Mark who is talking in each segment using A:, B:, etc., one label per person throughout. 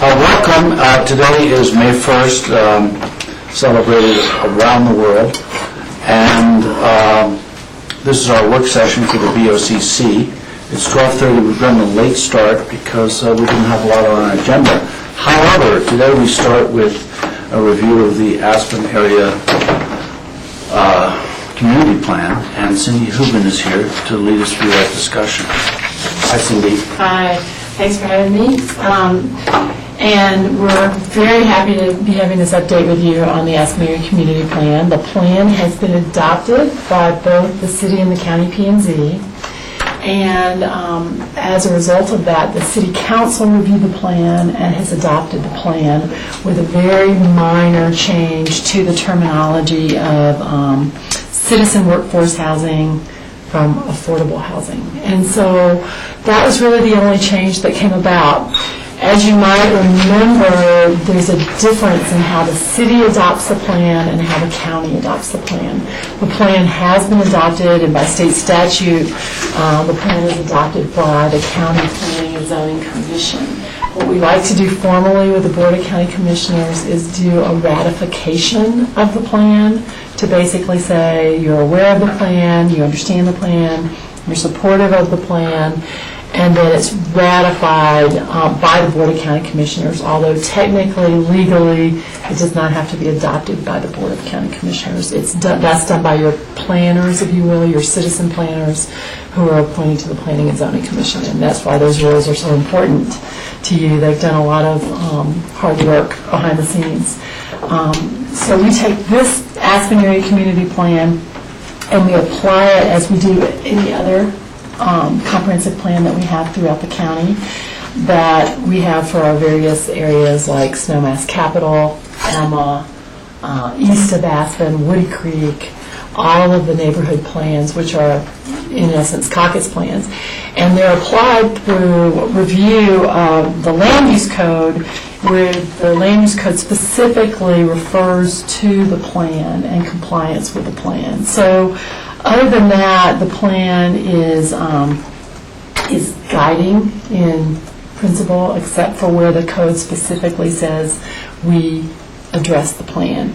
A: Welcome. Today is May 1st, celebrated around the world, and this is our work session for the BOCC. It's 12:30. We've done a late start because we didn't have a lot on our agenda. However, today we start with a review of the Aspen area community plan, and Cindy Hubin is here to lead us through that discussion. Hi, Cindy.
B: Hi. Thanks for having me. And we're very happy to be having this update with you on the Aspen Area Community Plan. The plan has been adopted by both the city and the county P&Z. And as a result of that, the city council reviewed the plan and has adopted the plan with a very minor change to the terminology of citizen workforce housing from affordable housing. And so that was really the only change that came about. As you might remember, there's a difference in how the city adopts the plan and how the county adopts the plan. The plan has been adopted, and by state statute, the plan is adopted by the County Planning and Zoning Commission. What we like to do formally with the Board of County Commissioners is do a ratification of the plan to basically say you're aware of the plan, you understand the plan, you're supportive of the plan, and then it's ratified by the Board of County Commissioners, although technically, legally, it does not have to be adopted by the Board of County Commissioners. That's done by your planners, if you will, your citizen planners who are appointed to the Planning and Zoning Commission, and that's why those rules are so important to you. They've done a lot of hard work behind the scenes. So we take this Aspen Area Community Plan and we apply it as we do any other comprehensive plan that we have throughout the county that we have for our various areas like Snowmass Capital, Emma, east of Aspen, Woody Creek, all of the neighborhood plans, which are in essence caucus plans, and they're applied through review of the land use code, where the land use code specifically refers to the plan and compliance with the plan. So other than that, the plan is guiding in principle, except for where the code specifically says we address the plan.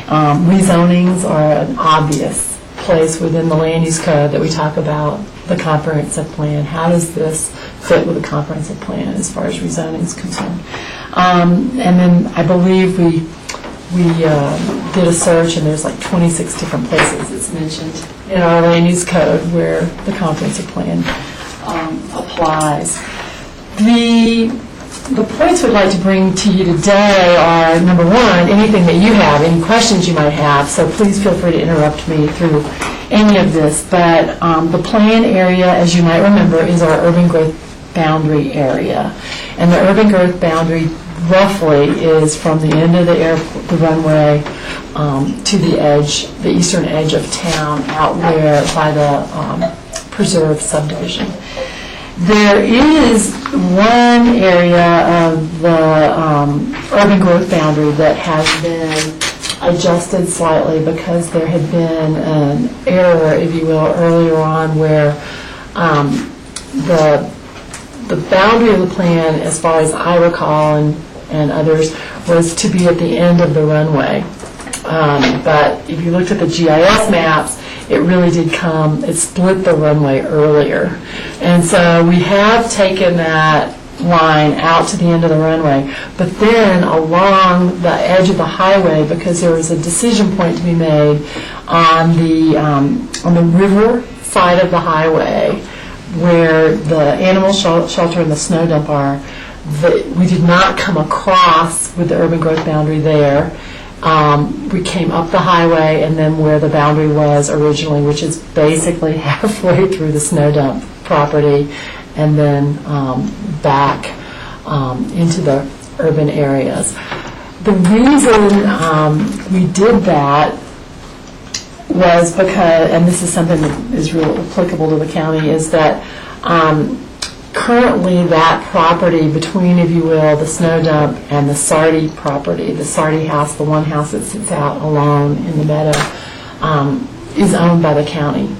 B: Rezonings are an obvious place within the land use code that we talk about the comprehensive plan. How does this fit with the comprehensive plan as far as rezoning is concerned? And then I believe we did a search, and there's like 26 different places it's mentioned in our land use code where the comprehensive plan applies. The points we'd like to bring to you today are, number one, anything that you have, any questions you might have, so please feel free to interrupt me through any of this. But the plan area, as you might remember, is our urban growth boundary area. And the urban growth boundary roughly is from the end of the runway to the edge, the eastern edge of town, out there by the preserve subdivision. There is one area of the urban growth boundary that has been adjusted slightly because there had been an error, if you will, earlier on where the boundary of the plan, as far as I recall and others, was to be at the end of the runway. But if you looked at the GIS maps, it really did it split the runway earlier. And so we have taken that line out to the end of the runway, but then along the edge of the highway, because there was a decision point to be made on the river side of the highway where the animal shelter and the snow dump are, we did not come across with the urban growth boundary there. We came up the highway and then where the boundary was originally, which is basically halfway through the snow dump property, and then back into the urban areas. The reason we did that was because, and this is something that is really applicable to the county, is that currently that property between, if you will, the snow dump and the Sardi property, the Sardi house, the one house that sits out alone in the meadow, is owned by the county.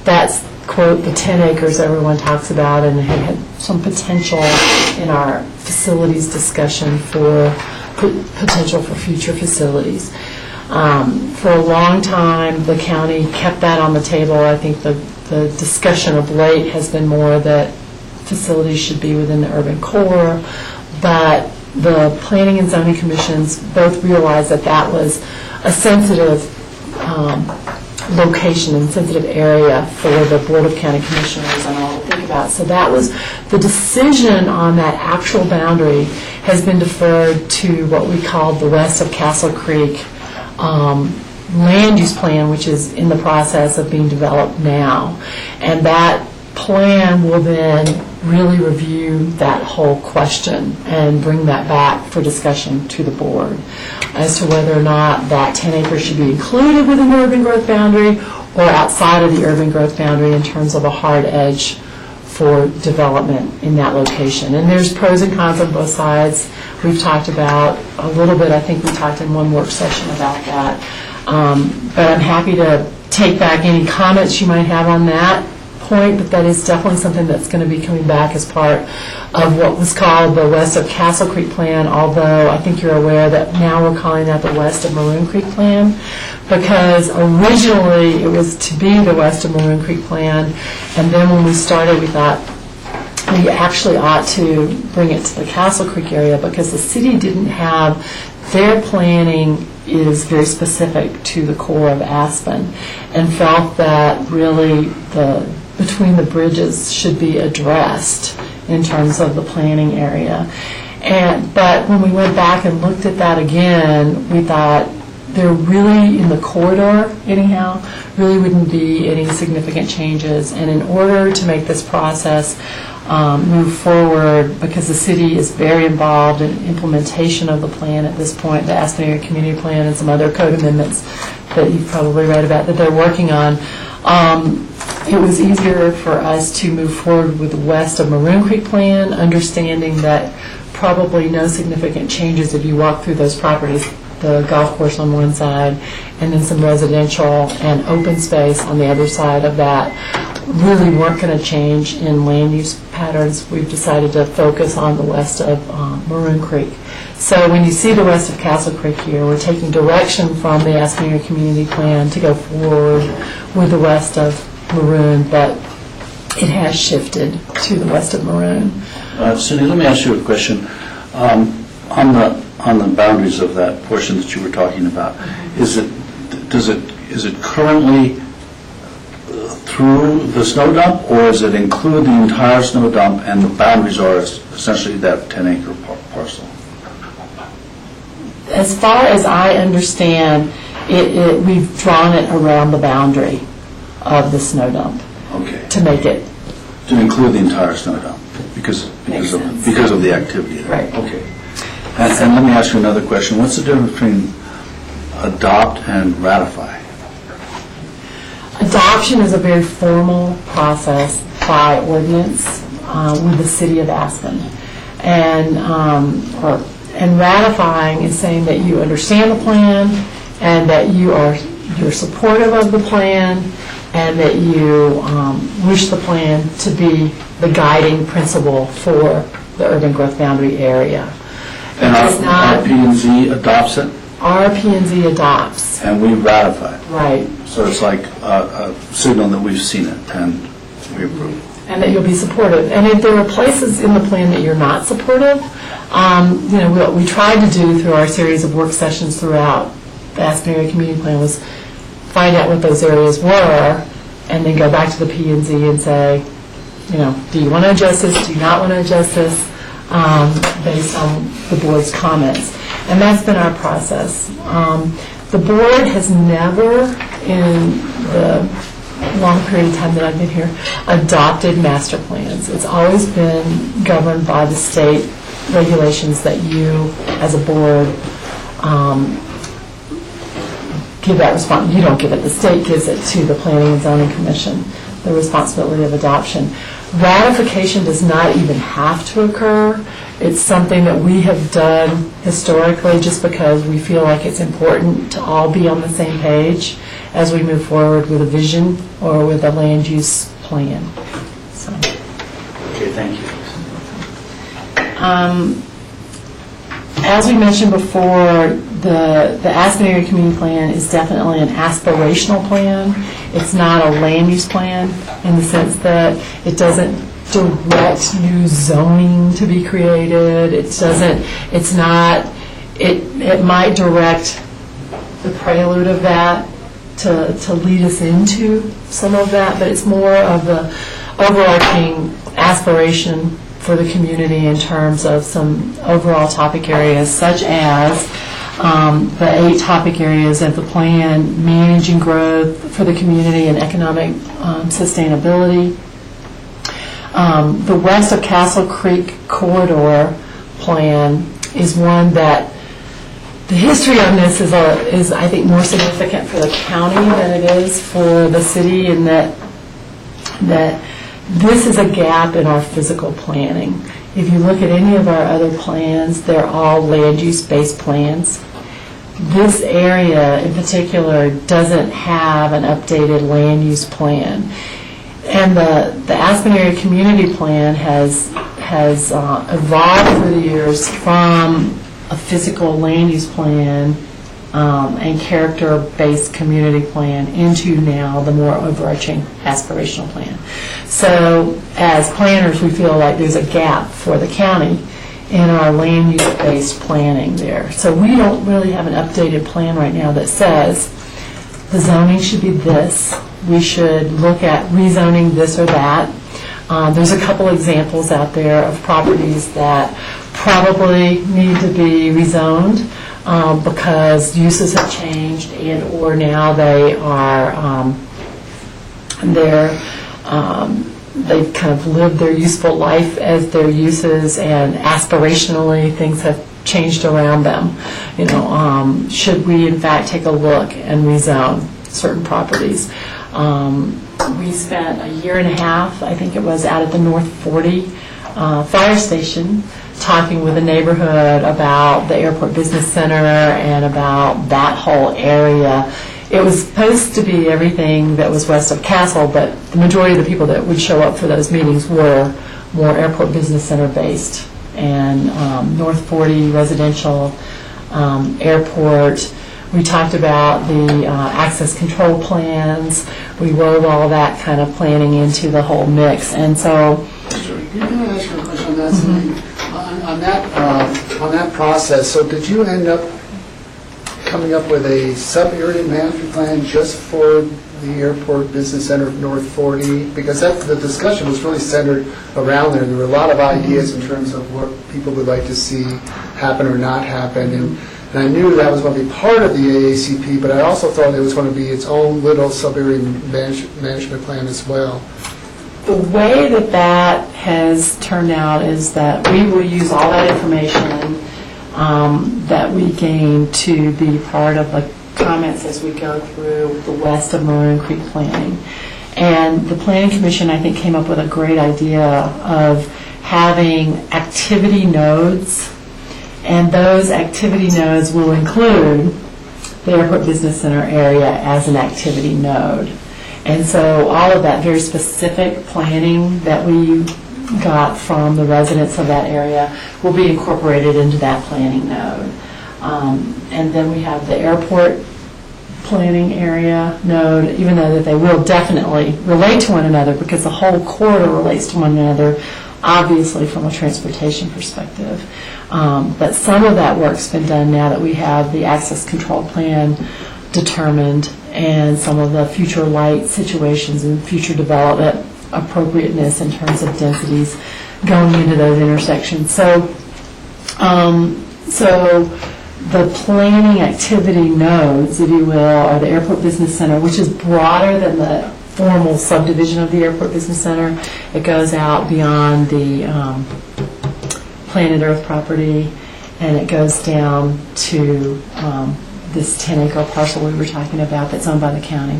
B: That's quote, the 10 acres everyone talks about, and had some potential in our facilities discussion for potential for future facilities. For a long time, the county kept that on the table. I think the discussion of late has been more that facilities should be within the urban core, but the Planning and Zoning Commissions both realized that that was a sensitive location and sensitive area for the Board of County Commissioners and all to think about. So that was the decision on that actual boundary has been deferred to what we called the West of Castle Creek land use plan, which is in the process of being developed now. And that plan will then really review that whole question and bring that back for discussion to the board as to whether or not that 10 acres should be included within the urban growth boundary or outside of the urban growth boundary in terms of a hard edge for development in that location. And there's pros and cons on both sides. We've talked about a little bit, I think we talked in one work session about that. But I'm happy to take back any comments you might have on that point, but that is definitely something that's going to be coming back as part of what was called the West of Castle Creek Plan, although I think you're aware that now we're calling that the West of Maroon Creek Plan, because originally it was to be the West of Maroon Creek Plan, and then when we started we thought we actually ought to bring it to the Castle Creek area because the city didn't have, their planning is very specific to the core of Aspen, and felt that really between the bridges should be addressed in terms of the planning area. But when we went back and looked at that again, we thought there really, in the corridor anyhow, really wouldn't be any significant changes. And in order to make this process move forward, because the city is very involved in implementation of the plan at this point, the Aspen Area Community Plan and some other code amendments that you've probably read about that they're working on, it was easier for us to move forward with the West of Maroon Creek Plan, understanding that probably no significant changes if you walk through those properties, the golf course on one side and then some residential and open space on the other side of that, really weren't going to change in land use patterns. We've decided to focus on the west of Maroon Creek. So when you see the West of Castle Creek here, we're taking direction from the Aspen Area Community Plan to go forward with the west of Maroon, but it has shifted to the west of Maroon.
A: Cindy, let me ask you a question. On the boundaries of that portion that you were talking about, is it currently through the snow dump, or does it include the entire snow dump and the boundaries are essentially that 10-acre parcel?
B: As far as I understand, we've drawn it around the boundary of the snow dump.
A: Okay.
B: To make it.
A: To include the entire snow dump because of the activity there.
B: Right.
A: Okay. And let me ask you another question. What's the difference between adopt and ratify?
B: Adoption is a very formal process by ordinance with the city of Aspen. And ratifying is saying that you understand the plan and that you're supportive of the plan and that you wish the plan to be the guiding principle for the urban growth boundary area.
A: And our P&Z adopts it?
B: Our P&Z adopts.
A: And we ratify it.
B: Right.
A: So it's like a signal that we've seen it and we approve.
B: And that you'll be supportive. And if there are places in the plan that you're not supportive, what we tried to do through our series of work sessions throughout the Aspen Area Community Plan was find out what those areas were and then go back to the P&Z and say, do you want to adjust this? Do you not want to adjust this? Based on the board's comments. And that's been our process. The board has never, in the long period of time that I've been here, adopted master plans. It's always been governed by the state regulations that you, as a board, give that response. You don't give it. The state gives it to the Planning and Zoning Commission, the responsibility of adoption. Ratification does not even have to occur. It's something that we have done historically just because we feel like it's important to all be on the same page as we move forward with a vision or with a land use plan. So.
A: Okay, thank you.
B: As we mentioned before, the Aspen Area Community Plan is definitely an aspirational plan. It's not a land use plan in the sense that it doesn't direct new zoning to be created. It might direct the prelude of that to lead us into some of that, but it's more of the overarching aspiration for the community in terms of some overall topic areas, such as the 8 topic areas of the plan: managing growth for the community and economic sustainability. The west of Castle Creek corridor plan is one that the history on this is I think more significant for the county than it is for the city, in that this is a gap in our physical planning. If you look at any of our other plans, they're all land use based plans. This area in particular doesn't have an updated land use plan. And the Aspen Area Community Plan has evolved over the years from a physical land use plan and character-based community plan into now the more overarching aspirational plan. So as planners, we feel like there's a gap for the county in our land use-based planning there. So we don't really have an updated plan right now that says the zoning should be this. We should look at rezoning this or that. There's a couple examples out there of properties that probably need to be rezoned because uses have changed, and or now they are they've kind of lived their useful life as their uses, and aspirationally things have changed around them. Should we in fact take a look and rezone certain properties? We spent a year and a half, I think it was, out at the North 40 fire station talking with the neighborhood about the Airport Business Center and about that whole area. It was supposed to be everything that was west of Castle, but the majority of the people that would show up for those meetings were more Airport Business Center based, and North 40 residential, airport. We talked about the access control plans. We wove all that kind of planning into the whole mix. And so...
C: Can I ask you a question on that? On that process, so did you end up coming up with a sub-area management plan just for the Airport Business Center of North 40? Because the discussion was really centered around there. There were a lot of ideas in terms of what people would like to see happen or not happen. And I knew that was going to be part of the AACP, but I also thought it was going to be its own little sub-area management plan as well.
B: The way that has turned out is that we will use all that information that we gain to be part of the comments as we go through the west of Maroon Creek planning. And the Planning Commission, I think, came up with a great idea of having activity nodes, and those activity nodes will include the Airport Business Center area as an activity node. And so all of that very specific planning that we got from the residents of that area will be incorporated into that planning node. And then we have the airport planning area node, even though that they will definitely relate to one another because the whole corridor relates to one another, obviously from a transportation perspective. But some of that work's been done now that we have the access control plan determined and some of the future light situations and future development appropriateness in terms of densities going into those intersections. So the planning activity nodes, if you will, are the Airport Business Center, which is broader than the formal subdivision of the Airport Business Center. It goes out beyond the Planet Earth property, and it goes down to this 10-acre parcel we were talking about that's owned by the county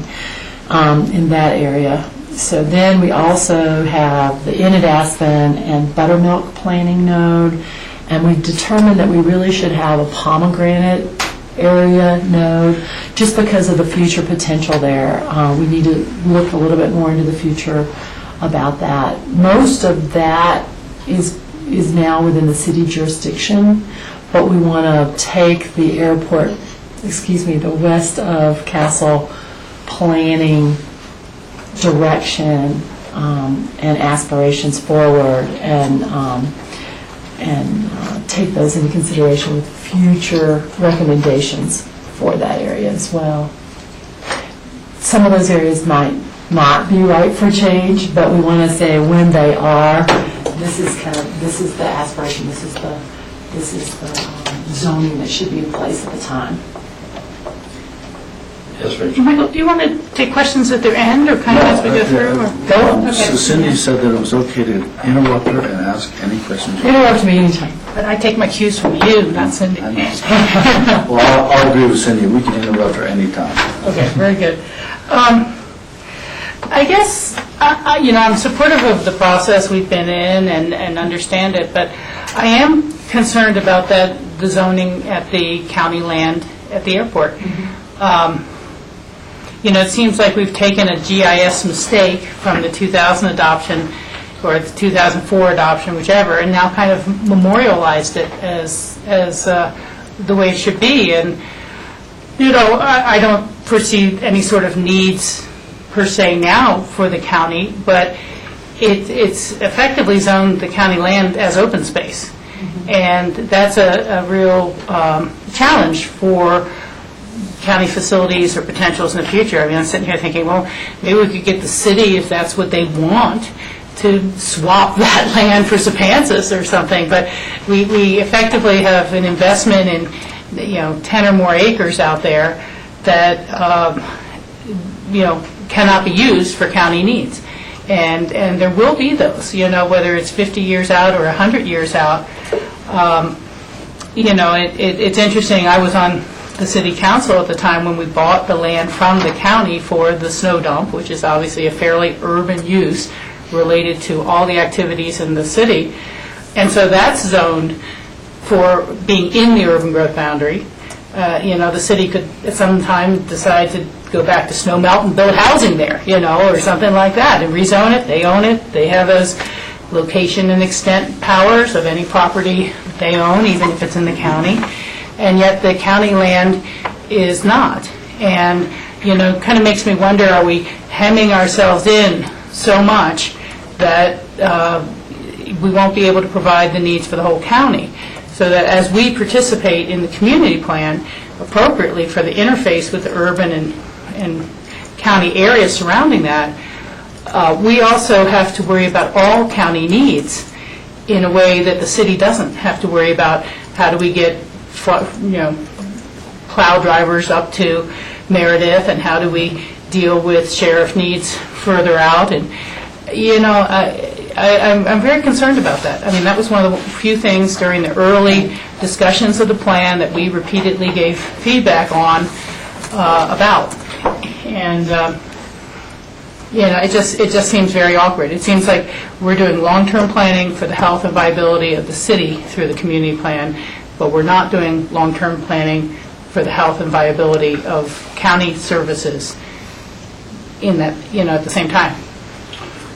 B: in that area. So then we also have the Inn at Aspen and Buttermilk planning node, and we determined that we really should have a pomegranate area node, just because of the future potential there. We need to look a little bit more into the future about that. Most of that is now within the city jurisdiction, but we want to take the airport, the west of Castle planning direction and aspirations forward, and take those into consideration with future recommendations for that area as well. Some of those areas might not be right for change, but we want to say when they are, this is the aspiration, this is the zoning that should be in place at the time.
A: Yes, Rachel?
D: Michael, do you want to take questions at their end, or kind of as we go through? Or?
A: So Cindy said that it was okay to interrupt her and ask any questions.
B: Interrupt me anytime.
D: But I take my cues from you, not Cindy.
A: I know. Well, I'll agree with Cindy. We can interrupt her anytime.
D: Okay, very good. I guess, I'm supportive of the process we've been in and understand it, but I am concerned about the zoning at the county land at the airport. It seems like we've taken a GIS mistake from the 2000 adoption or the 2004 adoption, whichever, and now kind of memorialized it as the way it should be. And, I don't foresee any sort of needs per se now for the county, but it's effectively zoned the county land as open space. And that's a real challenge for county facilities or potentials in the future. I mean, I'm sitting here thinking, well, maybe we could get the city, if that's what they want, to swap that land for Sapansis or something. But we effectively have an investment in 10 or more acres out there that cannot be used for county needs. And there will be those, whether it's 50 years out or 100 years out. It's interesting. I was on the city council at the time when we bought the land from the county for the snow dump, which is obviously a fairly urban use related to all the activities in the city. And so that's zoned for being in the urban growth boundary. The city could at some time decide to go back to snow melt and build housing there, or something like that, and rezone it. They own it. They have those location and extent powers of any property they own, even if it's in the county. And yet the county land is not. And, kind of makes me wonder, are we hemming ourselves in so much that we won't be able to provide the needs for the whole county? So that as we participate in the community plan appropriately for the interface with the urban and county areas surrounding that, we also have to worry about all county needs in a way that the city doesn't have to worry about. How do we get plow drivers up to Meredith, and how do we deal with sheriff needs further out? And I'm very concerned about that. I mean, that was one of the few things during the early discussions of the plan that we repeatedly gave feedback on about. And it just seems very awkward. It seems like we're doing long-term planning for the health and viability of the city through the community plan, but we're not doing long-term planning for the health and viability of county services in that, at the same time.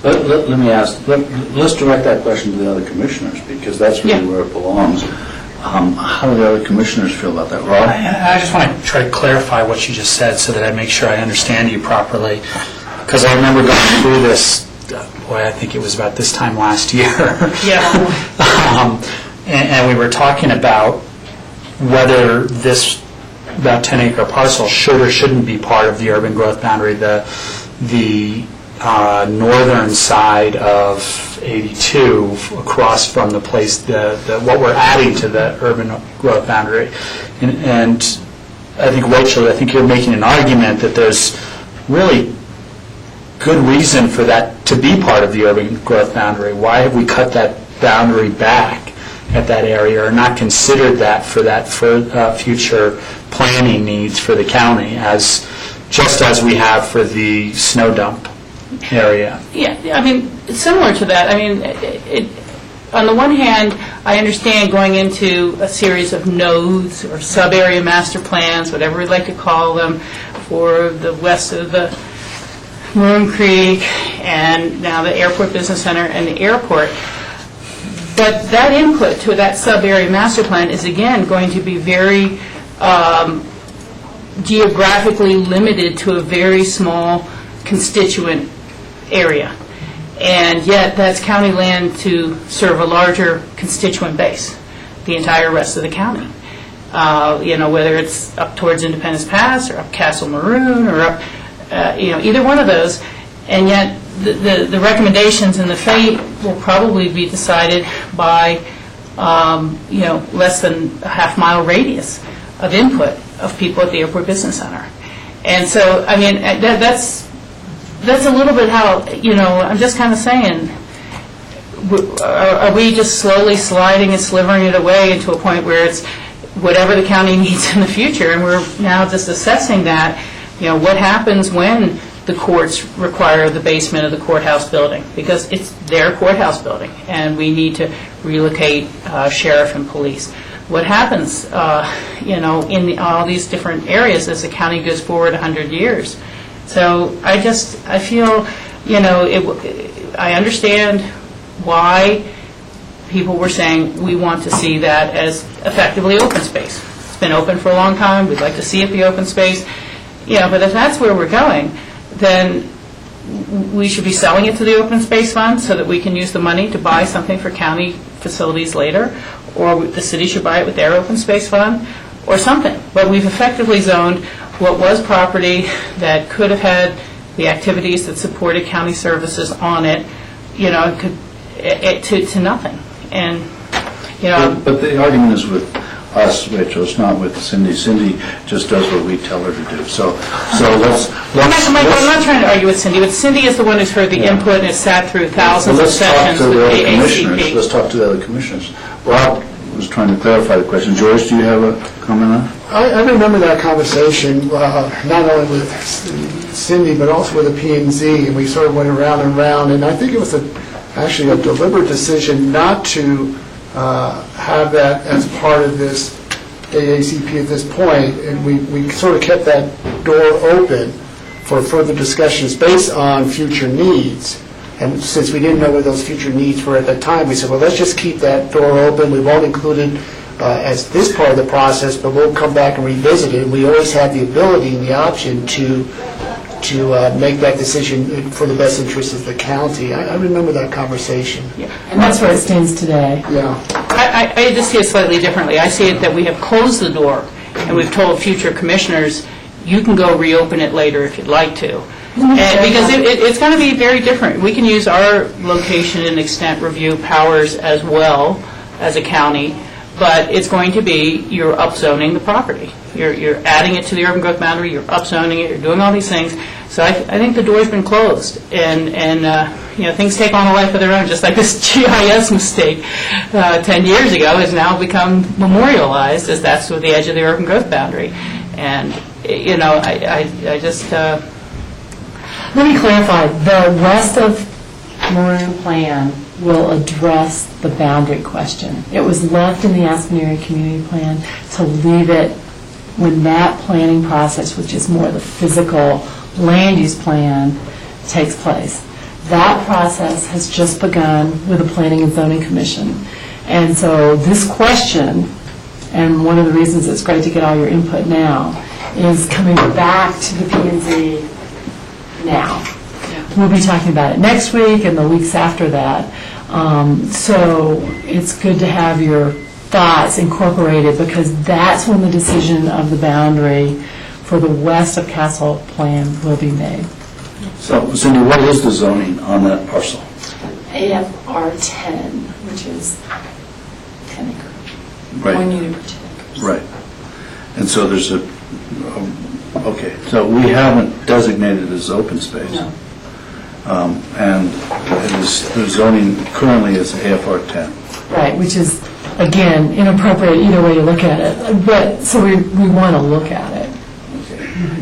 A: Let me ask, let's direct that question to the other commissioners, because that's really where it belongs. How do the other commissioners feel about that? Rod?
E: I just want to try to clarify what you just said so that I make sure I understand you properly, because I remember going through this, I think it was about this time last year.
D: Yeah.
E: And we were talking about whether this about 10-acre parcel should or shouldn't be part of the urban growth boundary. The northern side of 82 across from the place, what we're adding to the urban growth boundary. And I think, Rachel, you're making an argument that there's really good reason for that to be part of the urban growth boundary. Why have we cut that boundary back at that area, or not considered that for future planning needs for the county, just as we have for the snow dump area?
D: Yeah, I mean, similar to that. I mean, on the one hand, I understand going into a series of nodes or sub-area master plans, whatever we'd like to call them, for the west of the Maroon Creek and now the Airport Business Center and the airport. But that input to that sub-area master plan is, again, going to be very geographically limited to a very small constituent area. And yet, that's county land to serve a larger constituent base, the entire rest of the county. Whether it's up towards Independence Pass or up Castle Maroon or up, either one of those. And yet, the recommendations and the fate will probably be decided by, less than a half-mile radius of input of people at the Airport Business Center. And so, I mean, that's a little bit how, I'm just kind of saying, are we just slowly sliding and slivering it away into a point where it's whatever the county needs in the future, and we're now just assessing that, what happens when the courts require the basement of the courthouse building, because it's their courthouse building, and we need to relocate sheriff and police. What happens, in all these different areas as the county goes forward 100 years? So I feel, I understand why people were saying we want to see that as effectively open space. It's been open for a long time. We'd like to see it be open space. But if that's where we're going, then we should be selling it to the open space fund so that we can use the money to buy something for county facilities later, or the city should buy it with their open space fund, or something. But we've effectively zoned what was property that could have had the activities that supported county services on it, to nothing. And,
A: But the argument is with us, Rachel, it's not with Cindy. Cindy just does what we tell her to do. So let's...
D: I'm not trying to argue with Cindy, but Cindy is the one who's heard the input and has sat through thousands of
A: let's talk
D: sessions
A: to
D: with
A: the other
D: AACP.
A: commissioners. Let's talk to the other commissioners. Rob was trying to clarify the question. George, do you have a comment on it?
C: I remember that conversation, not only with Cindy, but also with the P&Z, and we sort of went around and around, and I think it was actually a deliberate decision not to have that as part of this AACP at this point, and we sort of kept that door open for further discussions based on future needs. And since we didn't know what those future needs were at that time, we said, well, let's just keep that door open. We won't include it as this part of the process, but we'll come back and revisit it. And we always have the ability and the option to make that decision for the best interest of the county. I remember that conversation.
B: Yeah. And that's where it stands today.
C: Yeah.
D: I just see it slightly differently. I see it that we have closed the door, and we've told future commissioners, you can go reopen it later if you'd like to. And because it's going to be very different. We can use our location and extent review powers as well as a county, but it's going to be you're upzoning the property. You're adding it to the urban growth boundary, you're upzoning it, you're doing all these things. So I think the door's been closed, and things take on a life of their own, just like this GIS mistake 10 years ago has now become memorialized as that's the edge of the urban growth boundary. And, I just...
B: Let me clarify, the rest of Maroon Plan will address the boundary question. It was left in the Aspen Area Community Plan to leave it when that planning process, which is more the physical land use plan, takes place. That process has just begun with the Planning and Zoning Commission. And so this question, and one of the reasons it's great to get all your input now, is coming back to the P&Z now. We'll be talking about it next week and the weeks after that. So it's good to have your thoughts incorporated, because that's when the decision of the boundary for the west of Castle Plan will be made.
A: So, Cindy, what is the zoning on that parcel?
B: AFR 10, which is 10 acre.
A: Right.
B: 1 unit per 10 acres.
A: Right. And so there's okay, so we haven't designated it as open space.
B: No.
A: And the zoning currently is AFR 10.
B: Right, which is, again, inappropriate either way you look at it. But, so we want to look at it.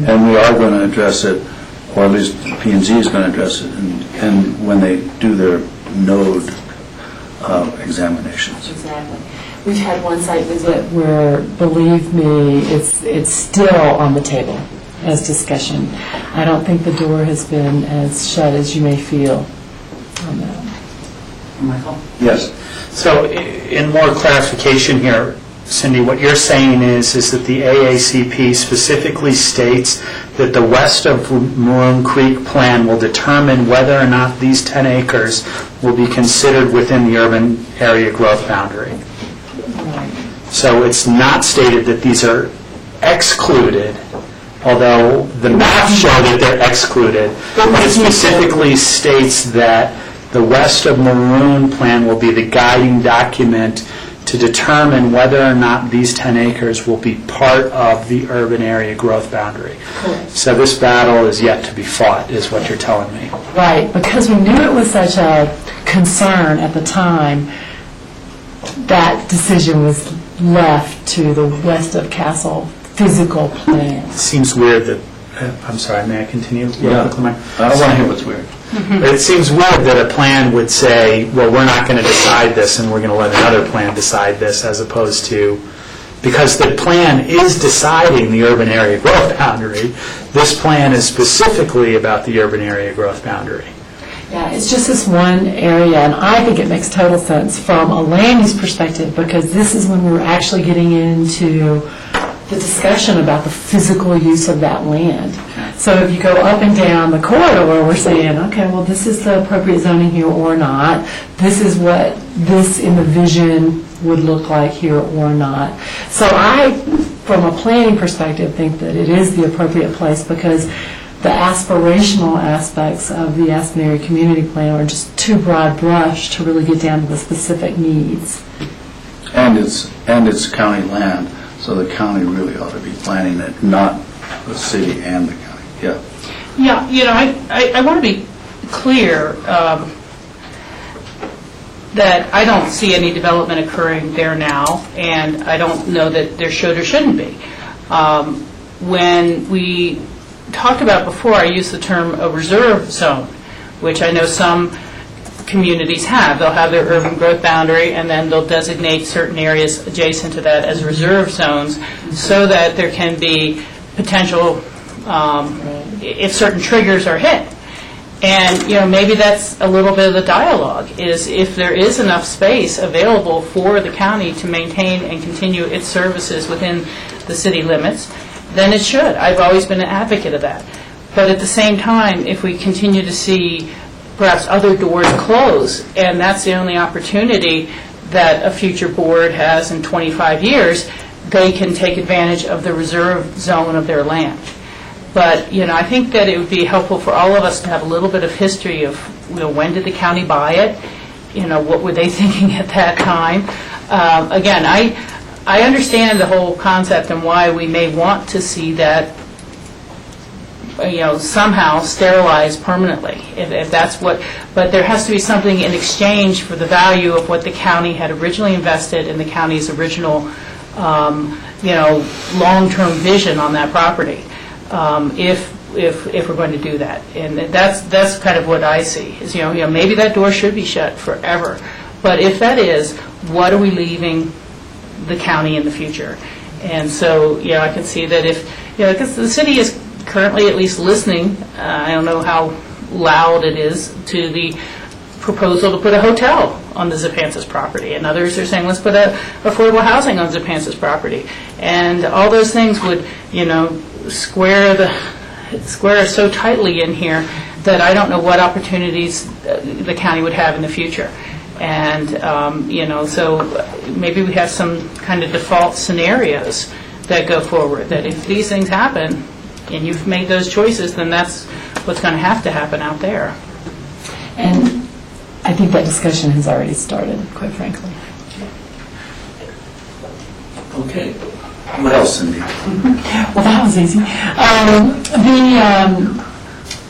A: And we are going to address it, or at least P&Z is going to address it, and when they do their node examinations.
B: Exactly. We've had one site visit where, believe me, it's still on the table as discussion. I don't think the door has been as shut as you may feel on that.
E: Michael?
A: Yes.
E: So in more clarification here, Cindy, what you're saying is that the AACP specifically states that the west of Maroon Creek plan will determine whether or not these 10 acres will be considered within the urban area growth boundary. So it's not stated that these are excluded, although the maps show that they're excluded. But it specifically states that the west of Maroon plan will be the guiding document to determine whether or not these 10 acres will be part of the urban area growth boundary.
B: Correct.
E: So this battle is yet to be fought, is what you're telling me.
B: Right, because we knew it was such a concern at the time, that decision was left to the west of Castle physical plan.
E: It seems weird that, I'm sorry, may I continue?
A: Yeah.
E: Real quick, Mike?
A: I don't want to hear what's weird.
E: But it seems weird that a plan would say, well, we're not going to decide this and we're going to let another plan decide this, as opposed to, because the plan is deciding the urban area growth boundary. This plan is specifically about the urban area growth boundary.
B: Yeah, it's just this one area, and I think it makes total sense from a land use perspective, because this is when we're actually getting into the discussion about the physical use of that land. So if you go up and down the corridor, we're saying, okay, well, this is the appropriate zoning here or not. This is what this in the vision would look like here or not. So I, from a planning perspective, think that it is the appropriate place, because the aspirational aspects of the Aspen Area Community Plan are just too broad brush to really get down to the specific needs.
A: And it's county land, so the county really ought to be planning it, not the city and the county. Yeah.
D: Yeah, you know, I want to be clear that I don't see any development occurring there now, and I don't know that there should or shouldn't be. When we talked about before, I used the term a reserve zone, which I know some communities have. They'll have their urban growth boundary, and then they'll designate certain areas adjacent to that as reserve zones, so that there can be potential, if certain triggers are hit. And, you know, maybe that's a little bit of the dialogue, is if there is enough space available for the county to maintain and continue its services within the city limits, then it should. I've always been an advocate of that. But at the same time, if we continue to see perhaps other doors close, and that's the only opportunity that a future board has in 25 years, they can take advantage of the reserve zone of their land. But, you know, I think that it would be helpful for all of us to have a little bit of history of, you know, when did the county buy it? You know, what were they thinking at that time? Again, I understand the whole concept and why we may want to see that, you know, somehow sterilized permanently, if that's what, but there has to be something in exchange for the value of what the county had originally invested in the county's original, you know, long-term vision on that property, if we're going to do that. And that's kind of what I see, is, you know, maybe that door should be shut forever, but if that is, what are we leaving the county in the future? And so, you know, I can see that if, you know, because the city is currently at least listening, I don't know how loud it is, to the proposal to put a hotel on the Zepansis property, and others are saying, let's put affordable housing on Zepansis property. And all those things would, you know, square so tightly in here that I don't know what opportunities the county would have in the future. And, you know, so maybe we have some kind of default scenarios that go forward, that if these things happen and you've made those choices, then that's what's going to happen out there.
B: And I think that discussion has already started, quite frankly.
A: Okay. What else, Cindy?
B: Well, that was easy.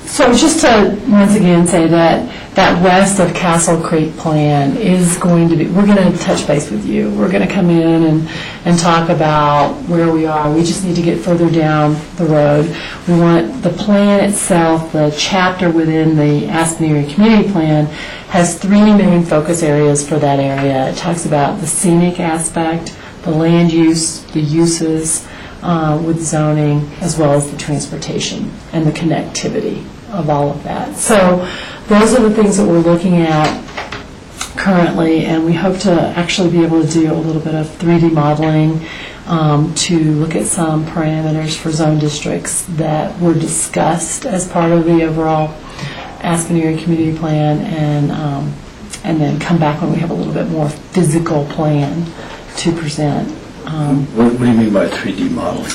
B: So just to, once again, say that west of Castle Creek plan is going to be, we're going to touch base with you. We're going to come in and talk about where we are. We just need to get further down the road. We want the plan itself, the chapter within the Aspen Area Community Plan, has 3 main focus areas for that area. It talks about the scenic aspect, the land use, the uses with zoning, as well as the transportation and the connectivity of all of that. So those are the things that we're looking at currently, and we hope to actually be able to do a little bit of 3D modeling to look at some parameters for zone districts that were discussed as part of the overall Aspen Area Community Plan, and then come back when we have a little bit more physical plan to present.
A: What do you mean by 3D modeling?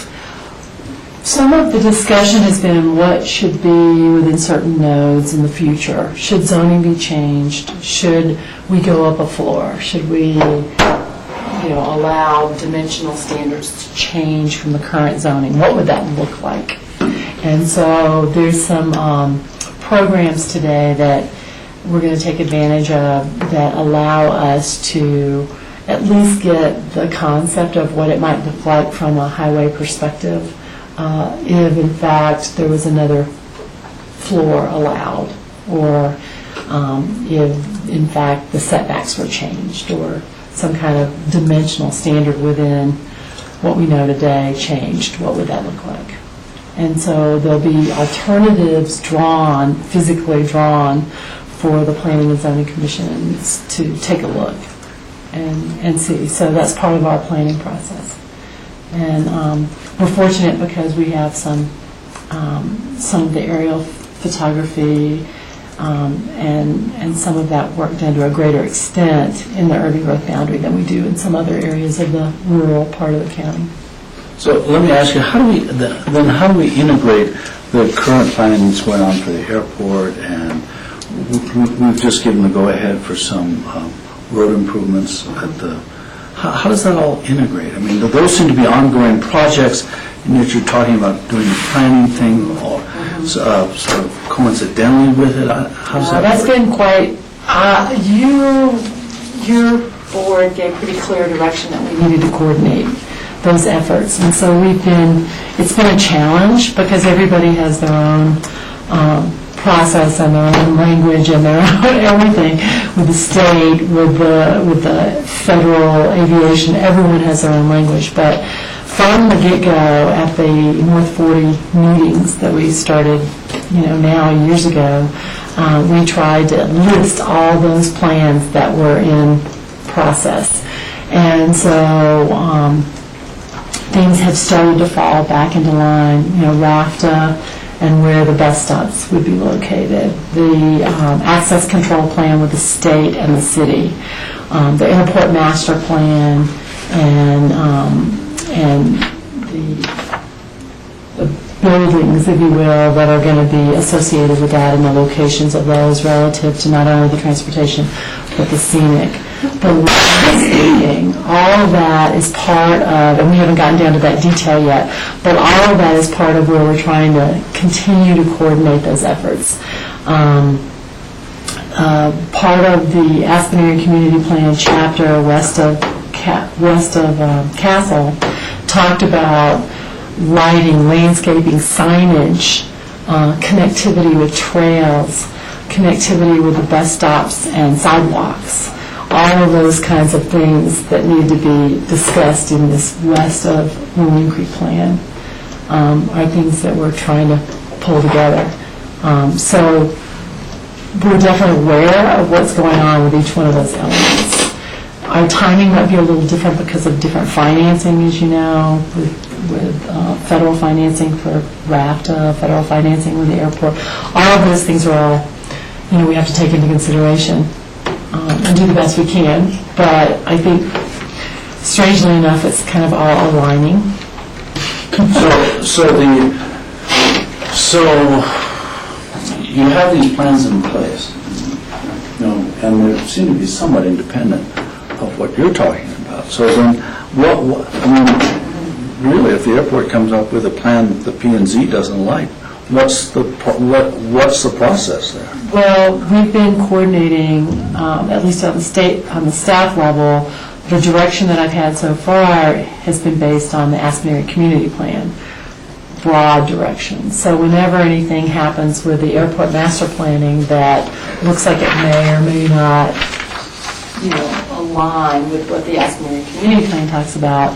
B: Some of the discussion has been what should be within certain nodes in the future. Should zoning be changed? Should we go up a floor? Should we allow dimensional standards to change from the current zoning? What would that look like? And so there's some programs today that we're going to take advantage of that allow us to at least get the concept of what it might look like from a highway perspective. If in fact there was another floor allowed, or if in fact the setbacks were changed, or some kind of dimensional standard within what we know today changed, what would that look like? And so there'll be alternatives drawn, physically drawn, for the Planning and Zoning Commissions to take a look and see. So that's part of our planning process. And we're fortunate because we have some of the aerial photography and some of that work done to a greater extent in the urban growth boundary than we do in some other areas of the rural part of the county.
A: So let me ask you, how do we integrate the current planning that's going on for the airport, and we've just given the go-ahead for some road improvements at the, how does that all integrate? I mean, those seem to be ongoing projects, and yet you're talking about doing the planning thing, or sort of coincidentally with it. How does that
B: That's
A: work?
B: been quite, your board gave pretty clear direction that we needed to coordinate those efforts. And so it's been a challenge because everybody has their own process and their own language and their own everything. With the state, with the federal aviation, everyone has their own language. But from the get-go at the North 40 meetings that we started, now years ago, we tried to list all those plans that were in process. And so things have started to fall back into line, RAFTA and where the bus stops would be located, the access control plan with the state and the city, the airport master plan, and the buildings, if you will, that are going to be associated with that and the locations of those relative to not only the transportation but the scenic. But speaking, all of that is part of, and we haven't gotten down to that detail yet, but all of that is part of where we're trying to continue to coordinate those efforts. Part of the Aspen Area Community Plan chapter west of Castle talked about lighting, landscaping, signage, connectivity with trails, connectivity with the bus stops and sidewalks. All of those kinds of things that need to be discussed in this west of Marine Creek plan are things that we're trying to pull together. So we're definitely aware of what's going on with each one of those elements. Our timing might be a little different because of different financing, as you know, with federal financing for RAFTA, federal financing with the airport. All of those things are all, we have to take into consideration and do the best we can. But I think, strangely enough, it's kind of all aligning.
A: So you have these plans in place, and they seem to be somewhat independent of what you're talking about. So then, really, if the airport comes up with a plan that the P&Z doesn't like, what's the process there?
B: Well, we've been coordinating, at least on the staff level, the direction that I've had so far has been based on the Aspen Community Plan, broad direction. So whenever anything happens with the airport master planning that looks like it may or may not, align with what the Aspen Community Plan talks about,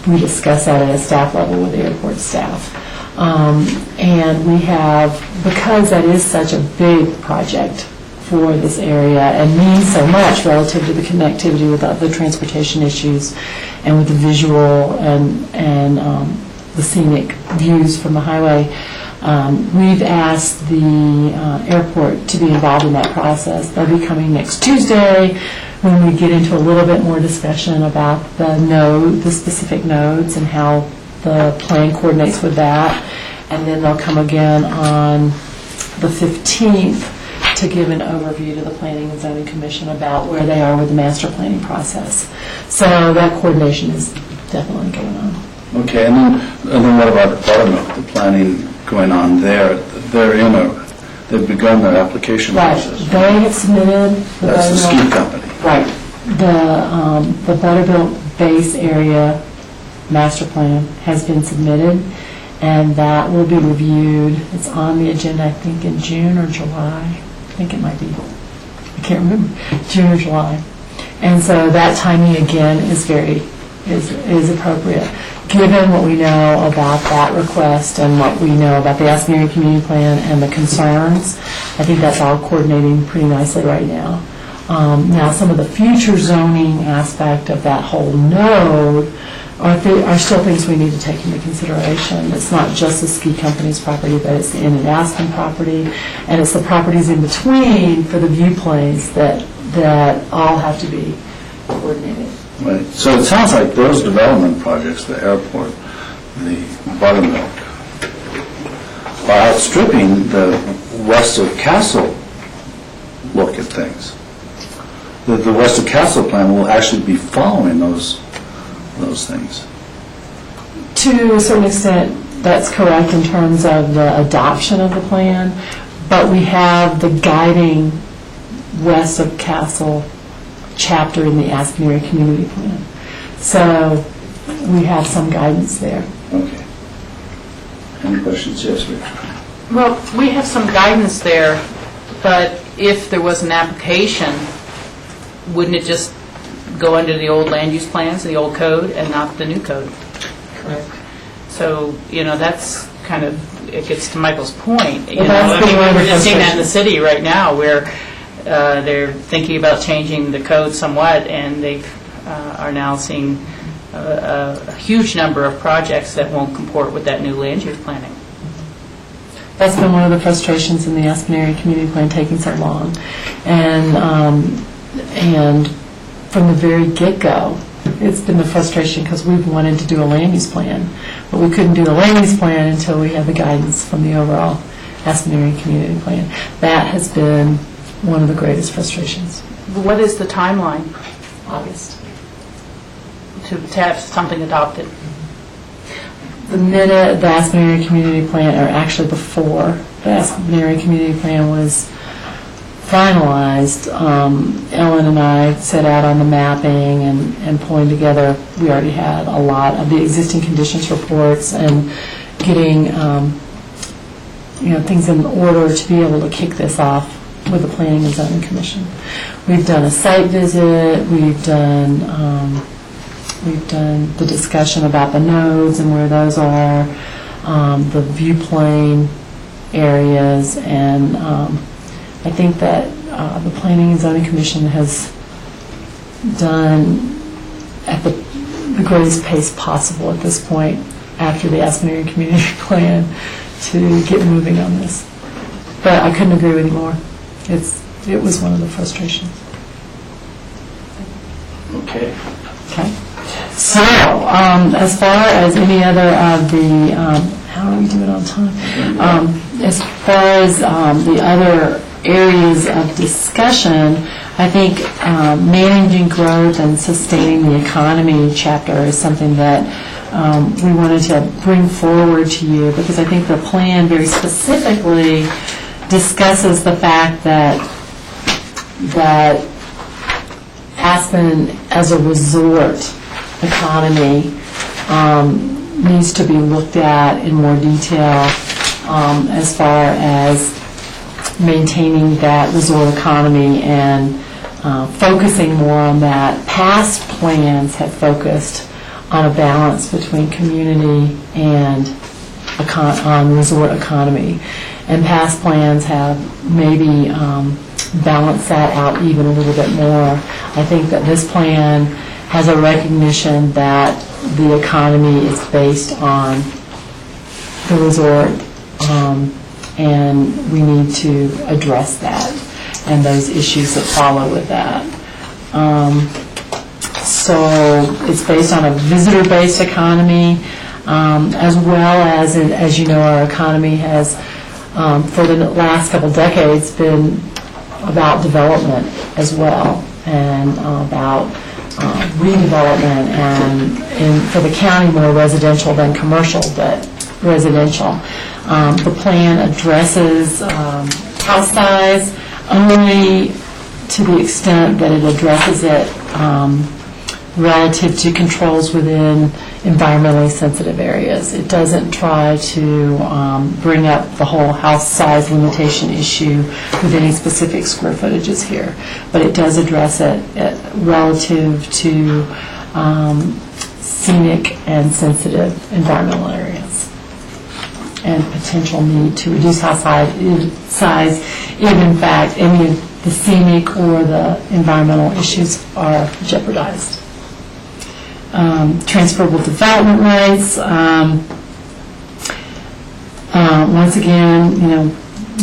B: we discuss that at a staff level with the airport staff. And we have, because that is such a big project for this area and means so much relative to the connectivity with other transportation issues and with the visual and the scenic views from the highway, we've asked the airport to be involved in that process. They'll be coming next Tuesday when we get into a little bit more discussion about the specific nodes and how the plan coordinates with that. And then they'll come again on the 15th to give an overview to the Planning and Zoning Commission about where they are with the master planning process. So that coordination is definitely going on.
A: Okay, and then what about Buttermilk, the planning going on there? They've begun their application process.
B: They have submitted
A: That's the ski company.
B: Right. The Buttermilk base area master plan has been submitted, and that will be reviewed. It's on the agenda, I think, in June or July. I think it might be. I can't remember. June or July. And so that timing, again, is appropriate. Given what we know about that request and what we know about the Aspen Community Plan and the concerns, I think that's all coordinating pretty nicely right now. Now, some of the future zoning aspect of that whole node are still things we need to take into consideration. It's not just the ski company's property, but it's the Inn and Aspen property, and it's the properties in between for the view planes that all have to be coordinated.
A: Right. So it sounds like those development projects, the airport, the Buttermilk, are outstripping the west of Castle look at things. The west of Castle plan will actually be following those things.
B: To a certain extent, that's correct in terms of the adoption of the plan, but we have the guiding west of Castle chapter in the Aspen Area Community Plan. So we have some guidance there.
A: Okay. Any questions? Yes, Rich.
D: Well, we have some guidance there, but if there was an application, wouldn't it just go under the old land use plans, the old code, and not the new code?
B: Correct.
D: So, that's kind of, it gets to Michael's point.
B: That's been one of the
D: We're just seeing that in the
B: frustrations.
D: city right now, where they're thinking about changing the code somewhat, and they are now seeing a huge number of projects that won't comport with that new land use planning.
B: That's been one of the frustrations in the Aspen Area Community Plan taking so long. And from the very get-go, it's been the frustration because we've wanted to do a land use plan, but we couldn't do the land use plan until we had the guidance from the overall Aspen Area Community Plan. That has been one of the greatest frustrations.
D: What is the timeline
B: August.
D: to have something adopted?
B: The minute the Aspen Area Community Plan, or actually before the Aspen Area Community Plan was finalized, Ellen and I set out on the mapping and pulling together. We already had a lot of the existing conditions reports and getting things in order to be able to kick this off with the Planning and Zoning Commission. We've done a site visit. We've done the discussion about the nodes and where those are, the view plane areas, and I think that the Planning and Zoning Commission has done at the greatest pace possible at this point after the Aspen Area Community Plan to get moving on this. But I couldn't agree with you more. It was one of the frustrations.
A: Okay.
B: Okay. So, as far as any other of the, how are we doing on time? As far as the other areas of discussion, I think managing growth and sustaining the economy chapter is something that we wanted to bring forward to you, because I think the plan very specifically discusses the fact that Aspen as a resort economy needs to be looked at in more detail as far as maintaining that resort economy and focusing more on that. Past plans have focused on a balance between community and on resort economy. And past plans have maybe balanced that out even a little bit more. I think that this plan has a recognition that the economy is based on the resort, and we need to address that and those issues that follow with that. So it's based on a visitor-based economy, as well as you know, our economy has, for the last couple decades, been about development as well, and about redevelopment, and for the county more residential than commercial, but residential. The plan addresses house size only to the extent that it addresses it relative to controls within environmentally sensitive areas. It doesn't try to bring up the whole house size limitation issue with any specific square footages here, but it does address it relative to scenic and sensitive environmental areas and potential need to reduce house size if in fact any of the scenic or the environmental issues are jeopardized. Transferable development rights. Once again, you know,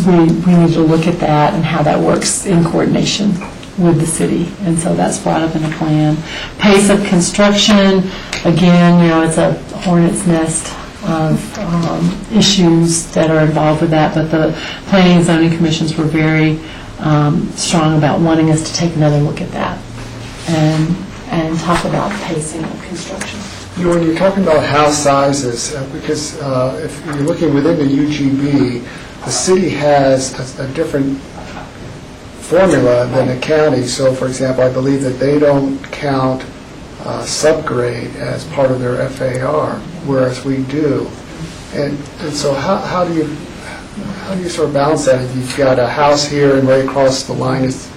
B: we need to look at that and how that works in coordination with the city, and so that's brought up in the plan. Pace of construction, again, you know, it's a hornet's nest of issues that are involved with that, but the planning and zoning commissions were very strong about wanting us to take another look at that and talk about pacing of construction.
C: You know, when you're talking about house sizes, because if you're looking within the UGB, the city has a different formula than the county. So, for example, I believe that they don't count subgrade as part of their FAR, whereas we do. And so how do you sort of balance that if you've got a house here and right across the line is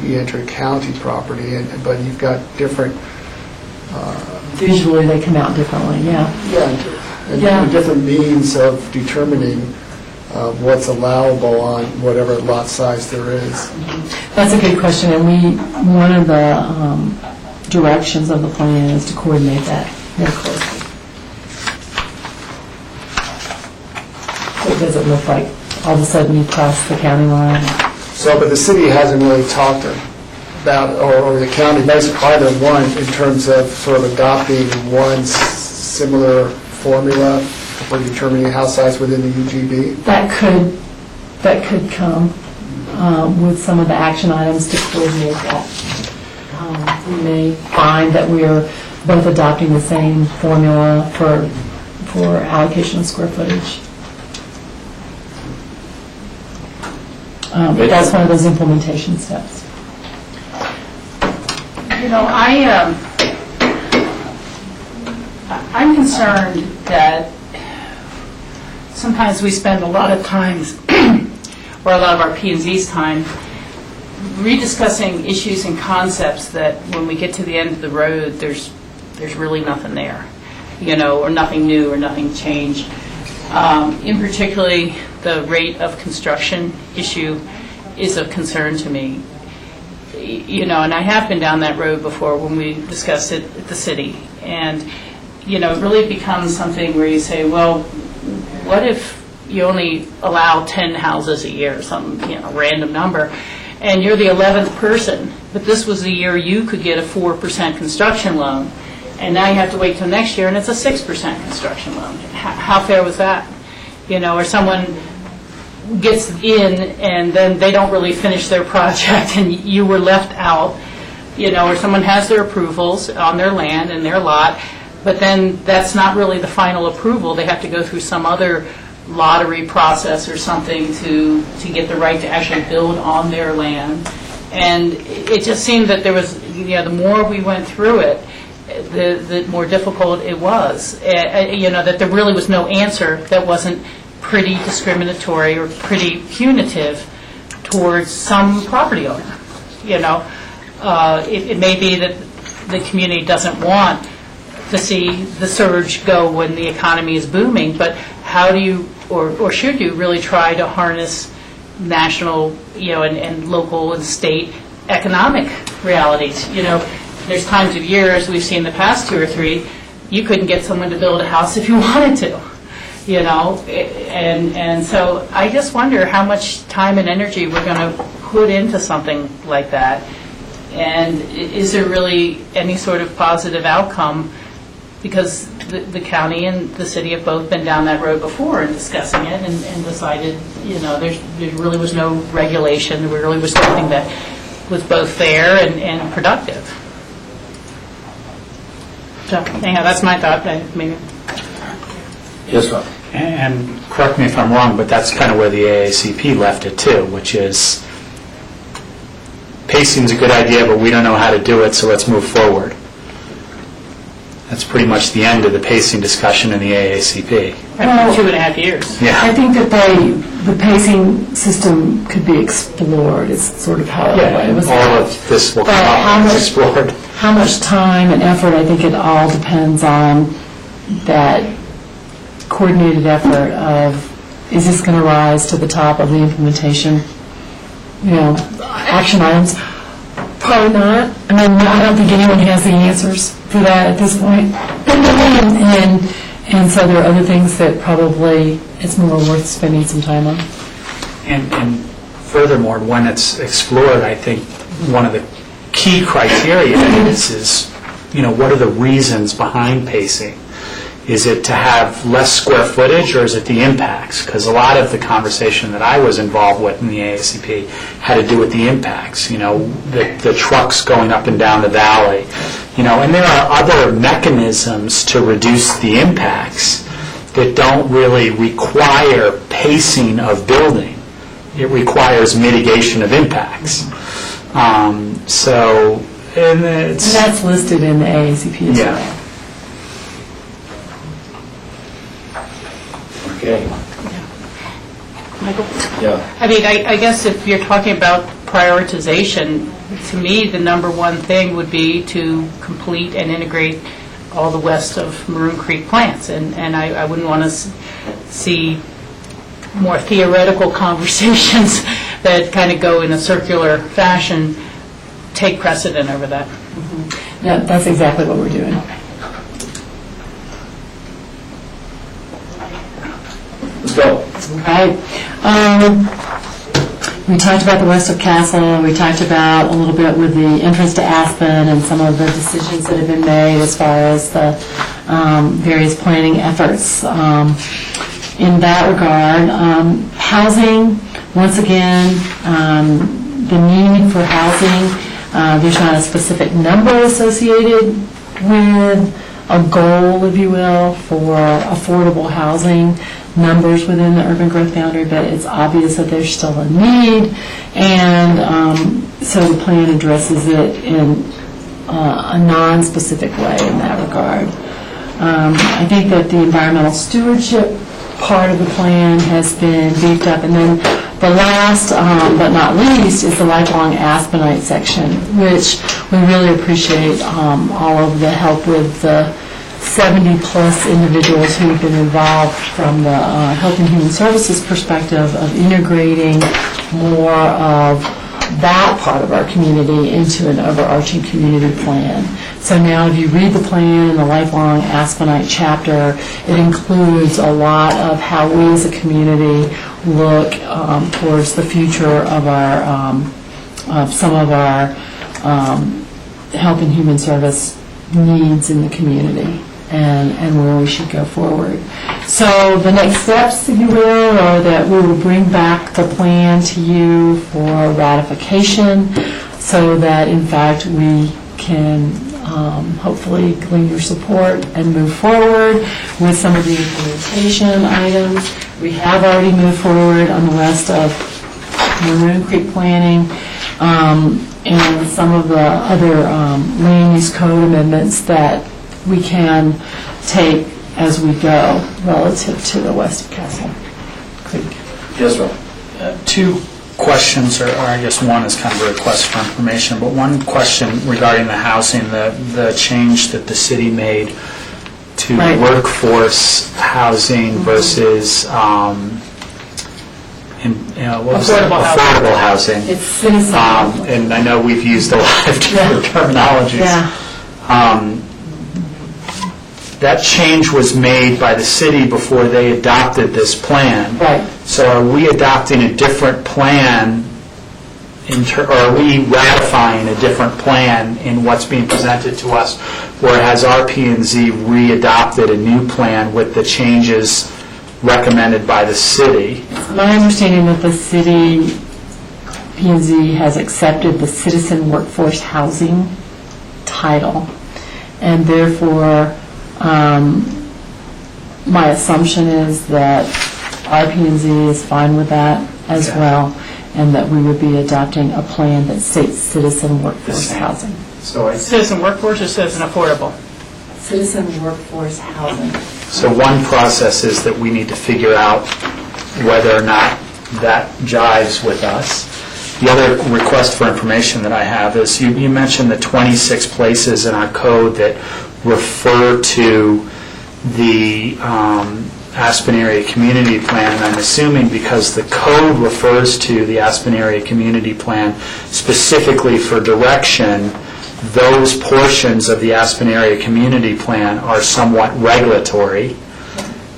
C: you enter county property, but you've got different...
B: Visually, they come out differently, yeah.
C: Yeah, and different means of determining what's allowable on whatever lot size there is.
B: That's a good question, and one of the directions of the plan is to coordinate that more closely. So it doesn't look like all of a sudden you cross the county line.
C: So, but the city hasn't really talked about, or the county, basically either one, in terms of sort of adopting one similar formula for determining house size within the UGB?
B: That could come with some of the action items to coordinate that. We may find that we are both adopting the same formula for allocation of square footage. But that's one of those implementation steps.
D: You know, I'm concerned that sometimes we spend a lot of times, or a lot of our P&Z's time, rediscussing issues and concepts that when we get to the end of the road, there's really nothing there, you know, or nothing new or nothing changed. In particularly, the rate of construction issue is of concern to me. You know, and I have been down that road before when we discussed it at the city. And, you know, it really becomes something where you say, well, what if you only allow 10 houses a year or some, you know, random number, and you're the 11th person, but this was the year you could get a 4% construction loan, and now you have to wait till next year and it's a 6% construction loan. How fair was that? You know, or someone gets in and then they don't really finish their project and you were left out, you know, or someone has their approvals on their land and their lot, but then that's not really the final approval. They have to go through some other lottery process or something to get the right to actually build on their land. And it just seemed that there was, the more we went through it, the more difficult it was. That there really was no answer that wasn't pretty discriminatory or pretty punitive towards some property owner. It may be that the community doesn't want to see the surge go when the economy is booming, but how do you, or should you really try to harness national, and local and state economic realities? There's times of years we've seen the past 2 or 3, you couldn't get someone to build a house if you wanted to, and so I just wonder how much time and energy we're going to put into something like that, and is there really any sort of positive outcome? Because the county and the city have both been down that road before and discussing it and decided, there really was no regulation. There really was something that was both fair and productive. So, anyhow, that's my thought. Maybe.
A: Yes, Rob?
E: And correct me if I'm wrong, but that's kind of where the AACP left it too, which is pacing's a good idea, but we don't know how to do it, so let's move forward. That's pretty much the end of the pacing discussion in the AACP.
D: After 2.5 years.
E: Yeah.
B: I think that the pacing system could be explored, is sort of how it was.
E: All of this will come
B: But
E: up explored.
B: how much time and effort, I think it all depends on that coordinated effort of, is this going to rise to the top of the implementation, action items? Probably not. I don't think anyone has the answers for that at this point. And so there are other things that probably it's more worth spending some time on.
E: And furthermore, when it's explored, I think one of the key criteria is what are the reasons behind pacing? Is it to have less square footage, or is it the impacts? Because a lot of the conversation that I was involved with in the AACP had to do with the impacts, the trucks going up and down the valley, and there are other mechanisms to reduce the impacts that don't really require pacing of building. It requires mitigation of impacts. And
B: that's listed in the AACP as well.
A: Okay.
D: Michael?
A: Yeah.
D: I guess if you're talking about prioritization, to me, the number one thing would be to complete and integrate all the west of Maroon Creek plants. And I wouldn't want to see more theoretical conversations that kind of go in a circular fashion take precedent over that.
B: Yeah, that's exactly what we're doing.
A: Let's go.
B: Right. We talked about the west of Castle. We talked about a little bit with the entrance to Aspen and some of the decisions that have been made as far as the various planning efforts. In that regard, housing, once again, the need for housing, there's not a specific number associated with a goal, if you will, for affordable housing numbers within the urban growth boundary, but it's obvious that there's still a need, and so the plan addresses it in a non-specific way in that regard. I think that the environmental stewardship part of the plan has been beefed up, and then the last but not least is the lifelong Aspenite section, which we really appreciate all of the help with the 70-plus individuals who've been involved from the Health and Human Services perspective of integrating more of that part of our community into an overarching community plan. So now if you read the plan in the Lifelong Aspenite chapter, it includes a lot of how we as a community look towards the future of our some of our health and human service needs in the community and where we should go forward. So the next steps, if you will, are that we will bring back the plan to you for ratification so that in fact we can hopefully glean your support and move forward with some of the implementation items. We have already moved forward on the rest of Maroon Creek planning, and some of the other land use code amendments that we can take as we go relative to the west of Castle Creek.
A: Yes, sir.
E: Two questions, or I guess one is kind of a request for information, but one question regarding the housing, the change that the city made to
B: Right.
E: workforce housing versus, what was it?
D: Affordable housing.
E: Affordable housing.
B: It's citizen.
E: And I know we've used a lot of different terminologies.
B: Yeah.
E: That change was made by the city before they adopted this plan.
B: Right.
E: So are we adopting a different plan, or are we ratifying a different plan in what's being presented to us? Or has RP&Z re-adopted a new plan with the changes recommended by the city?
B: My understanding that the city, P&Z, has accepted the citizen workforce housing title, and therefore, my assumption is that RP&Z is fine with that as
E: Okay.
B: well, and that we would be adopting a plan that states citizen workforce
E: same.
B: housing.
E: So
D: Citizen workforce or citizen affordable?
B: Citizen workforce housing.
E: one process is that we need to figure out whether or not that jives with us. The other request for information that I have is, you mentioned the 26 places in our code that refer to the Aspen Area Community Plan, and I'm assuming because the code refers to the Aspen Area Community Plan specifically for direction, those portions of the Aspen Area Community Plan are somewhat regulatory,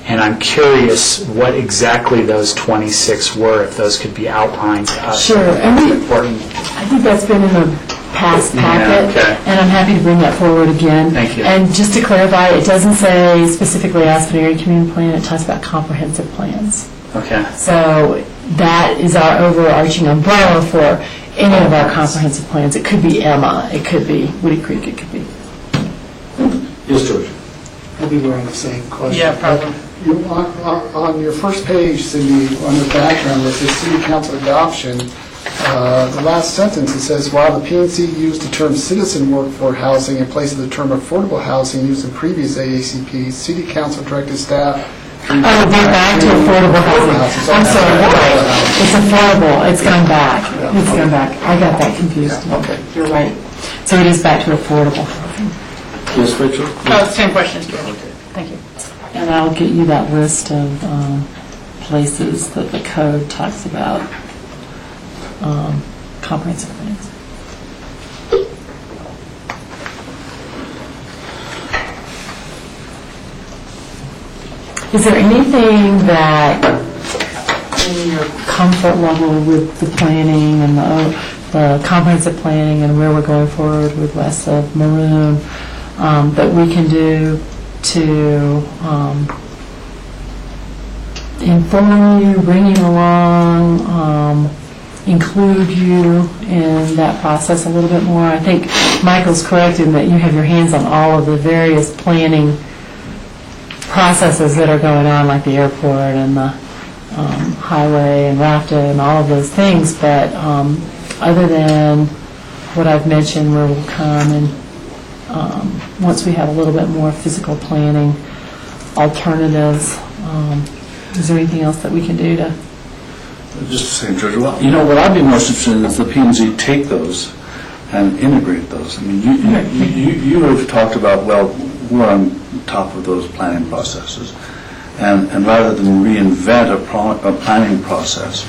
E: and I'm curious what exactly those 26 were, if those could be outlined to us.
B: Sure, and
E: That's
B: we-
E: important.
B: I think that's been in the past packet,
E: okay.
B: and I'm happy to bring that forward again.
E: Thank you.
B: And just to clarify, it doesn't say specifically Aspen Area Community Plan, it talks about comprehensive plans.
E: Okay.
B: So that is our overarching umbrella for any of our comprehensive plans. It could be Emma, it could be Woody Creek, it could be.
A: Yes, George.
C: Maybe we're on the same question.
D: Yeah, probably.
C: On your first page, Cindy, on the background, where it says city council adoption, the last sentence, it says, while the P&Z used the term citizen workforce housing in place of the term affordable housing used in previous AACP, city council directed staff.
B: Oh, we're back to affordable housing. I'm sorry, you're right. It's affordable, it's gone back. It's gone back. I got that confused.
C: Okay.
B: You're right. So it is back to affordable housing.
A: Yes, Rachel?
D: Oh, same question as George. Thank you.
B: And I'll get you that list of places that the code talks about comprehensive plans. Is there anything that, in your comfort level with the planning and the comprehensive planning and where we're going forward with west of Maroon, that we can do to inform you, bring you along, include you in that process a little bit more? I think Michael's correct in that you have your hands on all of the various planning processes that are going on, like the airport and the highway and RAFTA and all of those things, but other than what I've mentioned, where we'll come and once we have a little bit more physical planning alternatives, is there anything else that we can do to?
A: Just the same, George. Well, what I'd be most interested in is the P&Z take those and integrate those. I mean, you have talked about, well, we're on top of those planning processes. And rather than reinvent a planning process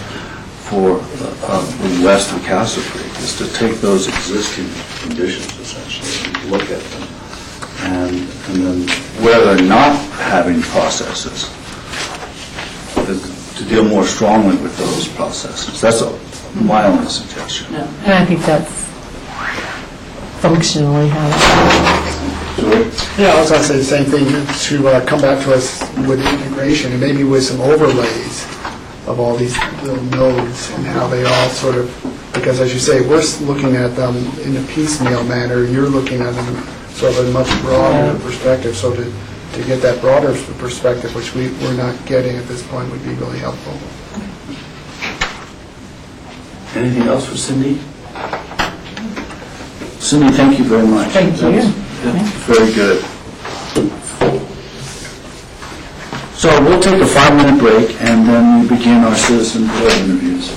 A: for the west of Castle Creek, is to take those existing conditions, essentially, and look at them. And then where they're not having processes, to deal more strongly with those processes. That's my only suggestion.
B: And I think that's functionally how
C: Yeah, I was going to say the same thing, to come back to us with integration, and maybe with some overlays of all these little nodes and how they all sort of, because as you say, we're looking at them in a piecemeal manner, you're looking at them So of a much broader perspective, so to get that broader perspective, which we're not getting at this point, would be really helpful.
A: Anything else for Cindy? Cindy, thank you very much.
B: Thank you.
A: That's very good. So we'll take a 5-minute break, and then we begin our citizen board interviews.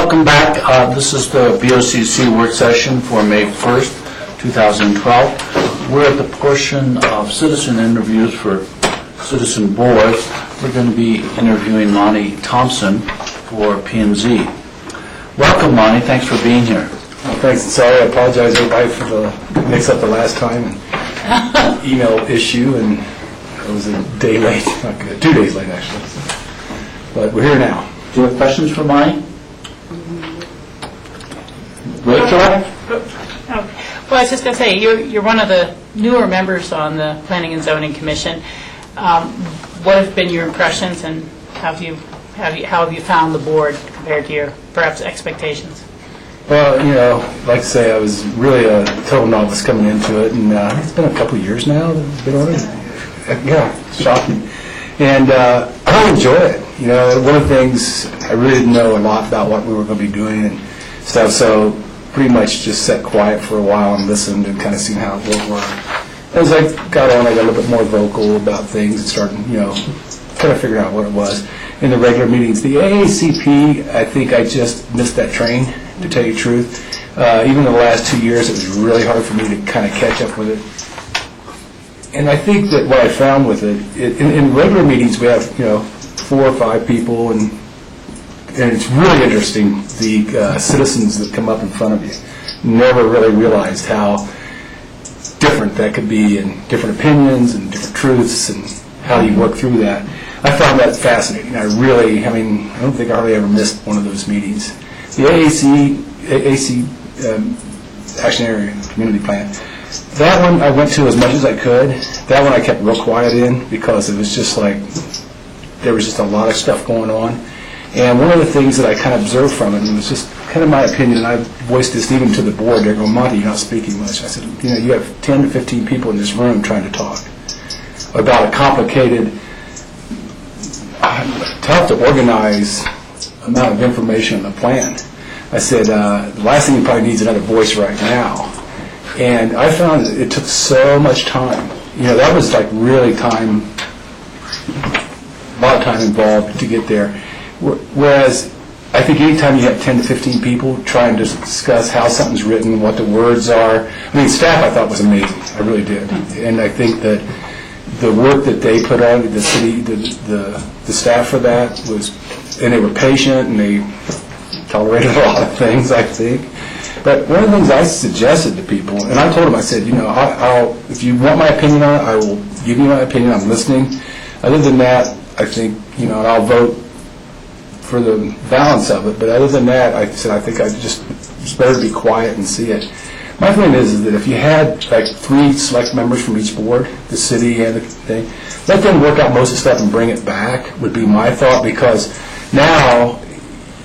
A: Welcome back. This is the BOCC work session for May 1st, 2012. We're at the portion of citizen interviews for citizen boards. We're going to be interviewing Lonnie Thompson for P&Z. Welcome, Lonnie. Thanks for being here.
F: Well, thanks, and sorry, I apologize everybody for the mix-up the last time, and email issue, and it was a day late, not good, 2 days late actually. But we're here now.
A: Do you have questions for Lonnie? Rachel?
D: Well, I was just going to say, you're one of the newer members on the Planning and Zoning Commission. What have been your impressions, and how have you found the board compared to your perhaps expectations?
F: Well, like I say, I was really a total novice coming into it, and it's been a couple of years now that I've been on it. Yeah, it's shocking. And I enjoy it. One of the things, I really didn't know a lot about what we were going to be doing and stuff, so pretty much just sat quiet for a while and listened and kind of seen how it would work. As I got on, I got a little bit more vocal about things and started, kind of figuring out what it was. In the regular meetings, the AACP, I think I just missed that train, to tell you the truth. Even in the last 2 years, it was really hard for me to kind of catch up with it. And I think that what I found with it, in regular meetings, we have, 4 or 5 people, and it's really interesting, the citizens that come up in front of you. Never really realized how different that could be, and different opinions, and different truths, and how you work through that. I found that fascinating. I don't think I hardly ever missed one of those meetings. The AAC Action Area Community Plan, that one I went to as much as I could. That one I kept real quiet in because it was just like, there was just a lot of stuff going on. And one of the things that I kind of observed from it, and it was just kind of my opinion, and I voiced this even to the board, they're going, Monty, you're not speaking much. I said, you have 10 to 15 people in this room trying to talk about a complicated, tough to organize amount of information on the plan. I said, the last thing he probably needs is another voice right now. And I found that it took so much time. That was like really time, a lot of time involved to get there. Whereas I think anytime you have 10 to 15 people trying to discuss how something's written, what the words are, staff I thought was amazing. I really did. And I think that the work that they put on, the city, the staff for that was, and they were patient, and they tolerated a lot of things, I think. But one of the things I suggested to people, and I told them, I said, I'll, if you want my opinion on it, I will give you my opinion. I'm listening. Other than that, I think, and I'll vote for the balance of it. But other than that, I said, I think it's better to be quiet and see it. My point is that if you had like 3 select members from each board, the city and the thing, let them work out most of the stuff and bring it back would be my thought, because now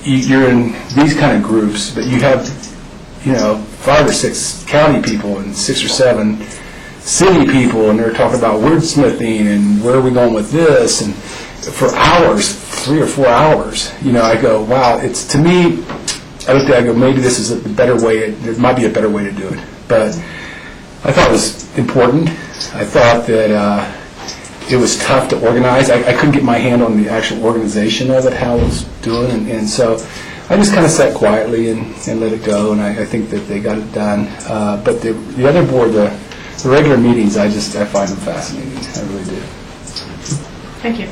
F: you're in these kind of groups, but you have 5 or 6 county people and 6 or 7 city people, and they're talking about wordsmithing and where are we going with this, and for hours, 3 or 4 hours, I go, wow, it's, to me, I looked at it, I go, maybe this is a better way, there might be a better way to do it. But I thought it was important. I thought that it was tough to organize. I couldn't get my hand on the actual organization of it, how it was doing, and so I just kind of sat quietly and let it go, and I think that they got it done. But the other board, the regular meetings, I find them fascinating. I really do.
D: Thank you.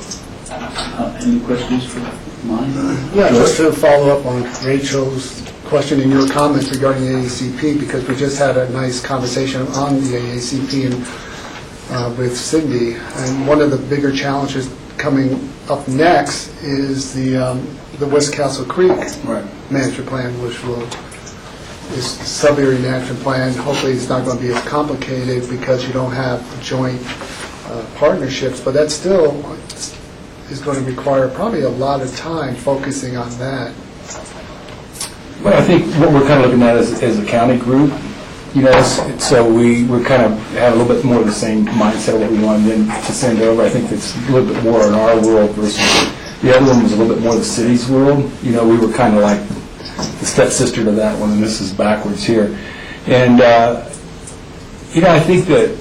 A: Any questions for Lonnie?
C: Yeah, just to follow up on Rachel's question and your comments regarding the AACP, because we just had a nice conversation on the AACP and with Cindy, and one of the bigger challenges coming up next is the West Castle Creek management plan, which is sub-area management plan. Hopefully it's not going to be as complicated because you don't have joint partnerships, but that still is going to require probably a lot of time focusing on that.
F: Well, I think what we're kind of looking at is a county group, so we're kind of have a little bit more of the same mindset of what we wanted them to send over. I think it's a little bit more in our world versus the other one was a little bit more the city's world. We were kind of like the stepsister to that one, and this is backwards here. And, I think that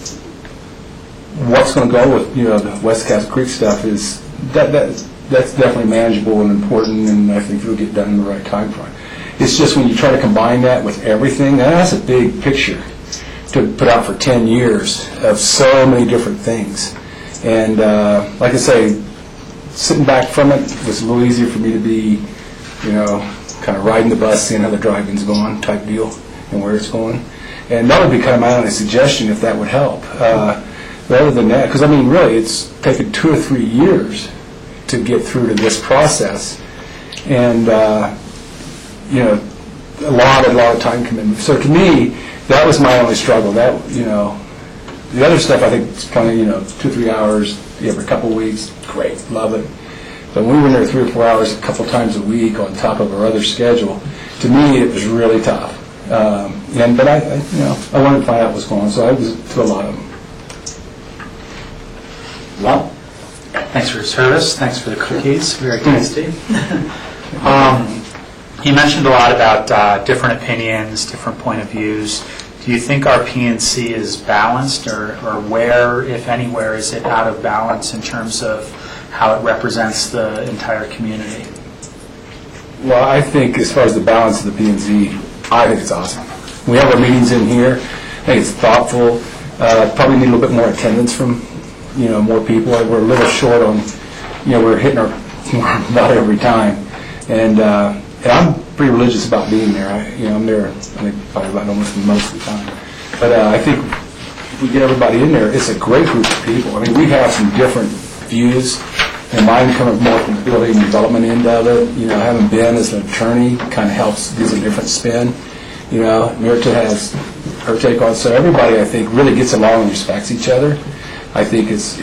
F: what's going to go with, the West Castle Creek stuff is that's definitely manageable and important, and I think it'll get done in the right time frame. It's just when you try to combine that with everything, that's a big picture to put out for 10 years of so many different things. And like I say, sitting back from it was a little easier for me to be, kind of riding the bus, seeing how the driving's going type deal and where it's going. And that would be kind of my only suggestion if that would help. But other than that, because really it's taken 2 or 3 years to get through to this process. And, a lot of time commitment. So to me, that was my only struggle. That, the other stuff I think is plenty, 2 or 3 hours every couple of weeks, great, love it. But when we were in there 3 or 4 hours a couple times a week on top of our other schedule, to me it was really tough. But I wanted to find out what's going on, so I was to a lot of them.
E: Well, thanks for your service. Thanks for the cookies. Very tasty. You mentioned a lot about different opinions, different point of views. Do you think our P&C is balanced, or where, if anywhere, is it out of balance in terms of how it represents the entire community?
F: Well, I think as far as the balance of the P&Z, I think it's awesome. We have our meetings in here. I think it's thoughtful. Probably need a little bit more attendance from more people. We're a little short on, we're hitting our about every time. And I'm pretty religious about being there. I'm there, I think, probably about almost most of the time. But I think if we get everybody in there, it's a great group of people. We have some different views, and mine come more from the building and development end of it. Having been as an attorney kind of helps, gives a different spin. Mirta has her take on it. So everybody, I think, really gets along and respects each other. I think it's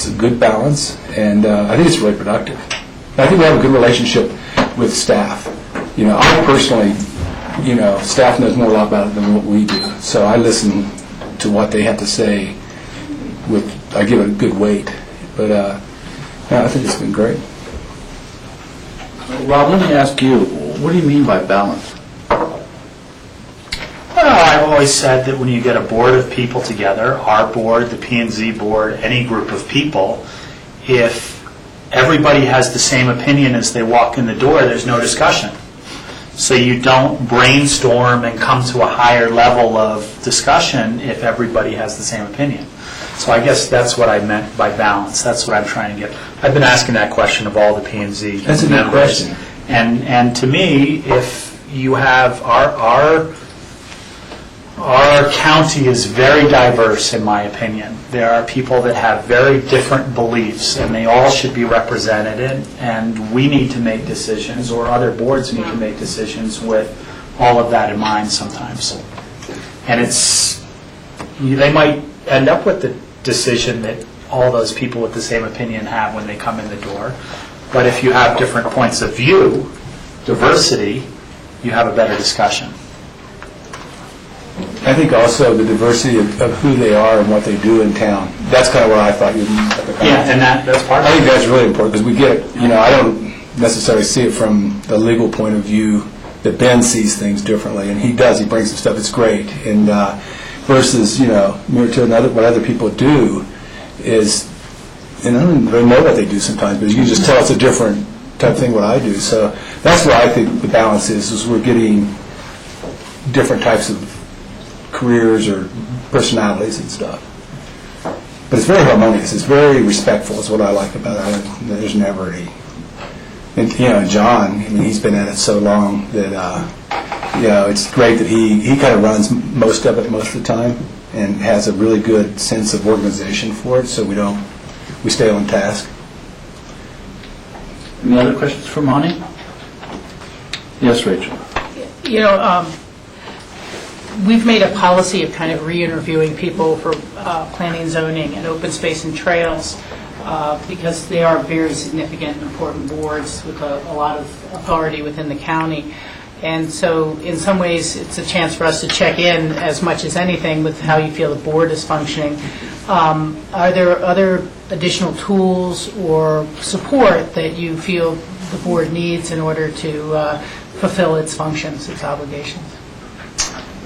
F: a good balance, and I think it's really productive. I think we have a good relationship with staff. I personally, staff knows more about it than what we do. So I listen to what they have to say. I give it a good weight. But I think it's been great.
A: Rob, let me ask you, what do you mean by balance?
E: Well, I've always said that when you get a board of people together, our board, the P&Z board, any group of people, if everybody has the same opinion as they walk in the door, there's no discussion. So you don't brainstorm and come to a higher level of discussion if everybody has the same opinion. So I guess that's what I meant by balance. That's what I'm trying to get. I've been asking that question of all the P&Z
F: That's a good
E: members.
F: question.
E: And to me, if you have our county is very diverse, in my opinion. There are people that have very different beliefs, and they all should be represented, and we need to make decisions, or other boards need to make decisions with all of that in mind sometimes. And they might end up with the decision that all those people with the same opinion have when they come in the door. But if you have different points of view, diversity, you have a better discussion.
F: I think also the diversity of who they are and what they do in town. That's kind of what I thought you meant.
E: Yeah, and that's part of
F: I
E: it.
F: think that's really important because we get, I don't necessarily see it from the legal point of view that Ben sees things differently, and he does. He brings some stuff. It's great. And versus, Mirta and what other people do is, and I don't even know what they do sometimes, but you can just tell it's a different type of thing what I do. So that's what I think the balance is we're getting different types of careers or personalities and stuff. But it's very harmonious. It's very respectful is what I like about it. There's never any... And, John, he's been at it so long that, it's great that he kind of runs most of it most of the time and has a really good sense of organization for it, so we stay on task.
A: Any other questions for Monty? Yes, Rachel.
D: We've made a policy of kind of re-interviewing people for planning and zoning and open space and trails because they are very significant and important boards with a lot of authority within the county. And so in some ways it's a chance for us to check in as much as anything with how you feel the board is functioning. Are there other additional tools or support that you feel the board needs in order to fulfill its functions, its obligations?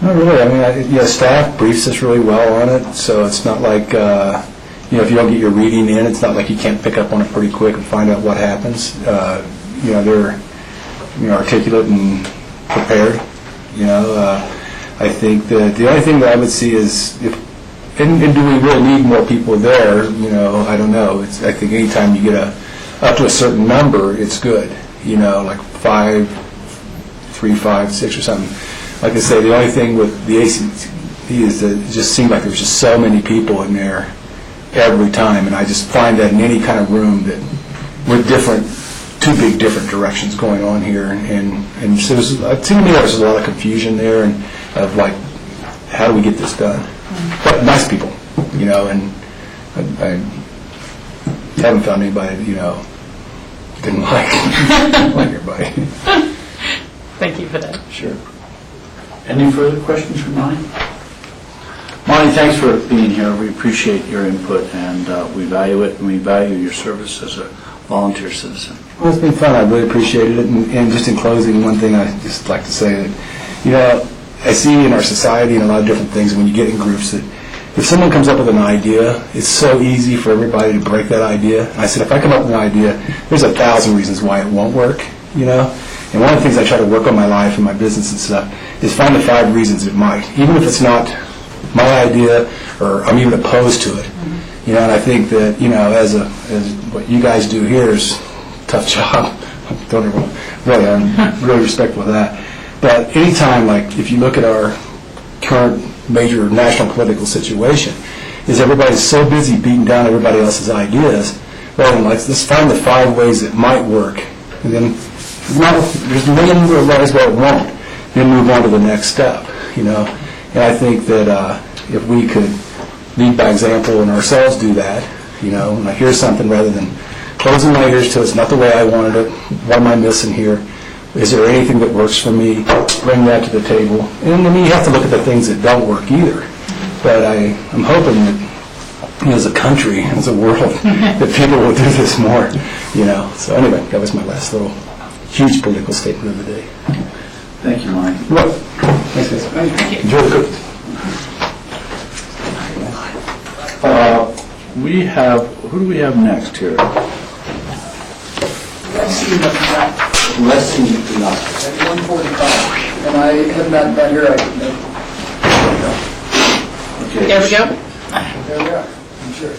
F: Not really. Staff briefs us really well on it, so it's not like, if you don't get your reading in, it's not like you can't pick up on it pretty quick and find out what happens. They're, articulate and prepared. I think that the only thing that I would see is and do we really need more people there? I don't know. I think anytime you get up to a certain number, it's good. Like 5, 3, 5, 6 or something. Like I say, the only thing with the ACT is that it just seemed like there was just so many people in there every time, and I just find that in any kind of room that with two big different directions going on here, and so it seemed to me there was a lot of confusion there, and of like, how do we get this done? But nice people, and I haven't found anybody that, didn't like everybody.
D: Thank you for that.
A: Sure. Any further questions for Monty? Monty, thanks for being here. We appreciate your input, and we value it, and we value your service as a volunteer citizen.
F: Well, it's been fun. I really appreciated it. And just in closing, one thing I'd just like to say that, I see in our society and a lot of different things when you get in groups that if someone comes up with an idea, it's so easy for everybody to break that idea. And I said, if I come up with an idea, there's 1,000 reasons why it won't work, And one of the things I try to work on my life and my business and stuff is find the 5 reasons it might, even if it's not my idea or I'm even opposed to it. And I think that, as what you guys do here is a tough job. I'm really respectful of that. But anytime, like, if you look at our current major national political situation, is everybody's so busy beating down everybody else's ideas, rather than let's find the 5 ways it might work, and then there's a million ways where it won't, then move on to the next step, And I think that if we could lead by example and ourselves do that, when I hear something, rather than closing my ears to it's not the way I wanted it, what am I missing here? Is there anything that works for me? Bring that to the table. And then you have to look at the things that don't work either. But I'm hoping that as a country, as a world, that people will do this more. So anyway, that was my last little huge political statement of the day.
A: Thank you, Monty.
F: Well, thanks, guys.
D: Thank you.
F: Enjoy the cookies.
A: Who do we have next here? Leslie Nutt.
C: At 1:45. And I have not here.
A: Okay.
D: There we go.
C: There we are. I'm sure.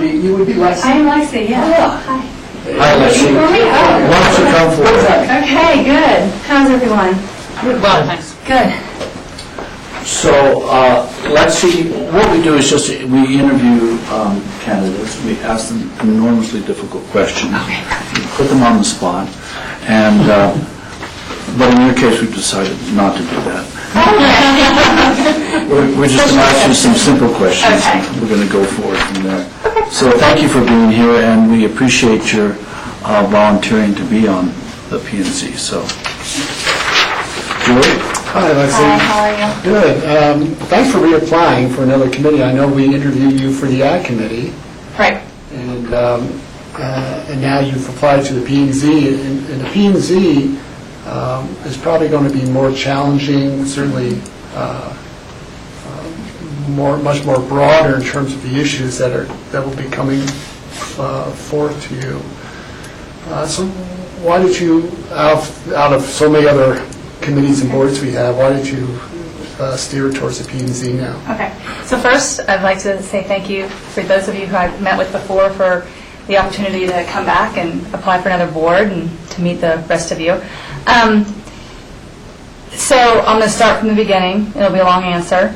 C: You would be Leslie.
G: I am Lexi, yeah. Hi.
A: Hi, Leslie.
G: For me?
A: Why
G: Oh.
A: don't you come forward?
G: Okay, good. How's everyone?
D: Well, thanks.
G: Good.
A: So, let's see, what we do is just, we interview candidates, we ask them enormously difficult questions. We put them on the spot, and, but in your case, we've decided not to do that. We're just going to ask you some simple questions,
G: Okay.
A: and we're going to go forward from there. So thank you for being here, and we appreciate your volunteering to be on the P&Z, so. Julie?
C: Hi, Leslie.
G: Hi, how are you?
C: Good. Thanks for reapplying for another committee. I know we interviewed you for the Ag Committee,
G: Right.
C: and now you've applied to the P&Z. And the P&Z is probably going to be more challenging, certainly much more broader in terms of the issues that will be coming forth to you. So why did you, out of so many other committees and boards we have, why did you steer towards the P&Z now?
G: Okay. So first, I'd like to say thank you for those of you who I've met with before for the opportunity to come back and apply for another board and to meet the rest of you. So I'm going to start from the beginning. It'll be a long answer.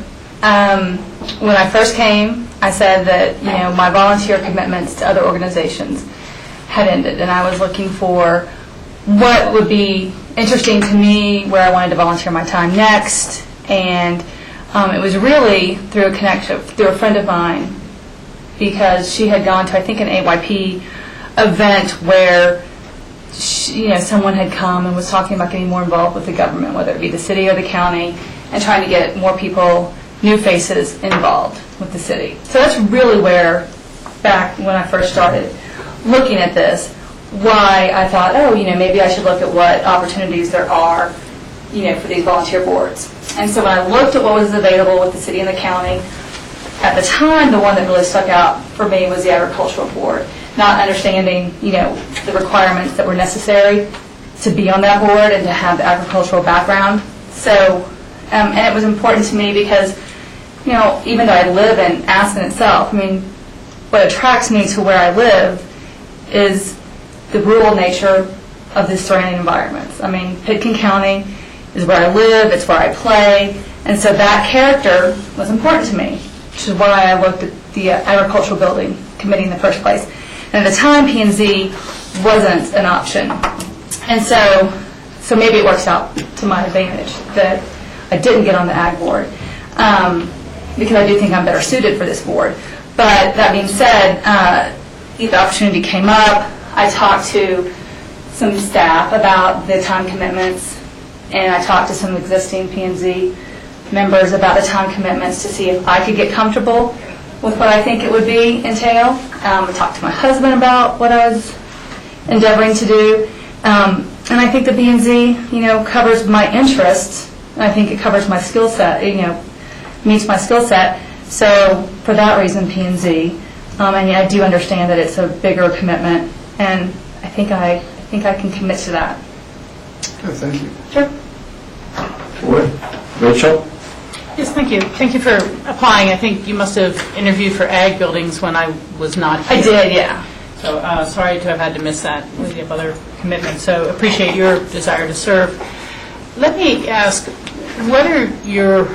G: When I first came, I said that my volunteer commitments to other organizations had ended, and I was looking for what would be interesting to me, where I wanted to volunteer my time next, and it was really through a connection, through a friend of mine, because she had gone to, I think, an AYP event where someone had come and was talking about getting more involved with the government, whether it be the city or the county, and trying to get more people, new faces, involved with the city. So that's really where, back when I first started looking at this, why I thought, maybe I should look at what opportunities there are, for these volunteer boards. And so when I looked at what was available with the city and the county, at the time, the one that really stuck out for me was the agricultural board. not understanding, the requirements that were necessary to be on that board and to have the agricultural background. So, and it was important to me because, even though I live in Aspen itself, what attracts me to where I live is the rural nature of the surrounding environments. Pitkin County is where I live, it's where I play, and so that character was important to me, which is why I looked at the Agricultural Building Committee in the first place. And at the time, P&Z wasn't an option. And so maybe it works out to my advantage that I didn't get on the Ag Board, because I do think I'm better suited for this board. But that being said, the opportunity came up. I talked to some staff about the time commitments, and I talked to some existing P&Z members about the time commitments to see if I could get comfortable with what I think it would entail. I talked to my husband about what I was endeavoring to do. And I think the P&Z, covers my interests. And I think it covers my skill set, meets my skill set. So for that reason, P&Z. And I do understand that it's a bigger commitment, and I think I can commit to that.
C: Good, thank you.
G: Sure.
A: Rachel?
D: Yes, thank you. Thank you for applying. I think you must have interviewed for ag buildings when I was not here.
G: I did, yeah.
D: So sorry to have had to miss that. We have other commitments. So appreciate your desire to serve. Let me ask, what are your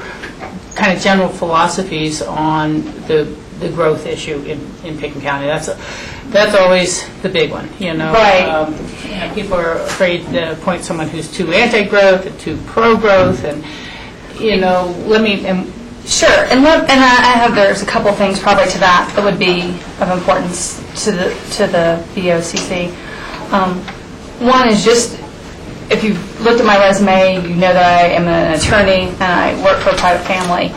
D: kind of general philosophies on the growth issue in Pitkin County? That's always the big one,
G: Right.
D: People are afraid to appoint someone who's too anti-growth and too pro-growth, and
G: Sure, there's a couple things probably to that would be of importance to the BOCC. One is just, if you've looked at my resume, you know that I am an attorney and I work for a private family.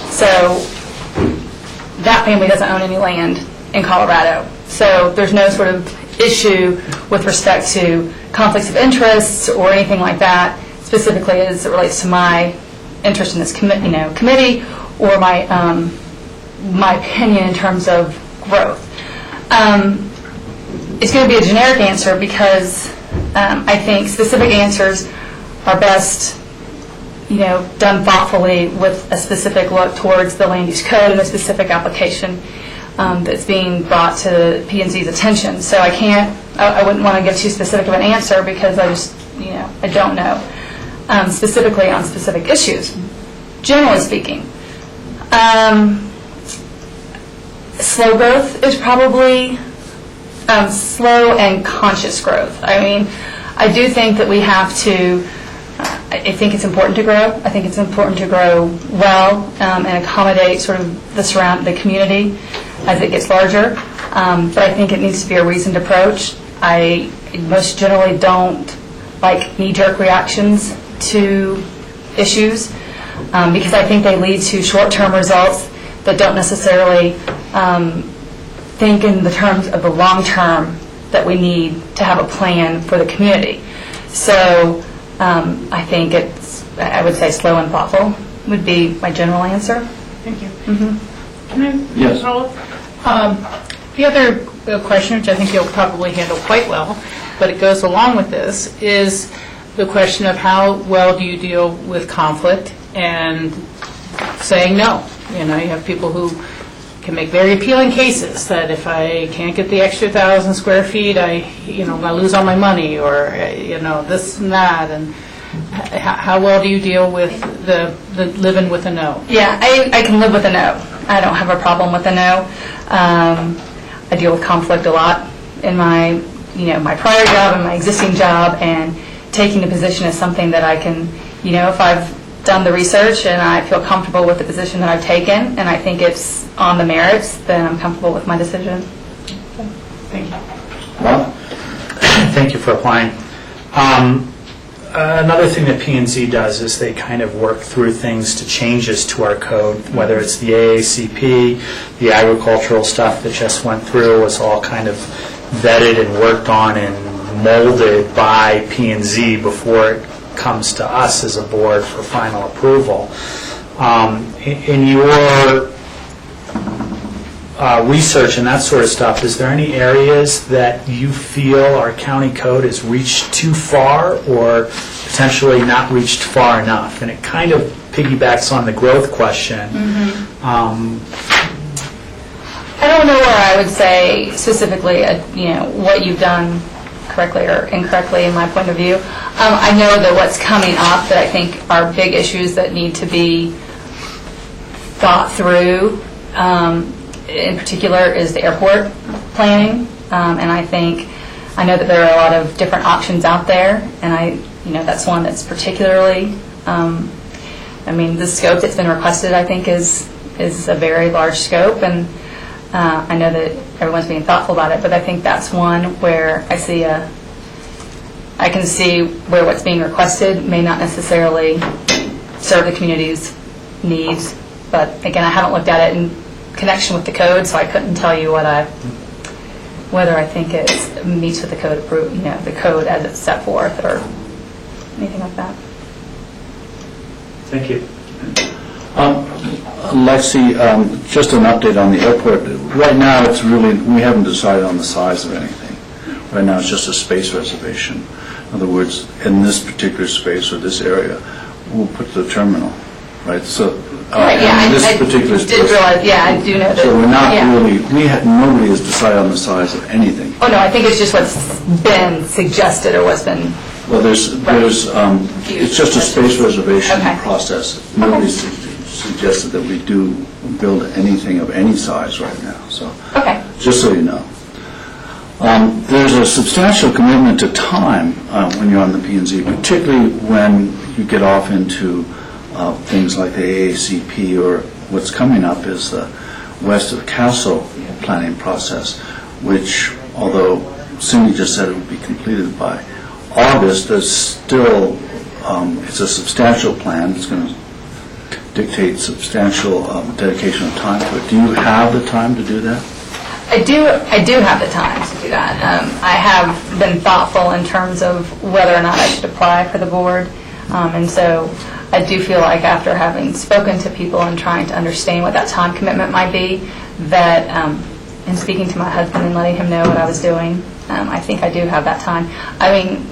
G: So that family doesn't own any land in Colorado. So there's no sort of issue with respect to conflicts of interest or anything like that, specifically as it relates to my interest in this committee or my opinion in terms of growth. It's going to be a generic answer because I think specific answers are best done thoughtfully with a specific look towards the land use code and a specific application that's being brought to P&Z's attention. So I wouldn't want to give too specific of an answer because I don't know specifically on specific issues. Generally speaking, slow growth is probably slow and conscious growth. I do think that we have to, I think it's important to grow. I think it's important to grow well and accommodate sort of the community as it gets larger. But I think it needs to be a reasoned approach. I most generally don't like knee-jerk reactions to issues because I think they lead to short-term results that don't necessarily think in the terms of the long term that we need to have a plan for the community. So I think I would say slow and thoughtful would be my general answer.
D: Thank you.
G: Mm-hmm.
D: Can I follow up? The other question, which I think you'll probably handle quite well, but it goes along with this, is the question of how well do you deal with conflict and saying no. You have people who can make very appealing cases that if I can't get the extra 1,000 square feet, I lose all my money, or this and that. And how well do you deal with the living with a no?
G: Yeah, I can live with a no. I don't have a problem with a no. I deal with conflict a lot in my prior job and my existing job, and taking the position is something that I can, if I've done the research and I feel comfortable with the position that I've taken and I think it's on the merits, then I'm comfortable with my decision.
D: Thank you.
A: Ron?
E: Thank you for applying. Another thing that P&Z does is they kind of work through things to changes to our code, whether it's the AACP, the agricultural stuff that just went through was all kind of vetted and worked on and molded by P&Z before it comes to us as a board for final approval. In your research and that sort of stuff, is there any areas that you feel our county code has reached too far or potentially not reached far enough? And it kind of piggybacks on the growth question.
G: I don't know where I would say specifically, what you've done correctly or incorrectly in my point of view. I know that what's coming up that I think are big issues that need to be thought through, in particular, is the airport planning. And I know that there are a lot of different options out there, and that's one that's particularly, the scope that's been requested, I think, is a very large scope, and I know that everyone's being thoughtful about it, but I think that's one where I can see where what's being requested may not necessarily serve the community's needs. But again, I haven't looked at it in connection with the code, so I couldn't tell you whether I think it meets with the code the code as it's set forth or anything like that.
E: Thank you.
A: Lexi, just an update on the airport. Right now, we haven't decided on the size of anything. Right now, it's just a space reservation. In other words, in this particular space or this area, we'll put the terminal, right? So,
G: Right, yeah,
A: this
G: I
A: particular
G: did
A: space.
G: realize, yeah, I do know that.
A: So we're not
G: yeah.
A: really, nobody has decided on the size of anything.
G: Oh, no, I think it's just what's been suggested or what's been,
A: Well, it's just a space reservation
G: Okay.
A: process. Nobody's suggested that we do build anything of any size right now, so,
G: okay.
A: just so you know. There's a substantial commitment to time when you're on the P&Z, particularly when you get off into things like the AACP, or what's coming up is the West of Castle planning process, which, although Cindy just said it would be completed by August, there's still, it's a substantial plan. It's going to dictate substantial dedication of time to it. Do you have the time to do that?
G: I do have the time to do that. I have been thoughtful in terms of whether or not I should apply for the board, and so I do feel like after having spoken to people and trying to understand what that time commitment might be, that and speaking to my husband and letting him know what I was doing, I think I do have that time.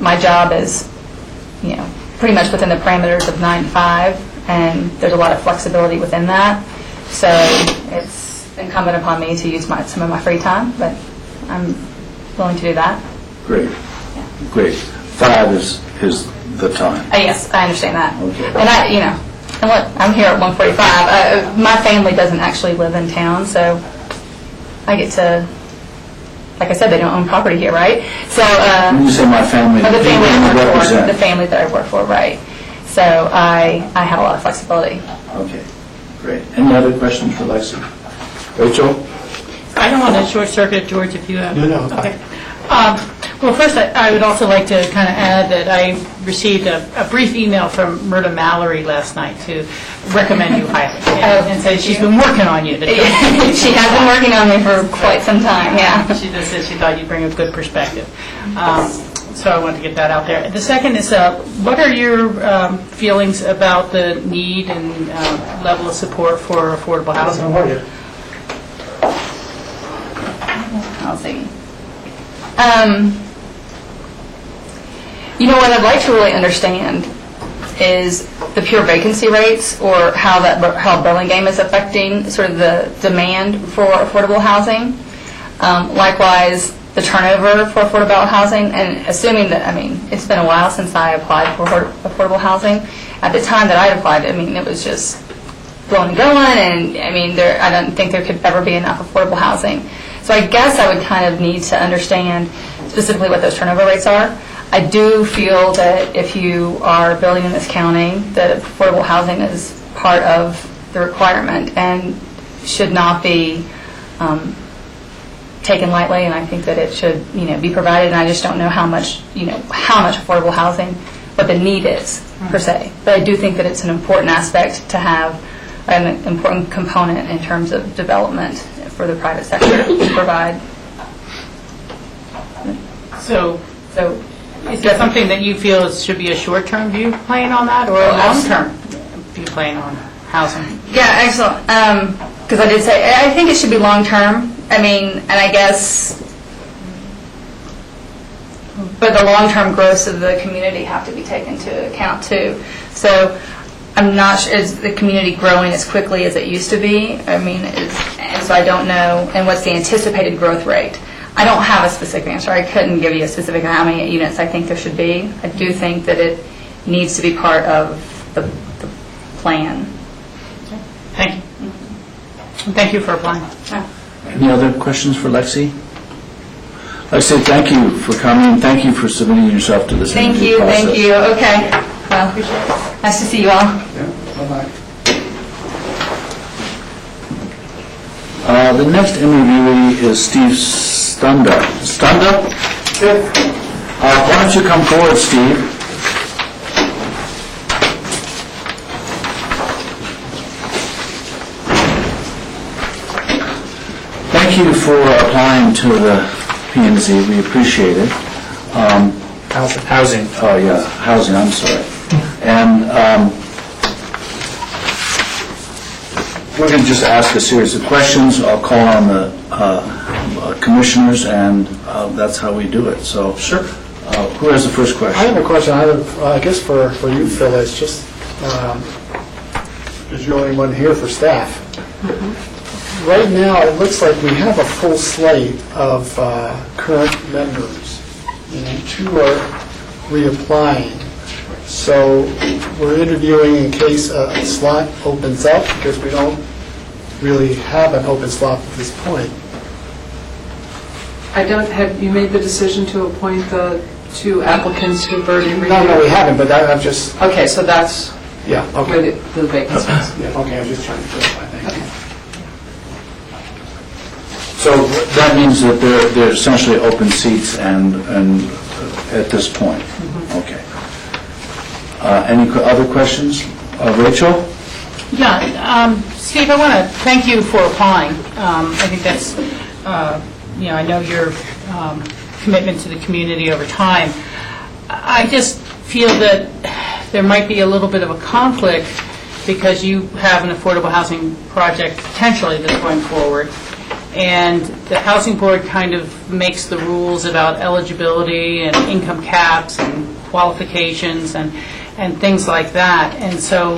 G: My job is, pretty much within the parameters of 9 to 5, and there's a lot of flexibility within that. So it's incumbent upon me to use some of my free time, but I'm willing to do that.
A: Great.
G: Yeah.
A: Great. 5 is the time.
G: Yes, I understand that.
A: Okay.
G: And look, I'm here at 1:45. My family doesn't actually live in town, so I get to, like I said, they don't own property here, right? So
A: When you say my family,
G: the
A: the
G: family
A: people
G: I
A: you
G: work for,
A: represent.
G: the family that I work for, right? So I have a lot of flexibility.
A: Okay, great. Any other questions for Lexi? Rachel?
D: I don't want to short circuit, George, if you have.
C: No.
D: Okay. Well, first, I would also like to kind of add that I received a brief email from Myrta Mallory last night to recommend you highly, and say she's been working on you.
G: She has been working on me for quite some time, yeah.
D: She just said she thought you'd bring a good perspective. So I wanted to get that out there. The second is, what are your feelings about the need and level of support for affordable housing?
G: Housing. What I'd like to really understand is the pure vacancy rates, or how Burlingame is affecting sort of the demand for affordable housing. Likewise, the turnover for affordable housing, and assuming that, it's been a while since I applied for affordable housing. At the time that I applied, it was just blowing and going, and I don't think there could ever be enough affordable housing. So I guess I would kind of need to understand specifically what those turnover rates are. I do feel that if you are building in this county, that affordable housing is part of the requirement and should not be taken lightly, and I think that it should, be provided, and I just don't know how much affordable housing, what the need is, per se. But I do think that it's an important aspect to have, an important component in terms of development for the private sector to provide.
D: So is that something that you feel should be a short-term view plan on that, or a long-term view plan on housing?
G: Yeah, excellent. because I did say, I think it should be long-term. I mean, and I guess, but the long-term growths of the community have to be taken into account too. So I'm not sure, is the community growing as quickly as it used to be? I mean, and so I don't know, and what's the anticipated growth rate? I don't have a specific answer. I couldn't give you a specific how many units I think there should be. I do think that it needs to be part of the plan.
D: Thank you. Thank you for applying.
A: Any other questions for Lexi? Lexi, thank you for coming. Thank you for submitting yourself to this interview process.
G: Thank you. Okay. Well, nice to see you all.
C: Bye-bye.
A: The next interviewee is Steve Stunda. Stunda? Why don't you come forward, Steve? Thank you for applying to the P&Z. We appreciate it.
E: Housing.
A: Oh, yeah, housing, I'm sorry. And we're going to just ask a series of questions. I'll call on the commissioners, and that's how we do it. So,
C: Sure.
A: who has the first
C: I
A: question?
C: have a question, I guess for you, Phil, it's just, because you're the only one here for staff. Right now, it looks like we have a full slate of current members, and 2 are reapplying. So we're interviewing in case a slot opens up, because we don't really have an open slot at this point.
H: Have you made the decision to appoint the 2 applicants who've already reviewed?
C: No, we haven't, but I've just,
H: Okay, so that's
C: yeah,
H: where
C: okay.
H: the vacancies.
C: Yeah, okay, I was just trying to clarify, thank you.
A: So that means that they're essentially open seats and at this point? Okay. Any other questions? Rachel?
D: Yeah, Steve, I want to thank you for applying. I think that's, I know your commitment to the community over time. I just feel that there might be a little bit of a conflict because you have an affordable housing project potentially that's going forward, and the Housing Board kind of makes the rules about eligibility and income caps and qualifications and things like that. And so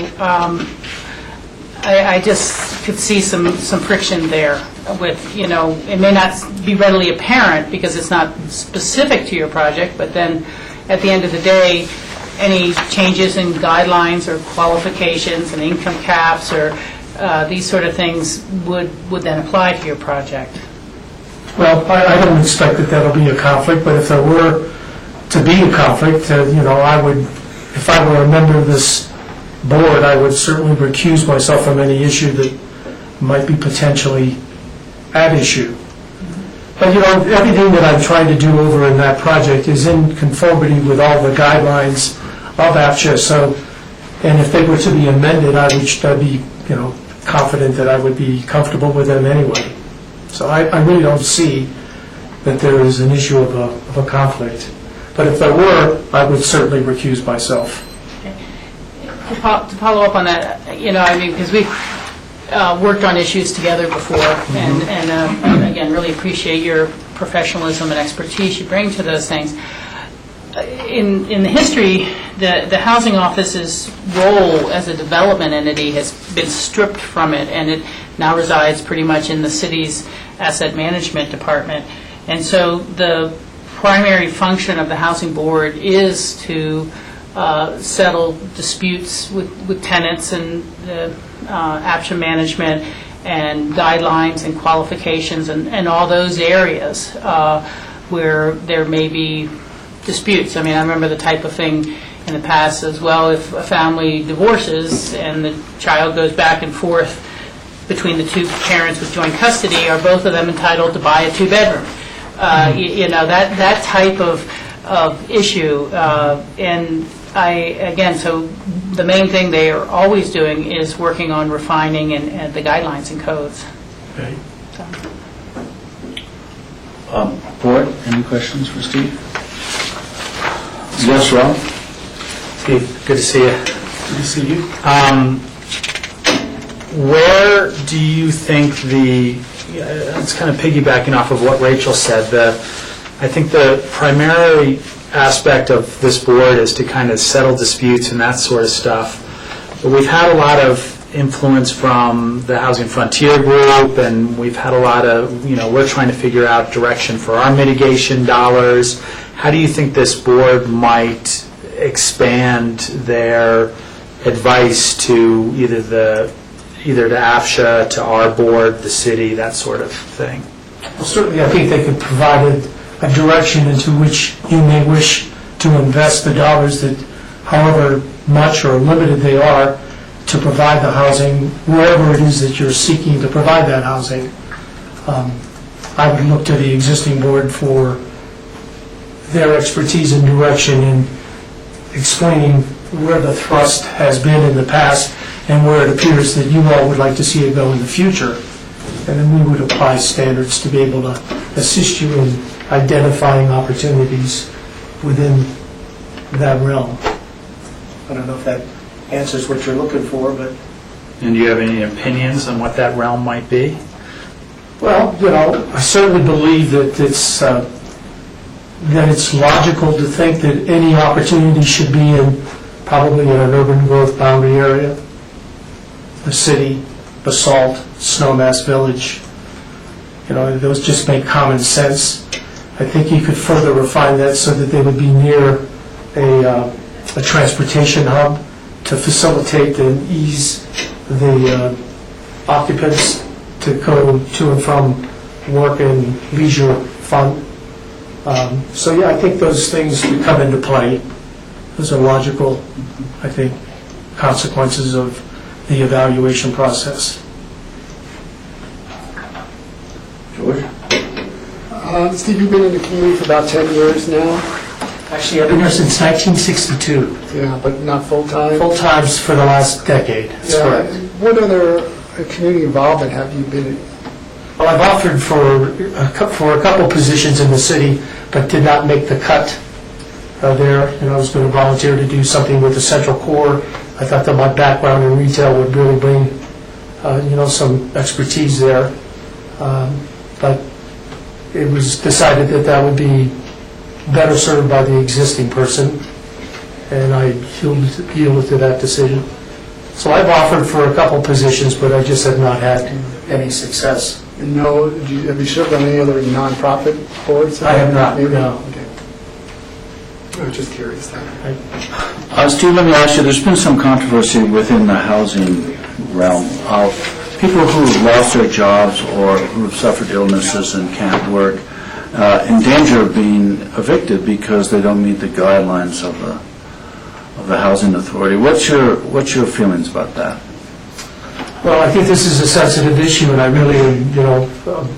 D: I just could see some friction there with, it may not be readily apparent because it's not specific to your project, but then at the end of the day, any changes in guidelines or qualifications and income caps or these sort of things would then apply to your project.
I: Well, I don't expect that that'll be a conflict, but if there were to be a conflict, I would, if I were a member of this board, I would certainly recuse myself from any issue that might be potentially at issue. But, everything that I'm trying to do over in that project is in conformity with all the guidelines of APSHA, so, and if they were to be amended, I'd be, confident that I would be comfortable with them anyway. So I really don't see that there is an issue of a conflict. But if there were, I would certainly recuse myself.
D: To follow up on that, because we've worked on issues together before, and again, really appreciate your professionalism and expertise you bring to those things. In the history, the Housing Office's role as a development entity has been stripped from it, and it now resides pretty much in the city's asset management department. And so the primary function of the Housing Board is to settle disputes with tenants and APSHA management and guidelines and qualifications and all those areas where there may be disputes. I remember the type of thing in the past as well. If a family divorces and the child goes back and forth between the 2 parents with joint custody, are both of them entitled to buy a 2-bedroom? That type of issue. And so the main thing they are always doing is working on refining and the guidelines and codes.
I: Okay.
A: Board, any questions for Steve? Yes, Ron?
E: Steve, good to see you.
I: Good to see you.
E: where do you think it's kind of piggybacking off of what Rachel said, I think the primary aspect of this board is to kind of settle disputes and that sort of stuff. But we've had a lot of influence from the Housing Frontier Group, and we've had a lot of, we're trying to figure out direction for our mitigation dollars. How do you think this board might expand their advice to either to AFSHA, to our board, the city, that sort of thing?
I: Well, certainly, I think they could provide a direction into which you may wish to invest the dollars that, however much or limited they are, to provide the housing, wherever it is that you're seeking to provide that housing. I would look to the existing board for their expertise and direction in explaining where the thrust has been in the past and where it appears that you all would like to see it go in the future. And then we would apply standards to be able to assist you in identifying opportunities within that realm. I don't know if that answers what you're looking for, but...
E: And do you have any opinions on what that realm might be?
I: Well, I certainly believe that it's logical to think that any opportunity should be probably in an urban growth boundary area, the city, Basalt, Snowmass Village. Those just make common sense. I think you could further refine that so that they would be near a transportation hub to facilitate and ease the occupants to go to and from work and leisure fun. So yeah, I think those things would come into play. Those are logical, I think, consequences of the evaluation process.
A: George?
C: Steve, you've been in the community for about 10 years now?
I: Actually, I've been here since 1962.
C: Yeah, but not full-time?
I: Full-time for the last decade, that's
C: Yeah.
I: correct.
C: What other community involvement have you been in?
I: Well, I've offered for a couple positions in the city, but did not make the cut there. I was going to volunteer to do something with the Central Core. I thought that my background in retail would really bring, some expertise there. But it was decided that that would be better served by the existing person, and I yielded to that decision. So I've offered for a couple positions, but I just have not had any success.
C: No, have you served on any other nonprofit boards?
I: I have not,
C: Maybe?
I: no.
C: Okay. I was just curious then.
A: Steve, let me ask you, there's been some controversy within the housing realm of people who have lost their jobs or who have suffered illnesses and can't work in danger of being evicted because they don't meet the guidelines of the housing authority. What's your feelings about that?
I: Well, I think this is a sensitive issue, and I really,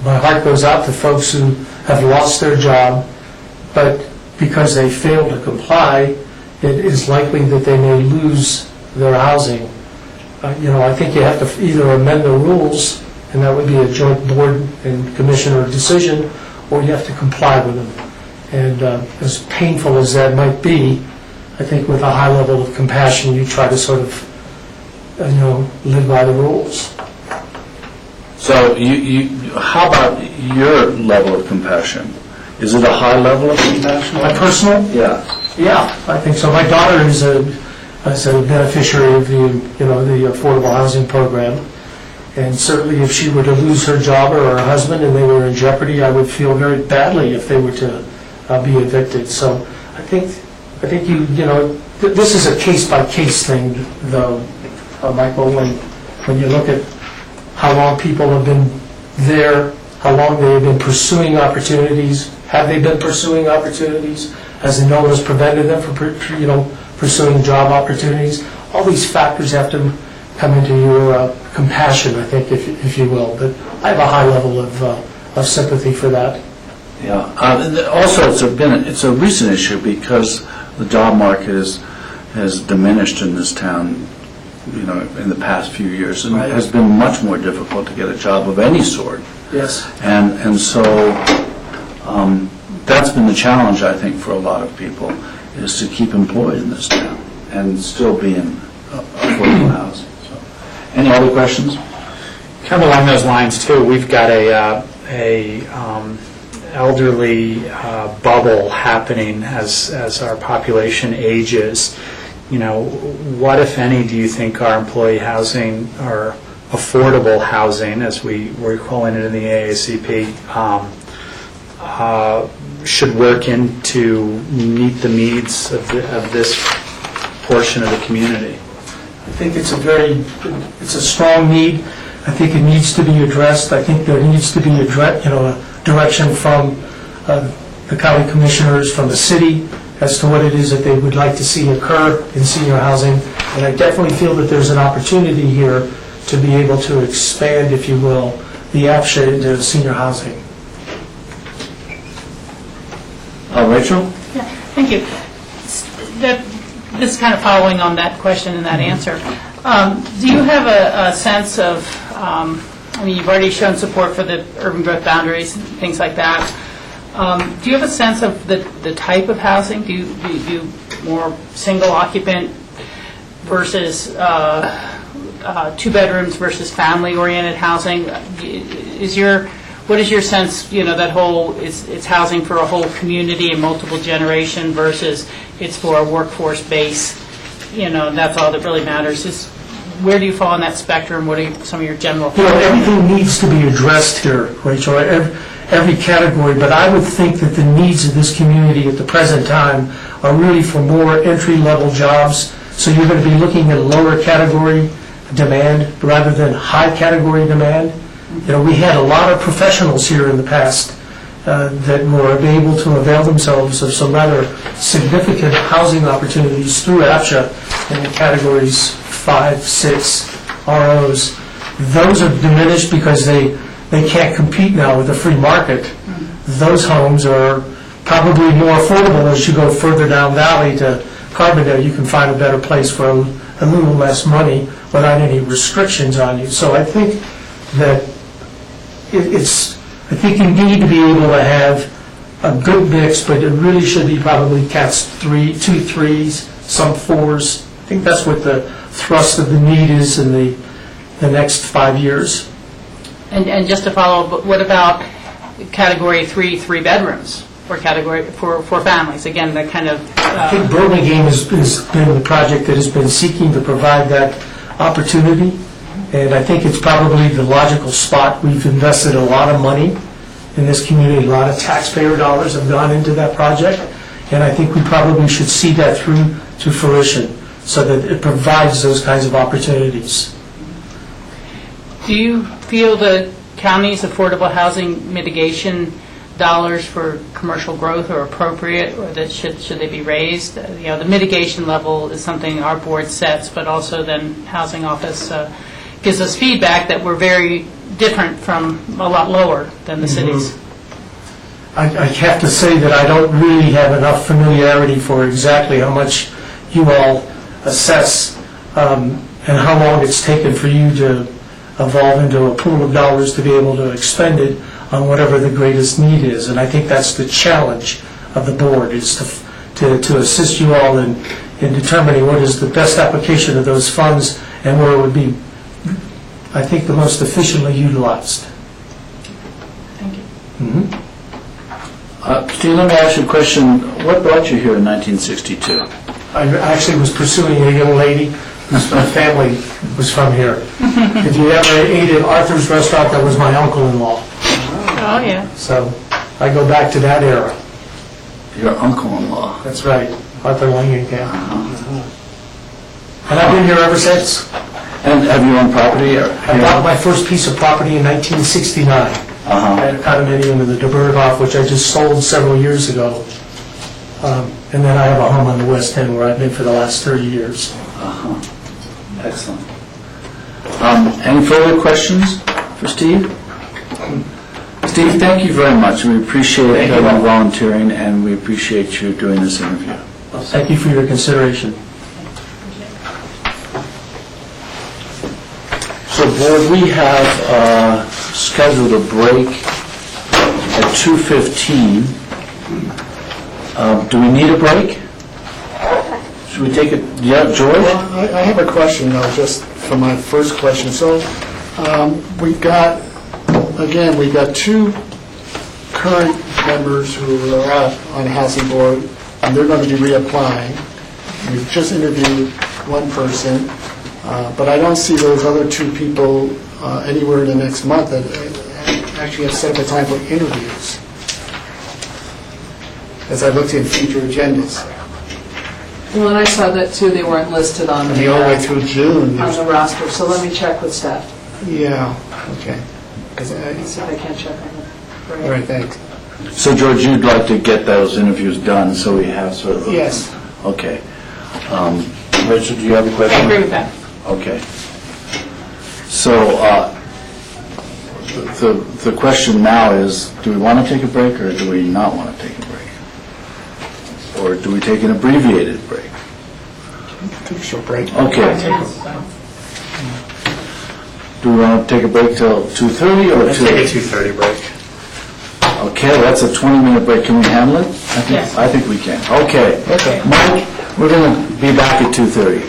I: my heart goes out to folks who have lost their job, but because they fail to comply, it is likely that they may lose their housing. I think you have to either amend the rules, and that would be a joint board and commissioner decision, or you have to comply with them. And as painful as that might be, I think with a high level of compassion, you try to sort of live by the rules.
A: So how about your level of compassion? Is it a high level of compassion?
I: My personal?
A: Yeah.
I: Yeah, I think so. My daughter is a beneficiary of the affordable housing program, and certainly if she were to lose her job or her husband and they were in jeopardy, I would feel very badly if they were to be evicted. So I think this is a case-by-case thing, though, Michael, when you look at how long people have been there, how long they have been pursuing opportunities, have they been pursuing opportunities? Has the illness prevented them from pursuing job opportunities? All these factors have to come into your compassion, I think, if you will. But I have a high level of sympathy for that.
A: Yeah. Also, it's a recent issue because the job market has diminished in this town, in the past few years, and it has been much more difficult to get a job of any sort.
I: Yes.
A: And so that's been the challenge, I think, for a lot of people, is to keep employed in this town and still be in affordable housing. So. Any other questions?
E: Kind of along those lines too, we've got a elderly bubble happening as our population ages. You know, what, if any, do you think our employee housing or affordable housing, as we're calling it in the AACP, should work in to meet the needs of this portion of the community?
I: I think it's a strong need. I think it needs to be addressed. I think there needs to be a direction from the county commissioners, from the city, as to what it is that they would like to see occur in senior housing. And I definitely feel that there's an opportunity here to be able to expand, if you will, the APSHA into senior housing.
A: Rachel?
D: Yeah, thank you. This is kind of following on that question and that answer. Do you have a sense of, I mean, you've already shown support for the urban growth boundaries, things like that. Do you have a sense of the type of housing? Do you do more single occupant versus 2 bedrooms versus family-oriented housing? What is your sense, that whole, it's housing for a whole community and multiple generation versus it's for a workforce base, that's all that really matters. Where do you fall on that spectrum? What are some of your general thoughts?
I: Everything needs to be addressed here, Rachel, every category, but I would think that the needs of this community at the present time are really for more entry-level jobs, so you're going to be looking at lower category demand rather than high category demand. We had a lot of professionals here in the past that were able to avail themselves of some rather significant housing opportunities through APSHA in the categories 5, 6, ROs. Those are diminished because they can't compete now with the free market. Those homes are probably more affordable as you go further down valley to Carbondale. You can find a better place for a little less money without any restrictions on you. So I think that I think you need to be able to have a good mix, but it really should be probably cats 2 3s, some 4s. I think that's what the thrust of the need is in the next 5 years.
D: And just to follow up, what about category 3 bedrooms or category for families? Again, that kind of...
I: I think Burlingame has been the project that has been seeking to provide that opportunity, and I think it's probably the logical spot. We've invested a lot of money in this community. A lot of taxpayer dollars have gone into that project, and I think we probably should see that through to fruition so that it provides those kinds of opportunities.
D: Do you feel the county's affordable housing mitigation dollars for commercial growth are appropriate, or that should they be raised? The mitigation level is something our board sets, but also then Housing Office gives us feedback that we're very different from a lot lower than the cities.
I: I have to say that I don't really have enough familiarity for exactly how much you all assess and how long it's taken for you to evolve into a pool of dollars to be able to expend it on whatever the greatest need is. And I think that's the challenge of the board, is to assist you all in determining what is the best application of those funds and where it would be, I think, the most efficiently utilized.
D: Thank you.
A: Steve, let me ask you a question. What brought you here in 1962?
I: I actually was pursuing a young lady whose family was from here. If you ever ate at Arthur's restaurant, that was my uncle-in-law.
D: Oh, yeah.
I: So I go back to that era.
A: Your uncle-in-law.
I: That's right, Arthur Langenkamp. And I've been here ever since.
A: And have you owned property?
I: I bought my first piece of property in 1969. I had a condominium in the DeBerghoff, which I just sold several years ago. And then I have a home on the West End where I've been for the last 30 years.
A: Excellent. Any further questions for Steve? Steve, thank you very much. We appreciate you volunteering, and we appreciate you doing this interview.
I: Thank you for your consideration.
A: So, Board, we have scheduled a break at 2:15. Do we need a break? Should we take it? Yeah, George?
C: Well, I have a question, though, just for my first question. So we've got, again, we've got two current members who are out on Housing Board, and they're going to be reapplying. We've just interviewed one person, but I don't see those other two people anywhere in the next month that actually have set up a time for interviews, as I looked in future agendas.
H: Well, and I saw that too, they weren't listed on
C: And the all the way through June.
H: on the roster, so let me check with staff.
C: Yeah, okay. 'Cause
H: See if I can check on it.
C: all right, thanks.
A: So George, you'd like to get those interviews done so we have sort of...
C: Yes.
A: Okay. Richard, do you have a
D: I
A: question?
D: agree with that.
A: Okay. So the question now is, do we want to take a break or do we not want to take a break? Or do we take an abbreviated break?
C: Take a short break.
A: Okay. Do we want to take a break till 2:30 or
E: Let's take a 2:30 break.
A: Okay, that's a 20-minute break. Can we handle it?
B: Yes.
A: I think we can. Okay. Mike, we're going to be back at 2:30.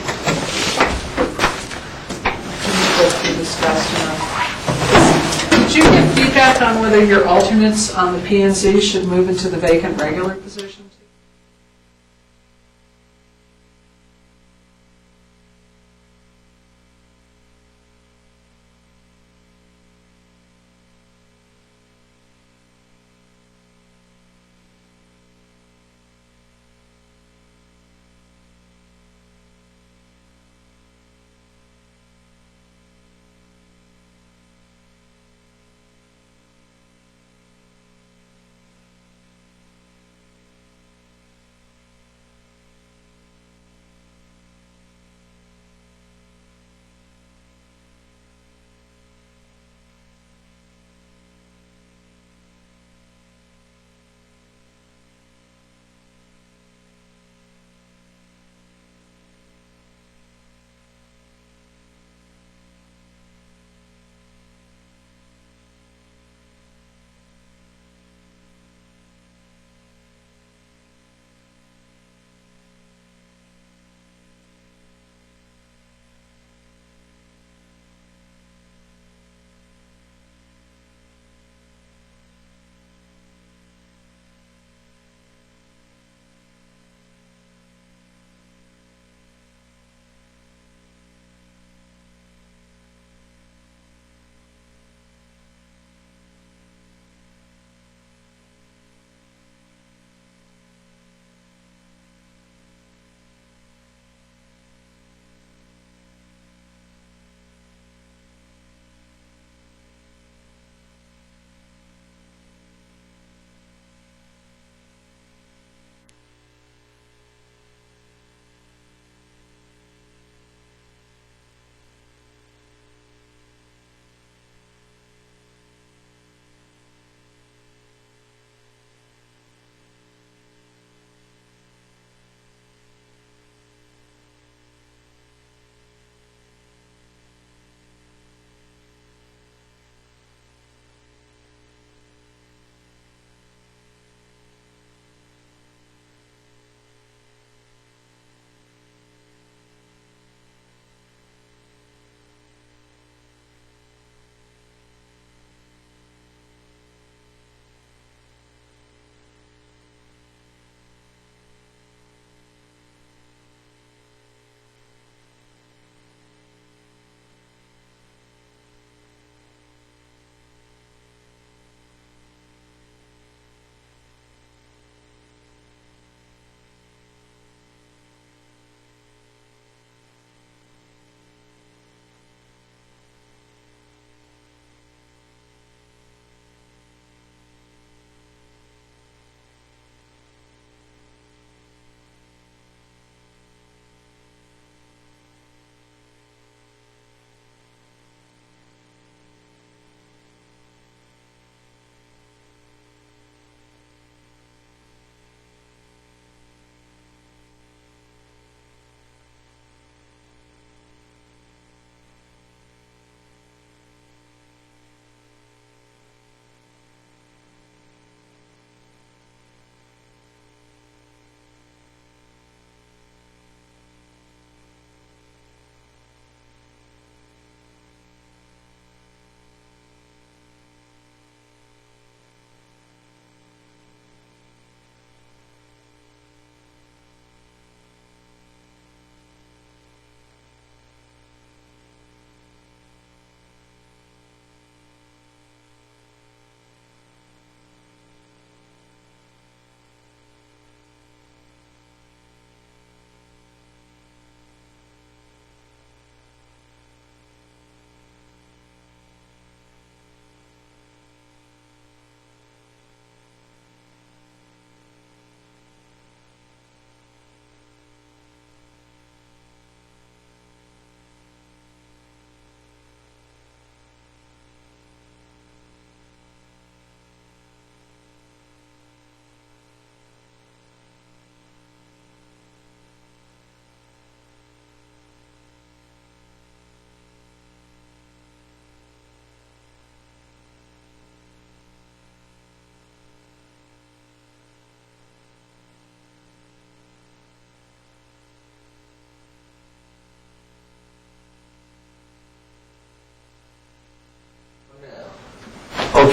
H: Did you get feedback on whether your alternates on the PNC should move into the vacant regular position?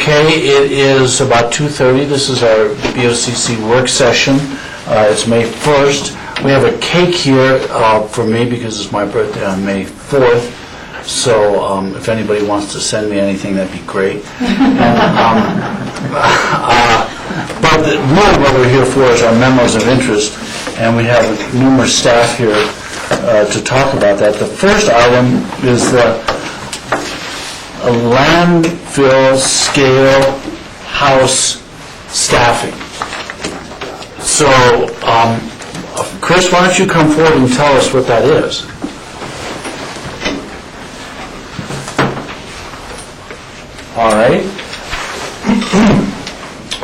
A: Okay, it is about 2:30. This is our BOCC work session. It's May 1st. We have a cake here for me because it's my birthday on May 4th. So if anybody wants to send me anything, that'd be great. But really what we're here for is our memos of interest, and we have numerous staff here to talk about that. The first item is the landfill scale house staffing. So, Chris, why don't you come forward and tell us what that is?
J: All right.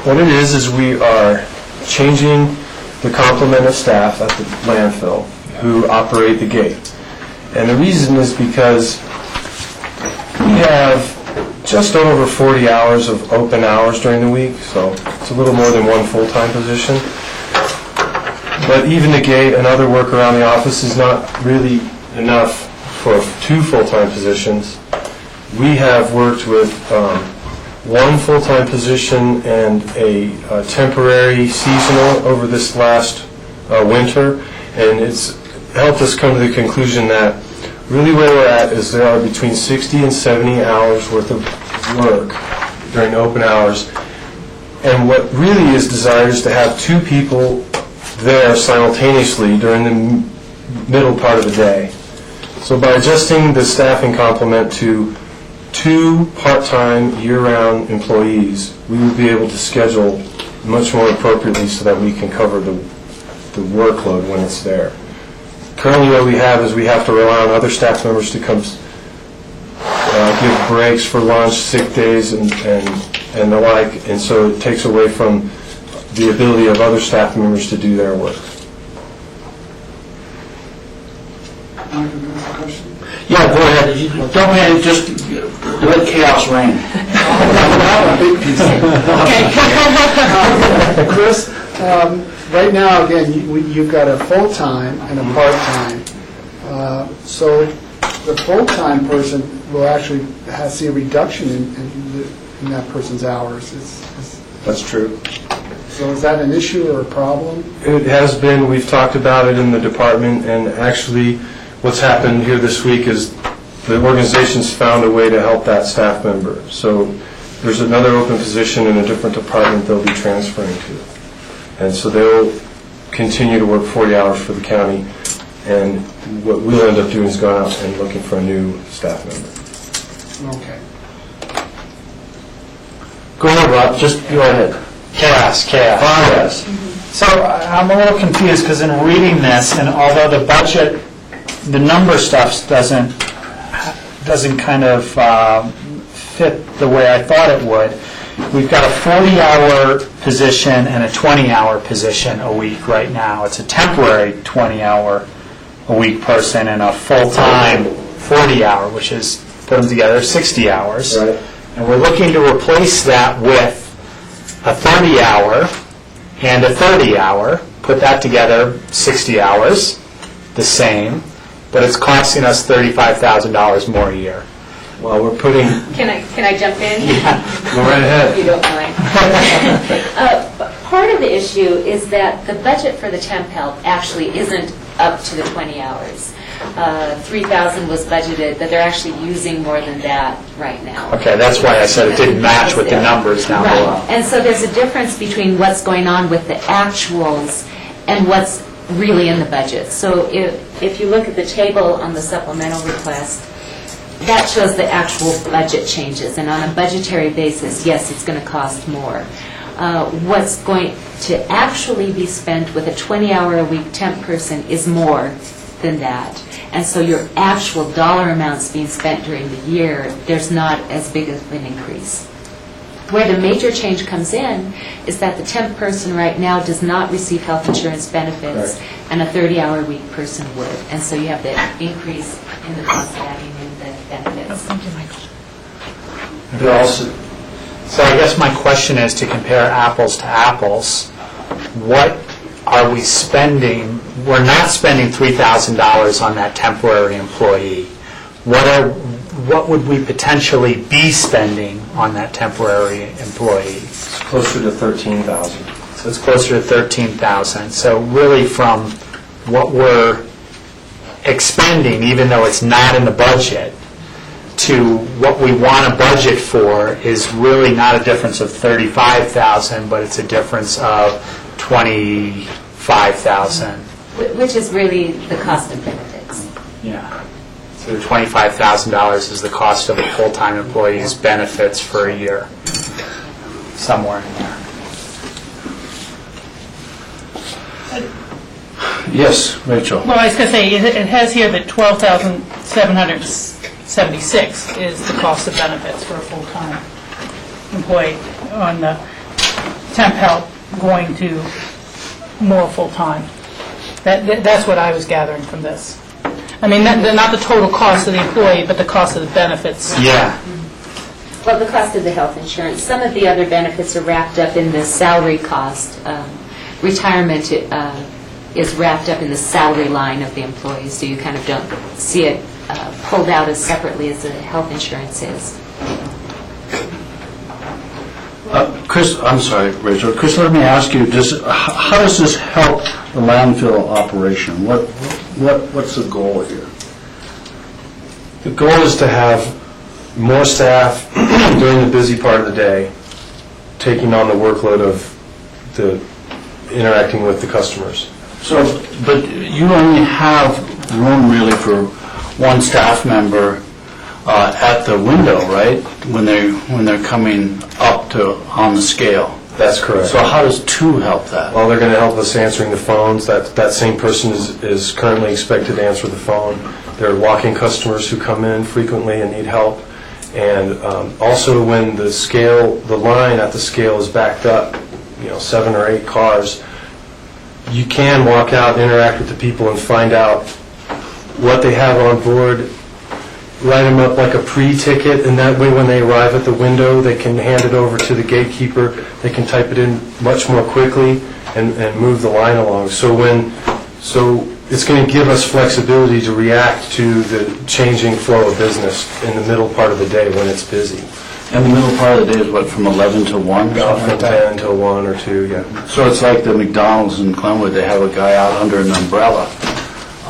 J: What it is we are changing the complement of staff at the landfill who operate the gate. And the reason is because we have just over 40 hours of open hours during the week, so it's a little more than one full-time position. But even the gate and other work around the office is not really enough for 2 full-time positions. We have worked with 1 full-time position and a temporary seasonal over this last winter, and it's helped us come to the conclusion that really where we're at is there are between 60 and 70 hours worth of work during open hours, and what really is desired is to have 2 people there simultaneously during the middle part of the day. So by adjusting the staffing complement to 2 part-time, year-round employees, we will be able to schedule much more appropriately so that we can cover the workload when it's there. Currently what we have is we have to rely on other staff members to come give breaks for lunch, sick days, and the like, and so it takes away from the ability of other staff members to do their work.
A: Yeah, go ahead. Don't worry, just let chaos reign.
C: Chris, right now, again, you've got a full-time and a part-time. So the full-time person will actually see a reduction in that person's hours.
J: That's true.
C: So is that an issue or a problem?
J: It has been. We've talked about it in the department, and actually what's happened here this week is the organization's found a way to help that staff member. So there's another open position in a different department they'll be transferring to. And so they'll continue to work 40 hours for the county, and what we'll end up doing is going out and looking for a new staff member.
C: Okay.
A: Go ahead, Rob, just go ahead.
E: Chaos.
A: Yes.
E: So I'm a little confused because in reading this, and although the budget, the number stuff doesn't kind of fit the way I thought it would. We've got a 40-hour position and a 20-hour position a week right now. It's a temporary 20-hour-a-week person and a full-time 40-hour, which is, put them together, 60 hours.
J: Right.
E: And we're looking to replace that with a 30-hour and a 30-hour, put that together, 60 hours, the same, but it's costing us $35,000 more a year.
J: Well, we're putting...
K: Can I jump in?
J: Go right ahead.
K: If you don't mind. Part of the issue is that the budget for the temp help actually isn't up to the 20 hours. 3,000 was budgeted, but they're actually using more than that right now.
E: Okay, that's why I said it didn't match with the numbers down below.
K: Right, and so there's a difference between what's going on with the actuals and what's really in the budget. So if you look at the table on the supplemental request, that shows the actual budget changes, and on a budgetary basis, yes, it's going to cost more. What's going to actually be spent with a 20-hour-a-week temp person is more than that. And so your actual dollar amounts being spent during the year, there's not as big of an increase. Where the major change comes in is that the temp person right now does not receive health insurance benefits, and a 30-hour-a-week person would. And so you have the increase in the cost of adding in the benefits.
B: Thank you, Michael.
E: So I guess my question is, to compare apples to apples, what are we spending? We're not spending $3,000 on that temporary employee. What are what would we potentially be spending on that temporary employee?
J: It's closer to 13,000.
E: So it's closer to 13,000. So really from what we're expending, even though it's not in the budget, to what we want to budget for is really not a difference of 35,000, but it's a difference of 25,000.
K: Which is really the cost of benefits.
E: Yeah. So $25,000 is the cost of a full-time employee's benefits for a year, somewhere in there.
A: Yes, Rachel?
D: Well, I was going to say, it has here that 12,776 is the cost of benefits for a full-time employee on the temp help going to more full-time. That's what I was gathering from this. I mean, not the total cost of the employee, but the cost of the benefits.
E: Yeah.
K: Well, the cost of the health insurance. Some of the other benefits are wrapped up in the salary cost. Retirement is wrapped up in the salary line of the employee, so you kind of don't see it pulled out as separately as the health insurance is.
A: Chris, I'm sorry, Rachel. Chris, let me ask you, how does this help the landfill operation? What's the goal here?
J: The goal is to have more staff during the busy part of the day, taking on the workload of the interacting with the customers.
A: So, but you only have room really for one staff member at the window, right? When they're coming up to on the scale.
J: That's correct.
A: So how does two help that?
J: Well, they're going to help us answering the phones. That same person is currently expected to answer the phone. There are walk-in customers who come in frequently and need help. And also when the line at the scale is backed up, 7 or 8 cars, you can walk out, interact with the people, and find out what they have on board, write them up like a pre-ticket, and that way when they arrive at the window, they can hand it over to the gatekeeper. They can type it in much more quickly and move the line along. So it's going to give us flexibility to react to the changing flow of business in the middle part of the day when it's busy.
A: And the middle part of the day is what, from 11 to 1?
J: From 10 till 1 or 2, yeah.
A: So it's like the McDonald's in Glenwood, they have a guy out under an umbrella.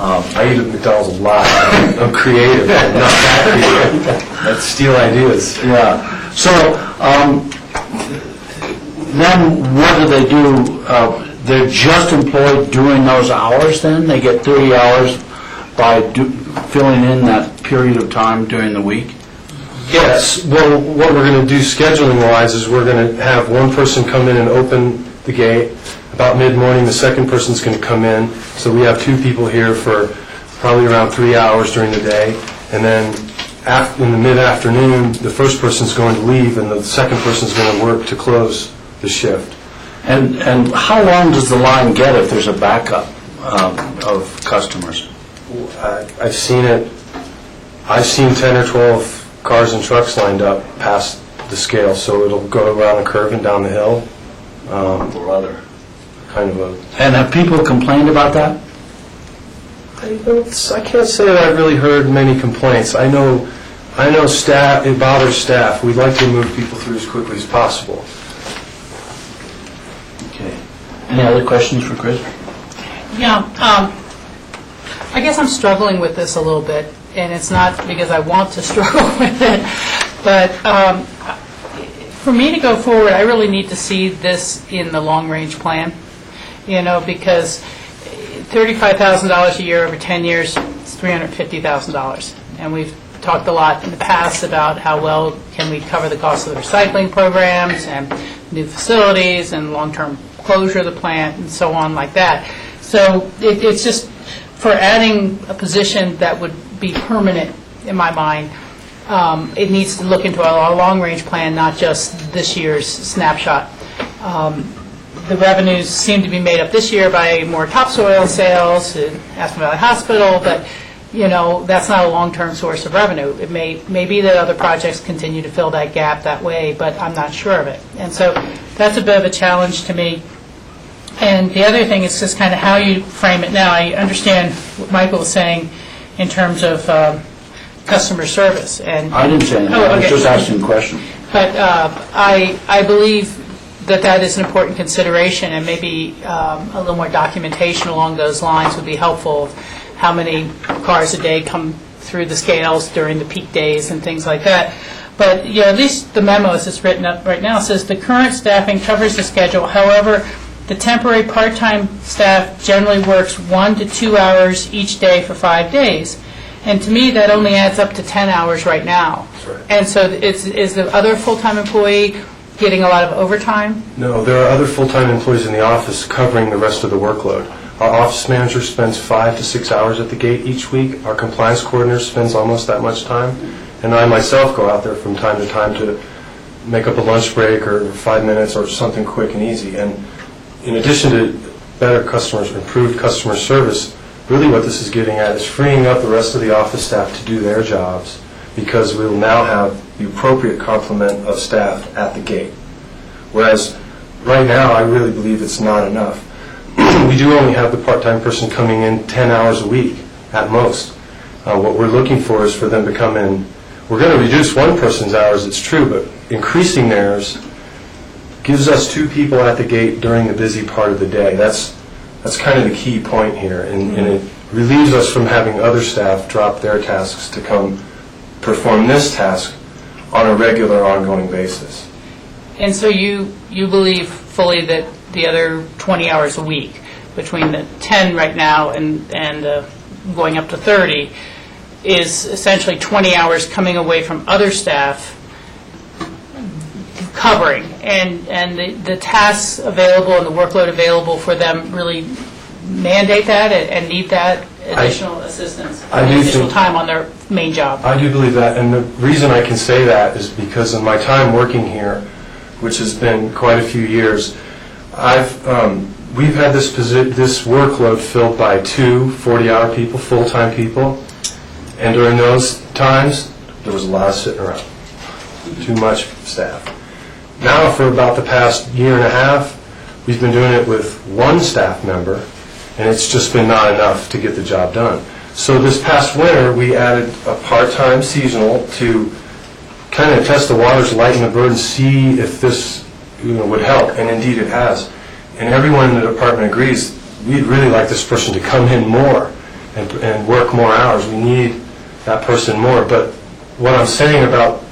J: I eat at McDonald's a lot. I'm creative, but not that creative. Let's steal ideas.
A: Yeah. So then what do they do? They're just employed during those hours then? They get 30 hours by filling in that period of time during the week?
J: Yes. Well, what we're going to do scheduling-wise is we're going to have one person come in and open the gate. About mid-morning, the second person's going to come in. So we have 2 people here for probably around 3 hours during the day. And then in the mid-afternoon, the first person's going to leave and the second person's going to work to close the shift.
A: And how long does the line get if there's a backup of customers?
J: I've seen 10 or 12 cars and trucks lined up past the scale, so it'll go around a curve and down the hill.
A: Brother.
J: Kind of
A: And have people complained about that?
J: I can't say that I've really heard many complaints. I know staff, it bothers staff. We'd like to move people through as quickly as possible.
A: Okay. Any other questions for Chris?
D: Yeah, I guess I'm struggling with this a little bit, and it's not because I want to struggle with it, but for me to go forward, I really need to see this in the long-range plan, because $35,000 a year over 10 years, it's $350,000. And we've talked a lot in the past about how well can we cover the cost of the recycling programs and new facilities and long-term closure of the plant and so on like that. So it's just for adding a position that would be permanent in my mind, it needs to look into our long-range plan, not just this year's snapshot. The revenues seem to be made up this year by more topsoil sales in Aspen Valley Hospital, but that's not a long-term source of revenue. It may be that other projects continue to fill that gap that way, but I'm not sure of it. And so that's a bit of a challenge to me. And the other thing is just kind of how you frame it now. I understand what Michael was saying in terms of customer service. And
A: I didn't say anything,
D: Oh,
A: I was
D: okay.
A: just asking a question.
D: But I believe that that is an important consideration, and maybe a little more documentation along those lines would be helpful. How many cars a day come through the scales during the peak days and things like that. But, you know, at least the memo as it's written up right now says the current staffing covers the schedule. However, the temporary part-time staff generally works 1 to 2 hours each day for 5 days. And to me, that only adds up to 10 hours right now. And so is the other full-time employee getting a lot of overtime?
J: No, there are other full-time employees in the office covering the rest of the workload. Our office manager spends 5 to 6 hours at the gate each week. Our compliance coordinator spends almost that much time. And I myself go out there from time to time to make up a lunch break or 5 minutes or something quick and easy. And in addition to better customers, improved customer service, really what this is getting at is freeing up the rest of the office staff to do their jobs, because we will now have the appropriate complement of staff at the gate. Whereas right now, I really believe it's not enough. We do only have the part-time person coming in 10 hours a week at most. What we're looking for is for them to come in. We're going to reduce one person's hours, it's true, but increasing theirs gives us 2 people at the gate during the busy part of the day. That's kind of the key point here, and it relieves us from having other staff drop their tasks to come perform this task on a regular, ongoing basis.
D: And so you believe fully that the other 20 hours a week, between the 10 right now and going up to 30, is essentially 20 hours coming away from other staff covering, and the tasks available and the workload available for them really mandate that and need that additional assistance, additional time on their main job.
J: I do believe that, and the reason I can say that is because in my time working here, which has been quite a few years, we've had this workload filled by 2 40-hour people, full-time people, and during those times, there was a lot of sitting around, too much staff. Now, for about the past year and a half, we've been doing it with 1 staff member, and it's just been not enough to get the job done. So this past winter, we added a part-time seasonal to kind of test the waters, lighten the burden, see if this would help, and indeed it has. And everyone in the department agrees, we'd really like this person to come in more and work more hours. We need that person more. But what I'm saying about,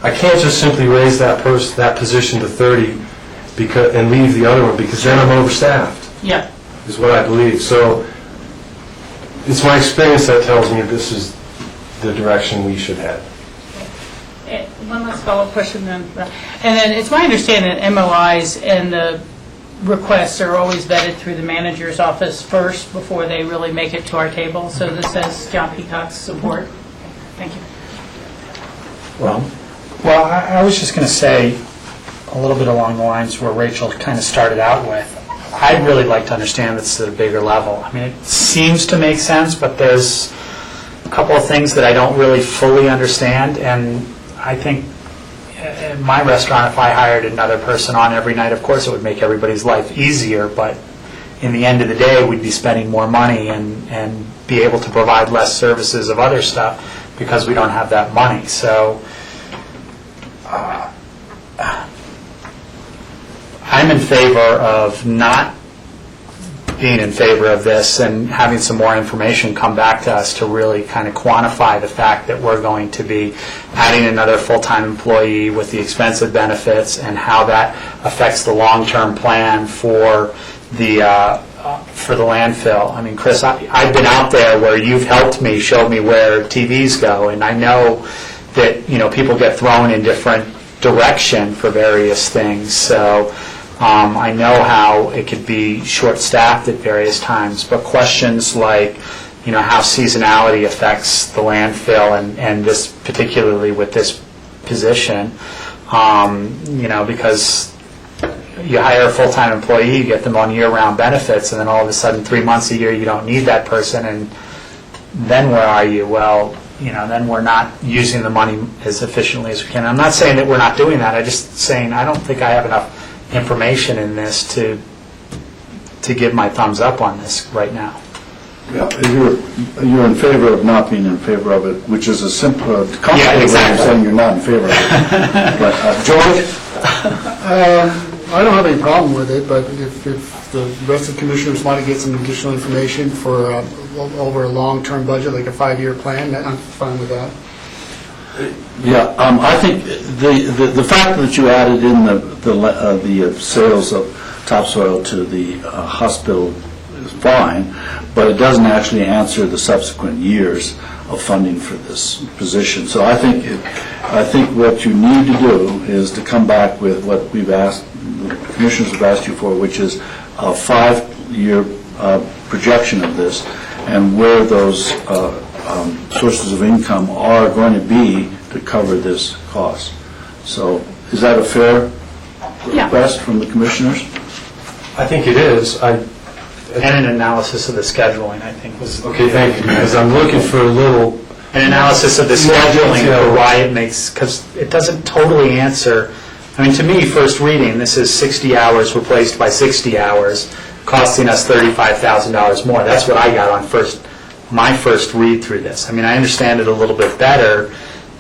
J: I can't just simply raise that position to 30 and leave the other one, because then I'm overstaffed.
D: Yeah.
J: Is what I believe. So it's my experience that tells me this is the direction we should head.
D: One last follow-up question then. And then it's my understanding that MOIs and the requests are always vetted through the manager's office first before they really make it to our table. So this has John Peacock's support. Thank you.
E: Well, I was just going to say a little bit along the lines where Rachel kind of started out with. I'd really like to understand this at a bigger level. I mean, it seems to make sense, but there's a couple of things that I don't really fully understand, and I think in my restaurant, if I hired another person on every night, of course it would make everybody's life easier, but in the end of the day, we'd be spending more money and be able to provide less services of other stuff because we don't have that money. So I'm in favor of not being in favor of this and having some more information come back to us to really kind of quantify the fact that we're going to be adding another full-time employee with the expensive benefits and how that affects the long-term plan for the landfill. I mean, Chris, I've been out there where you've helped me, showed me where TVs go, and I know that, people get thrown in different direction for various things. So I know how it could be short-staffed at various times, but questions like, how seasonality affects the landfill and this, particularly with this position, because you hire a full-time employee, you get them on year-round benefits, and then all of a sudden 3 months a year you don't need that person, and then where are you? Well, then we're not using the money as efficiently as we can. I'm not saying that we're not doing that. I'm just saying I don't think I have enough information in this to give my thumbs up on this right now.
A: Yeah, you're in favor of not being in favor of it, which is a simple, complicated way of
E: exactly.
A: saying you're not in favor of it. But, George?
C: I don't have any problem with it, but if the rest of the commissioners want to get some additional information for over a long-term budget, like a 5-year plan, I'm fine with that.
A: Yeah, I think the fact that you added in the sales of topsoil to the hospital is fine, but it doesn't actually answer the subsequent years of funding for this position. So I think what you need to do is to come back with what we've asked, the commissioners have asked you for, which is a 5-year projection of this, and where those sources of income are going to be to cover this cost. So is that a fair request from the commissioners?
J: I think it is.
E: And an analysis of the scheduling, I think, was...
J: Okay, thank you, because I'm looking for a little...
E: An analysis of the scheduling for why it makes, because it doesn't totally answer, I mean, to me, first reading, this is 60 hours replaced by 60 hours, costing us $35,000 more. That's what I got on my first read through this. I mean, I understand it a little bit better,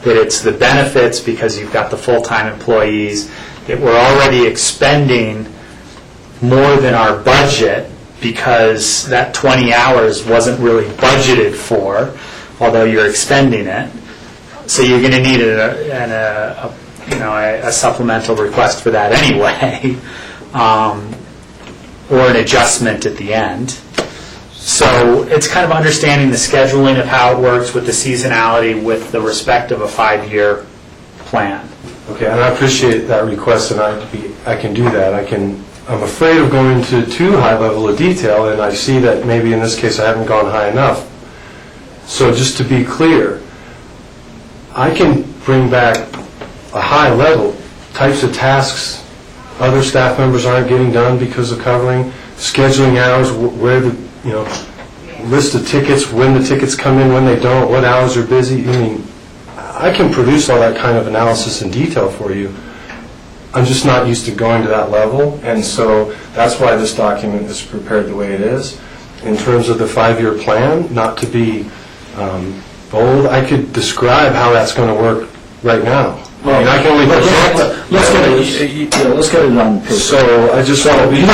E: that it's the benefits because you've got the full-time employees, that we're already expending more than our budget because that 20 hours wasn't really budgeted for, although you're expending it. So you're going to need a supplemental request for that anyway, or an adjustment at the end. So it's kind of understanding the scheduling of how it works with the seasonality with the respect of a 5-year plan.
J: Okay, and I appreciate that request, and I can do that. I'm afraid of going to too high level of detail, and I see that maybe in this case I haven't gone high enough. So just to be clear, I can bring back a high level, types of tasks other staff members aren't getting done because of covering, scheduling hours, where the, list of tickets, when the tickets come in, when they don't, what hours are busy. I mean, I can produce all that kind of analysis in detail for you. I'm just not used to going to that level, and so that's why this document is prepared the way it is. In terms of the 5-year plan, not to be bold, I could describe how that's going to work right now. I mean, I can only project.
A: Let's get it on paper.
J: So I just want to be...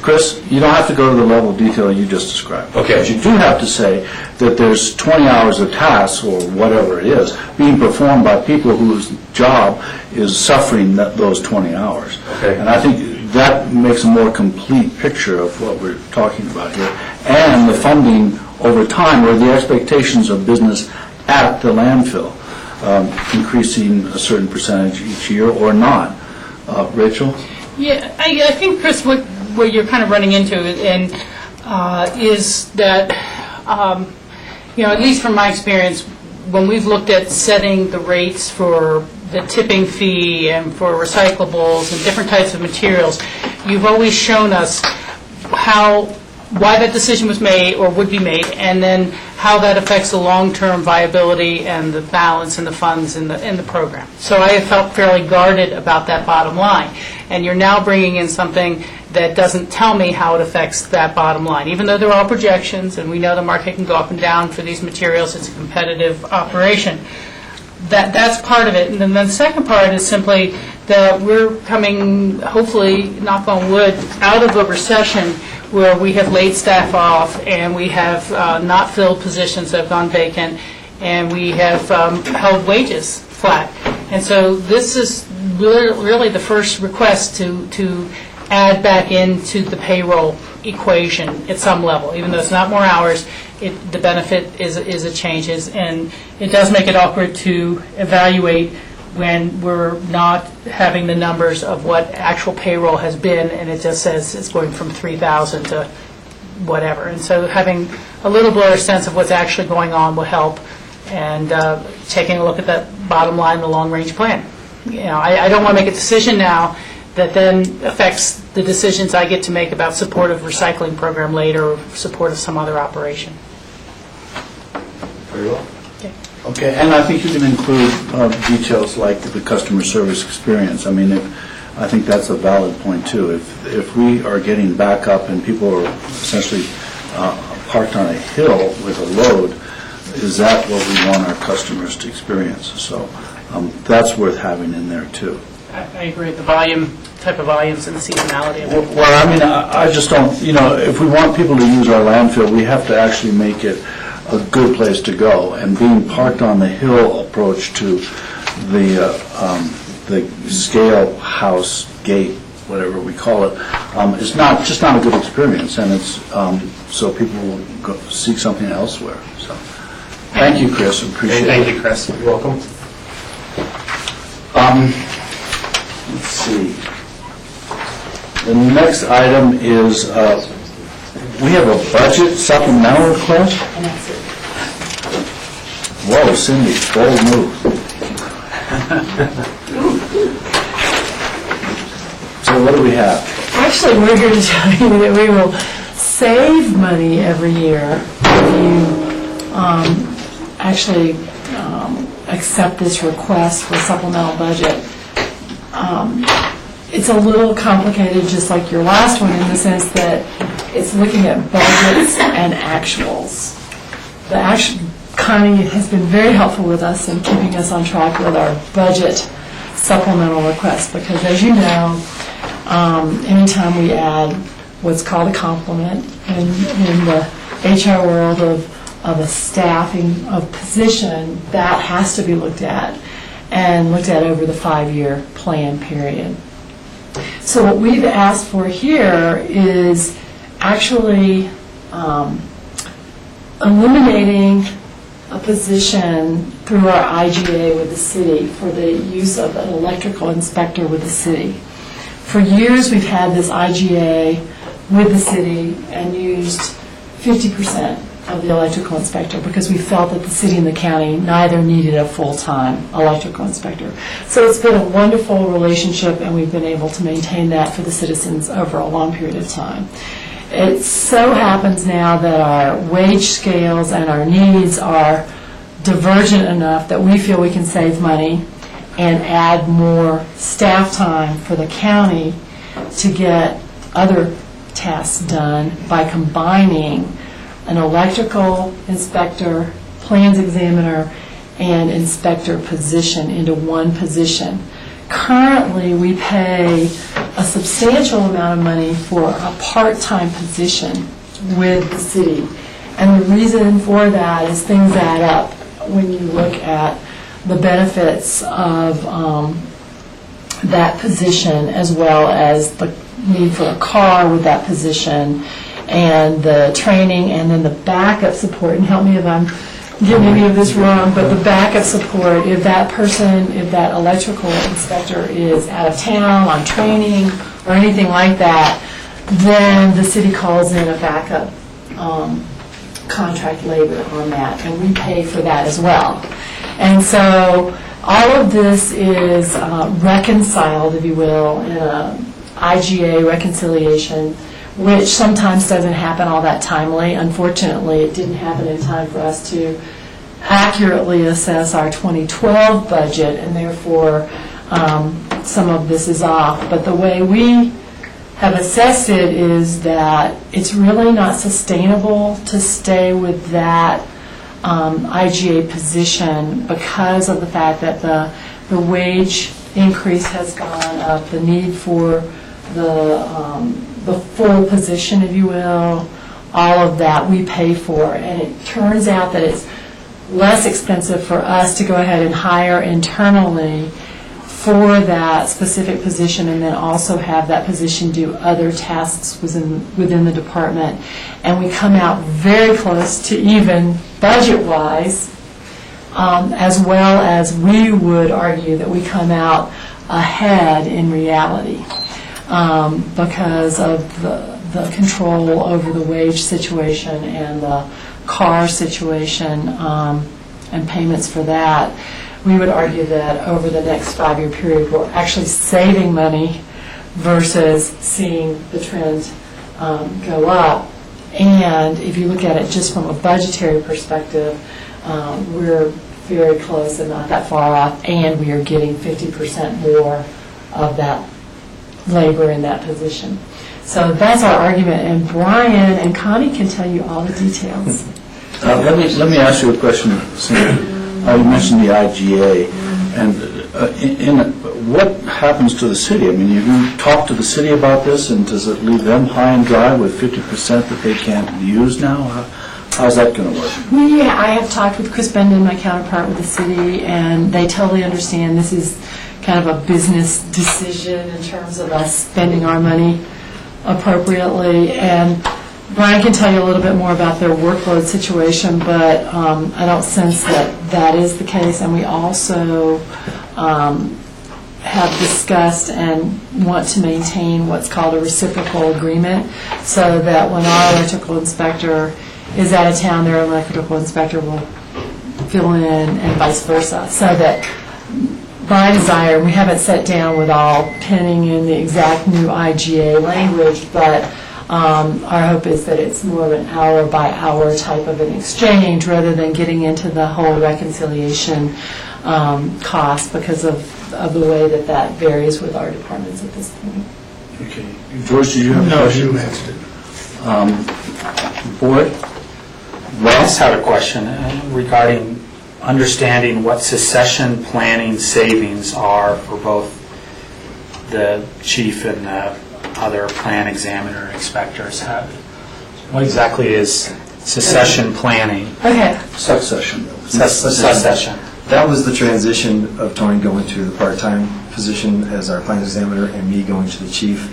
A: Chris, you don't have to go to the level of detail you just described.
J: Okay.
A: But you do have to say that there's 20 hours of tasks, or whatever it is, being performed by people whose job is suffering those 20 hours.
J: Okay.
A: And I think that makes a more complete picture of what we're talking about here, and the funding over time, or the expectations of business at the landfill, increasing a certain percentage each year or not. Rachel?
D: Yeah, I think, Chris, what you're kind of running into is that, at least from my experience, when we've looked at setting the rates for the tipping fee and for recyclables and different types of materials, you've always shown us why that decision was made or would be made, and then how that affects the long-term viability and the balance and the funds in the program. So I have felt fairly guarded about that bottom line. And you're now bringing in something that doesn't tell me how it affects that bottom line. Even though there are projections, and we know the market can go up and down for these materials, it's a competitive operation. That's part of it. And then the second part is simply that we're coming, hopefully, knock on wood, out of a recession where we have laid staff off and we have not filled positions that have gone vacant, and we have held wages flat. And so this is really the first request to add back into the payroll equation at some level. Even though it's not more hours, the benefit is a change, and it does make it awkward to evaluate when we're not having the numbers of what actual payroll has been, and it just says it's going from 3,000 to whatever. And so having a little blurry sense of what's actually going on will help, and taking a look at that bottom line, the long-range plan. I don't want to make a decision now that then affects the decisions I get to make about support of recycling program later or support of some other operation.
J: Very well.
A: Okay, and I think you can include details like the customer service experience. I mean, I think that's a valid point, too. If we are getting back up and people are essentially parked on a hill with a load, is that what we want our customers to experience? So that's worth having in there, too.
D: I agree, the volume, type of volumes and the seasonality of it.
A: Well, I mean, I just don't, if we want people to use our landfill, we have to actually make it a good place to go. And being parked on the hill approach to the scale house gate, whatever we call it, is just not a good experience. And it's, so people will go seek something elsewhere. So, thank you, Chris, appreciate it.
J: Thank you, Chris. You're welcome.
A: Let's see. The next item is, we have a budget supplemental request? Whoa, Cindy, bold move. So what do we have?
B: Actually, we're here to tell you that we will save money every year if you actually accept this request for supplemental budget. It's a little complicated, just like your last one, in the sense that it's looking at budgets and actuals. Connie has been very helpful with us in keeping us on track with our budget supplemental request, because as you know, anytime we add what's called a complement in the HR world of a staffing of position, that has to be looked at over the 5-year plan period. So what we've asked for here is actually eliminating a position through our IGA with the city for the use of an electrical inspector with the city. For years, we've had this IGA with the city and used 50% of the electrical inspector because we felt that the city and the county neither needed a full-time electrical inspector. So it's been a wonderful relationship, and we've been able to maintain that for the citizens over a long period of time. It so happens now that our wage scales and our needs are divergent enough that we feel we can save money and add more staff time for the county to get other tasks done by combining an electrical inspector, plans examiner, and inspector position into one position. Currently, we pay a substantial amount of money for a part-time position with the city. And the reason for that is things add up when you look at the benefits of that position, as well as the need for a car with that position, and the training, and then the backup support. And help me if I'm getting any of this wrong, but the backup support, if that electrical inspector is out of town on training or anything like that, then the city calls in a backup contract labor on that, and we pay for that as well. And so all of this is reconciled, if you will, in a IGA reconciliation, which sometimes doesn't happen all that timely. Unfortunately, it didn't happen in time for us to accurately assess our 2012 budget, and therefore some of this is off. But the way we have assessed it is that it's really not sustainable to stay with that IGA position because of the fact that the wage increase has gone up, the need for the full position, if you will, all of that we pay for. And it turns out that it's less expensive for us to go ahead and hire internally for that specific position, and then also have that position do other tasks within the department. And we come out very close to even budget-wise, as well as we would argue that we come out ahead in reality because of the control over the wage situation and the car situation and payments for that. We would argue that over the next 5-year period, we're actually saving money versus seeing the trend go up. And if you look at it just from a budgetary perspective, we're very close and not that far off, and we are getting 50% more of that labor in that position. So that's our argument, and Brian and Connie can tell you all the details.
A: Let me ask you a question, Cindy. You mentioned the IGA, and what happens to the city? I mean, have you talked to the city about this, and does it leave them high and dry with 50% that they can't use now? How's that going to work?
B: I have talked with Chris Benden, my counterpart with the city, and they totally understand this is kind of a business decision in terms of us spending our money appropriately. And Brian can tell you a little bit more about their workload situation, but I don't sense that that is the case. And we also have discussed and want to maintain what's called a reciprocal agreement, so that when our electrical inspector is out of town, their electrical inspector will fill in and vice versa. So that my desire, we haven't sat down with all penning in the exact new IGA language, but our hope is that it's more of an hour-by-hour type of an exchange rather than getting into the whole reconciliation cost because of the way that varies with our departments at this point.
A: Okay. George, did you have a question?
C: No, you answered it.
A: Board?
E: Well, I just had a question regarding understanding what succession planning savings are for both the chief and the other plan examiner inspectors. What exactly is succession planning?
B: Okay.
A: Succession.
E: Succession.
J: That was the transition of Tony going to the part-time position as our plan examiner and me going to the chief.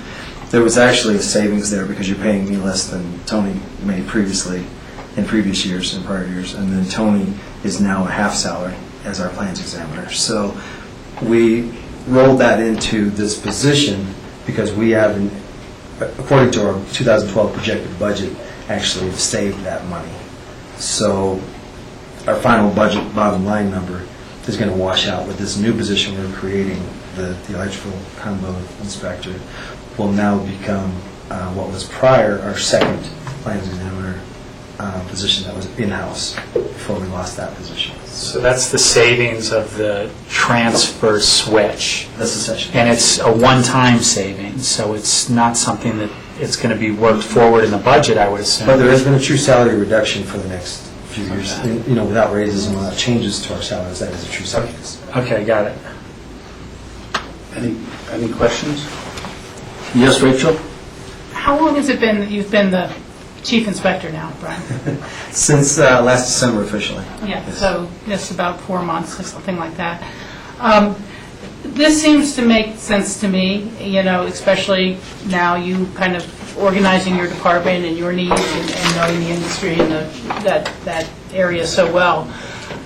J: There was actually a savings there because you're paying me less than Tony made previously in previous years, in prior years, and then Tony is now a half salary as our plans examiner. So we rolled that into this position because we haven't, according to our 2012 projected budget, actually have saved that money. So our final budget bottom line number is going to wash out with this new position we're creating. The electrical combo inspector will now become what was prior our second plans examiner position that was in-house before we lost that position.
E: So that's the savings of the transfer switch.
J: That's essentially.
E: And it's a one-time savings, so it's not something that it's going to be worked forward in the budget, I would assume.
J: But there has been a true salary reduction for the next few years, without raises and without changes to our salaries. That is a true savings.
E: Okay, got it.
A: Any questions? Yes, Rachel?
D: How long has it been that you've been the chief inspector now, Brian?
J: Since last December officially.
D: Yeah,
J: Yes.
D: so just about 4 months or something like that. This seems to make sense to me, especially now you kind of organizing your department and your needs and knowing the industry and that area so well.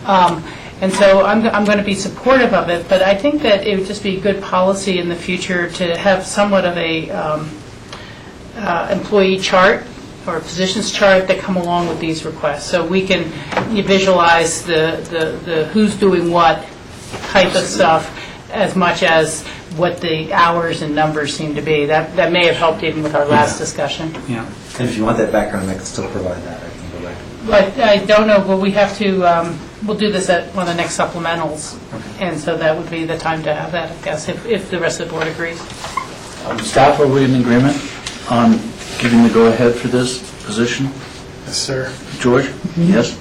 D: And so I'm going to be supportive of it, but I think that it would just be good policy in the future to have somewhat of a employee chart or positions chart that come along with these requests, so we can visualize the who's doing what type of stuff as much as what the hours and numbers seem to be. That may have helped even with our last discussion.
E: Yeah.
J: And if you want that background, I can still provide that. I can go back.
D: But I don't know, will we have to, we'll do this at one of the next supplementals, and so that would be the time to have that, I guess, if the rest of the board agrees.
A: Staff, are we in agreement on giving the go-ahead for this position?
C: Yes, sir.
A: George? Yes?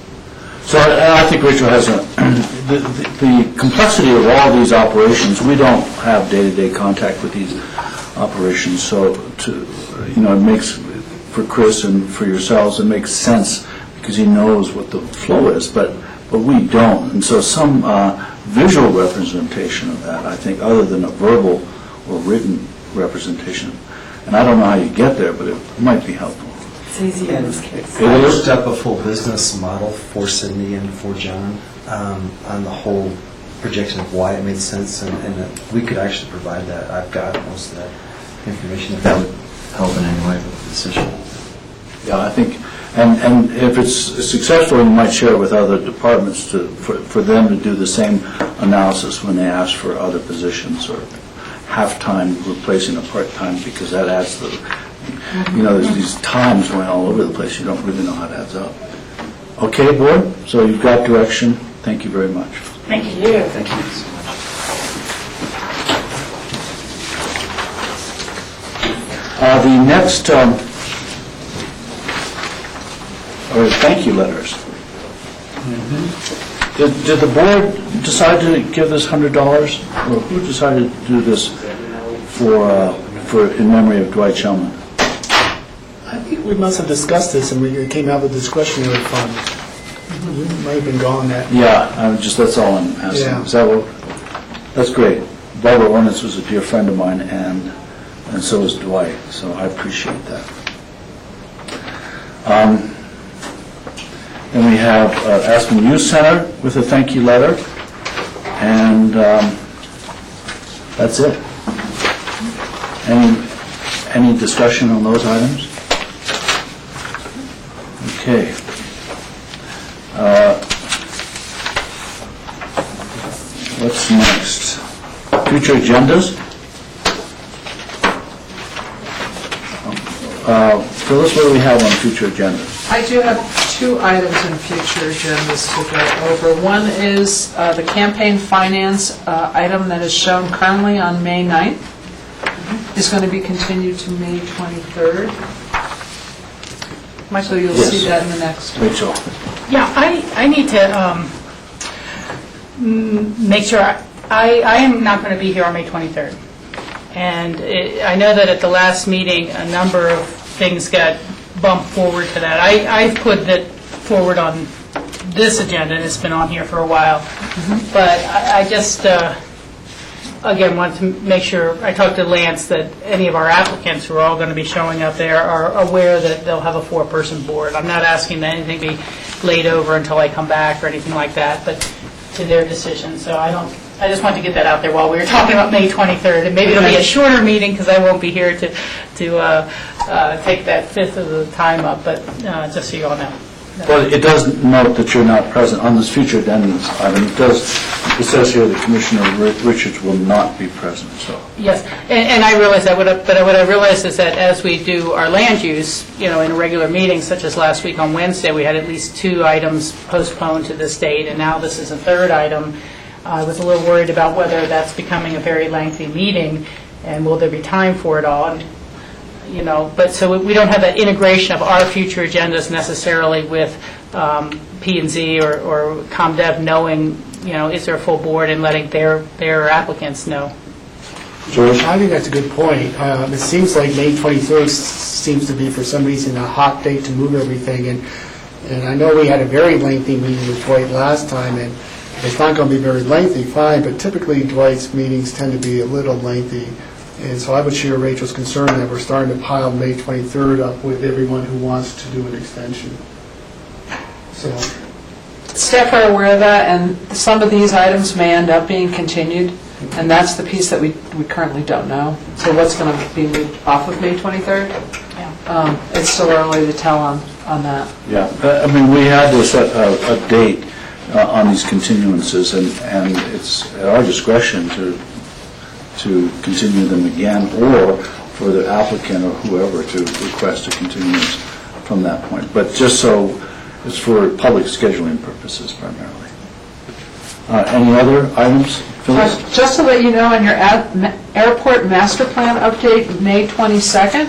A: So I think Rachel has the complexity of all these operations. We don't have day-to-day contact with these operations, so it makes, for Chris and for yourselves, it makes sense because he knows what the flow is, but we don't. And so some visual representation of that, I think, other than a verbal or written representation. And I don't know how you get there, but it might be helpful.
B: It's easy in this case.
J: I looked up a full business model for Sydney and for John on the whole projection of why it made sense, and that we could actually provide that. I've got most of that information if that would help in any way with the decision.
A: Yeah, I think, and if it's successful, you might share it with other departments for them to do the same analysis when they ask for other positions or half-time replacing a part-time, because that adds there's these times going all over the place. You don't really know how it adds up. Okay, board? So you've got direction. Thank you very much.
B: Thank you.
J: Thank you so much.
A: The next are thank you letters. Did the board decide to give this $100, or who decided to do this for in memory of Dwight Shellman?
C: I think we must have discussed this, and it came out of the discretionary fund. We might have been gone that.
A: Yeah, that's all I'm asking.
C: Yeah.
A: Is that what, that's great. Barbara Ornitz was a dear friend of mine, and so is Dwight, so I appreciate that. Then we have Aspen Youth Center with a thank you letter, and that's it. Any discussion on those items? Okay. What's next? Future agendas? Phyllis, what do we have on future agendas?
H: I do have 2 items in future agendas to go over. One is the campaign finance item that is shown currently on May 9th. Is going to be continued to May 23rd. So you'll
A: Yes.
H: see that in the next.
A: Rachel?
D: Yeah, I need to make sure, I am not going to be here on May 23rd. And I know that at the last meeting, a number of things got bumped forward to that. I put that forward on this agenda, and it's been on here for a while. But I just, again, wanted to make sure, I talked to Lance, that any of our applicants who are all going to be showing up there are aware that they'll have a 4-person board. I'm not asking that anything be laid over until I come back or anything like that, but to their decision. So I just wanted to get that out there while we were talking about May 23rd. And maybe it'll be a shorter meeting because I won't be here to take that fifth of the time up, but just so you all know.
A: Well, it does note that you're not present on this future agendas item. It says here that Commissioner Richards will not be present, so.
D: Yes, and I realize that, but what I realize is that as we do our land use, in a regular meeting, such as last week on Wednesday, we had at least 2 items postponed to this date, and now this is a 3rd item. I was a little worried about whether that's becoming a very lengthy meeting, and will there be time for it all? And, but so we don't have that integration of our future agendas necessarily with P&Z or ComDev knowing, is there a full board, and letting their applicants know.
A: George?
C: I think that's a good point. It seems like May 23rd seems to be, for some reason, a hot date to move everything. And I know we had a very lengthy meeting with Dwight last time, and it's not going to be very lengthy, fine, but typically Dwight's meetings tend to be a little lengthy. And so I would share Rachel's concern that we're starting to pile May 23rd up with everyone who wants to do an extension. So,
H: Staff are aware of that, and some of these items may end up being continued, and that's the piece that we currently don't know. So what's going to be moved off of May 23rd?
D: Yeah.
H: It's still early to tell on that.
A: Yeah, we had to set a date on these continuances, and it's at our discretion to continue them again, or for the applicant or whoever to request a continuance from that point. But just so, it's for public scheduling purposes primarily. Any other items, Phyllis?
H: Just to let you know, in your airport master plan update, May 22nd,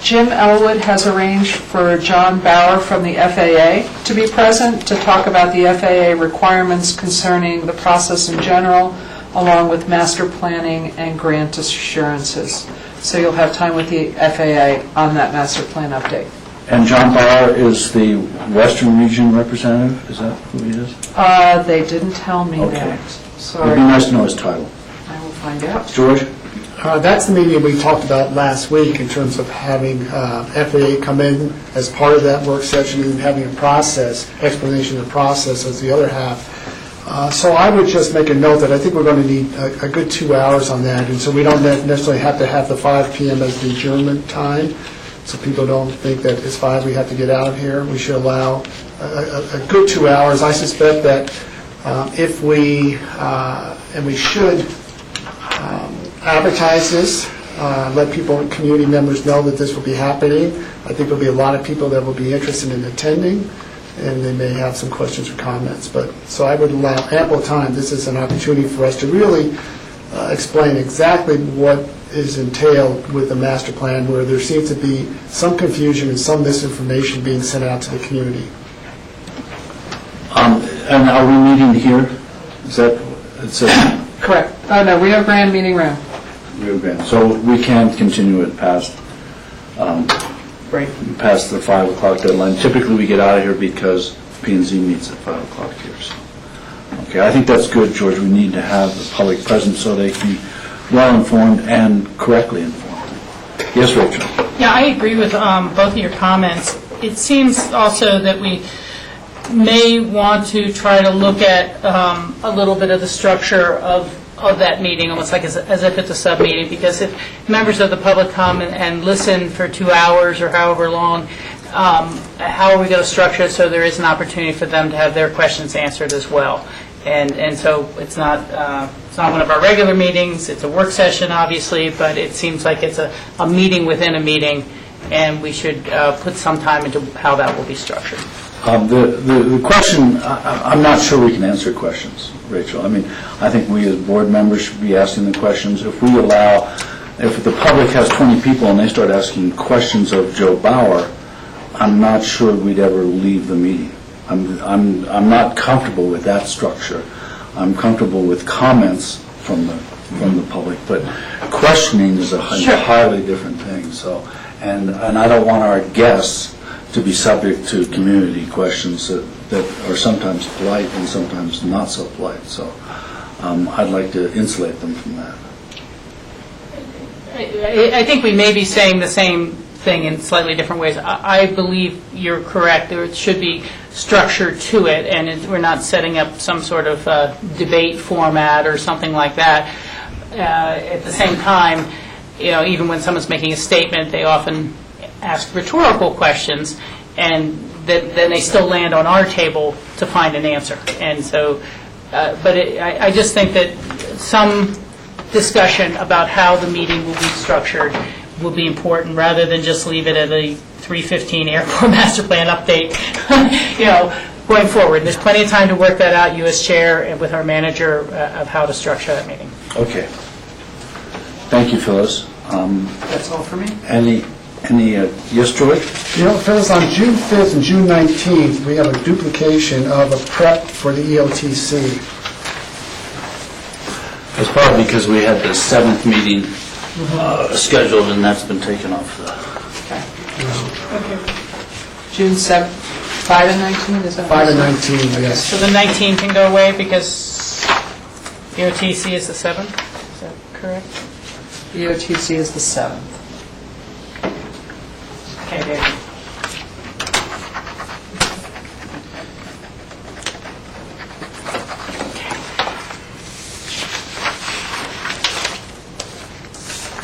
H: Jim Elwood has arranged for John Bauer from the FAA to be present to talk about the FAA requirements concerning the process in general, along with master planning and grant assurances. So you'll have time with the FAA on that master plan update.
A: And John Bauer is the Western Region representative, is that who he is?
H: They didn't tell me
A: Okay.
H: that.
A: It'd
H: Sorry,
A: be nice to know his title.
H: I will find out.
A: George?
C: that's the meeting we talked about last week in terms of having FAA come in as part of that work session and having a process, explanation of the process as the other half. So I would just make a note that I think we're going to need a good 2 hours on that, and so we don't necessarily have to have the 5 p.m. as the adjournment time, so people don't think that it's 5, we have to get out of here. We should allow a good 2 hours. I suspect that if we, and we should advertise this, let people, community members know that this will be happening. I think there'll be a lot of people that will be interested in attending, and they may have some questions or comments. But so I would allow ample time. This is an opportunity for us to really explain exactly what is entailed with the master plan, where there seems to be some confusion and some misinformation being sent out to the community.
A: And are we meeting here? Is that, it's a,
H: Correct. Oh, no, we have grand meeting room.
A: so we can continue it past,
H: Great.
A: past the 5 o'clock deadline. Typically, we get out of here because P&Z meets at 5 o'clock here, so. Okay, I think that's good, George. We need to have the public present so they can be well-informed and correctly informed. Yes, Rachel?
D: Yeah, I agree with both of your comments. It seems also that we may want to try to look at a little bit of the structure of that meeting, almost like as if it's a sub-meeting, because if members of the public come and listen for 2 hours or however long, how are we going to structure it so there is an opportunity for them to have their questions answered as well? And so it's not one of our regular meetings, it's a work session, obviously, but it seems like it's a meeting within a meeting, and we should put some time into how that will be structured.
A: The question, I'm not sure we can answer questions, Rachel. I mean, I think we as board members should be asking the questions. If we allow, if the public has 20 people and they start asking questions of Joe Bauer, I'm not sure we'd ever leave the meeting. I'm not comfortable with that structure. I'm comfortable with comments from the public, but questioning is a entirely different thing. So, and I don't want our guests to be subject to community questions that are sometimes polite and sometimes not so polite. So, I'd like to insulate them from that.
D: I think we may be saying the same thing in slightly different ways. I believe you're correct. There should be structure to it, and we're not setting up some sort of debate format or something like that. At the same time, even when someone's making a statement, they often ask rhetorical questions, and then they still land on our table to find an answer. And so, I just think that some discussion about how the meeting will be structured will be important, rather than just leave it at a 3:15 airport master plan update, going forward. There's plenty of time to work that out, you as chair, and with our manager, of how to structure that meeting.
A: Okay. Thank you, Phyllis.
H: That's all for me.
A: Any yes, George?
C: Phyllis, on June 5th and June 19th, we have a duplication of a prep for the EOTC.
A: It's probably because we had the 7th meeting scheduled, and that's been taken off the...
H: June 7th, 5 and 19, is that?
C: 5 and 19, yes.
D: So the 19 can go away because EOTC is the 7th? Is that correct?
H: EOTC is the 7th.
D: Okay, there.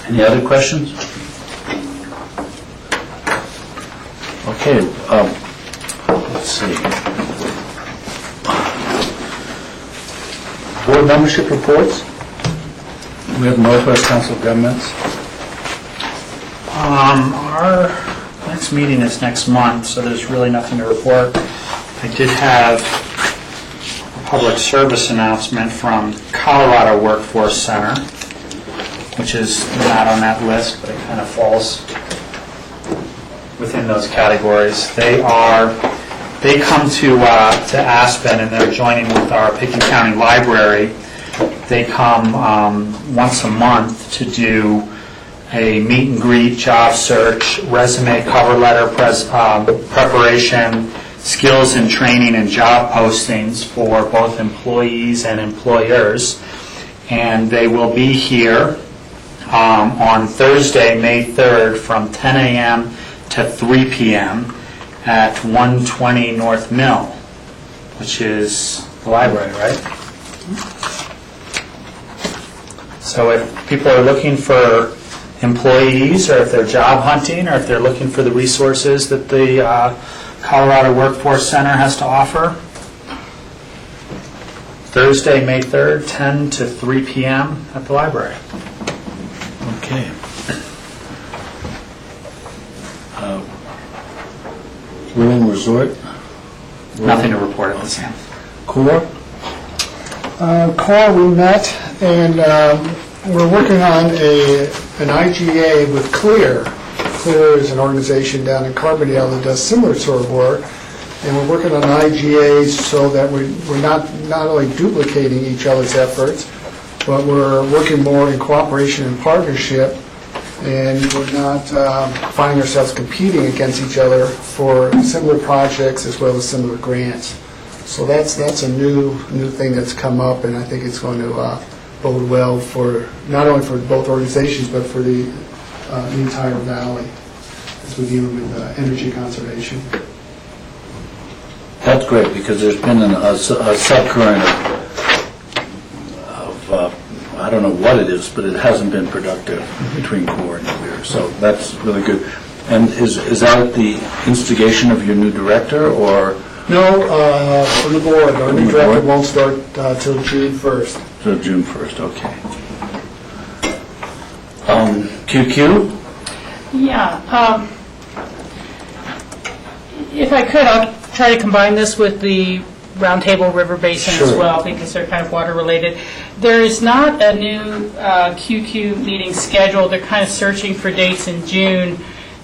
A: Any other questions? Okay, let's see. Board membership reports? We have Northwest Council of Governments.
E: Our next meeting is next month, so there's really nothing to report. I did have a public service announcement from Colorado Workforce Center, which is not on that list, but it kind of falls within those categories. They come to Aspen, and they're joining with our Pickens County Library. They come once a month to do a meet and greet, job search, resume, cover letter preparation, skills and training, and job postings for both employees and employers. And they will be here on Thursday, May 3rd, from 10 a.m. to 3 p.m. at 120 North Mill, which is the library, right? So if people are looking for employees, or if they're job hunting, or if they're looking for the resources that the Colorado Workforce Center has to offer, Thursday, May 3rd, 10 to 3 p.m. at the library.
A: Okay. Wheeling Resort?
E: Nothing to report at this time.
A: Core?
C: Core, we met, and we're working on an IGA with Clear. Clear is an organization down in Carbondale that does similar sort of work. And we're working on IGAs so that we're not only duplicating each other's efforts, but we're working more in cooperation and partnership, and we're not finding ourselves competing against each other for similar projects as well as similar grants. So that's a new thing that's come up, and I think it's going to bode well for not only for both organizations but for the entire valley as we deal with energy conservation.
A: That's great, because there's been a subcurrent of I don't know what it is, but it hasn't been productive between Core and Clear. So that's really good. And is that at the instigation of your new director, or?
C: No, from the board. Our new director won't start till June 1st.
A: So June 1st, okay. QQ?
D: Yeah. If I could, I'll try to combine this with the Roundtable River Basin as
A: Sure.
D: well, because they're kind of water-related. There is not a new QQ meeting scheduled. They're kind of searching for dates in June,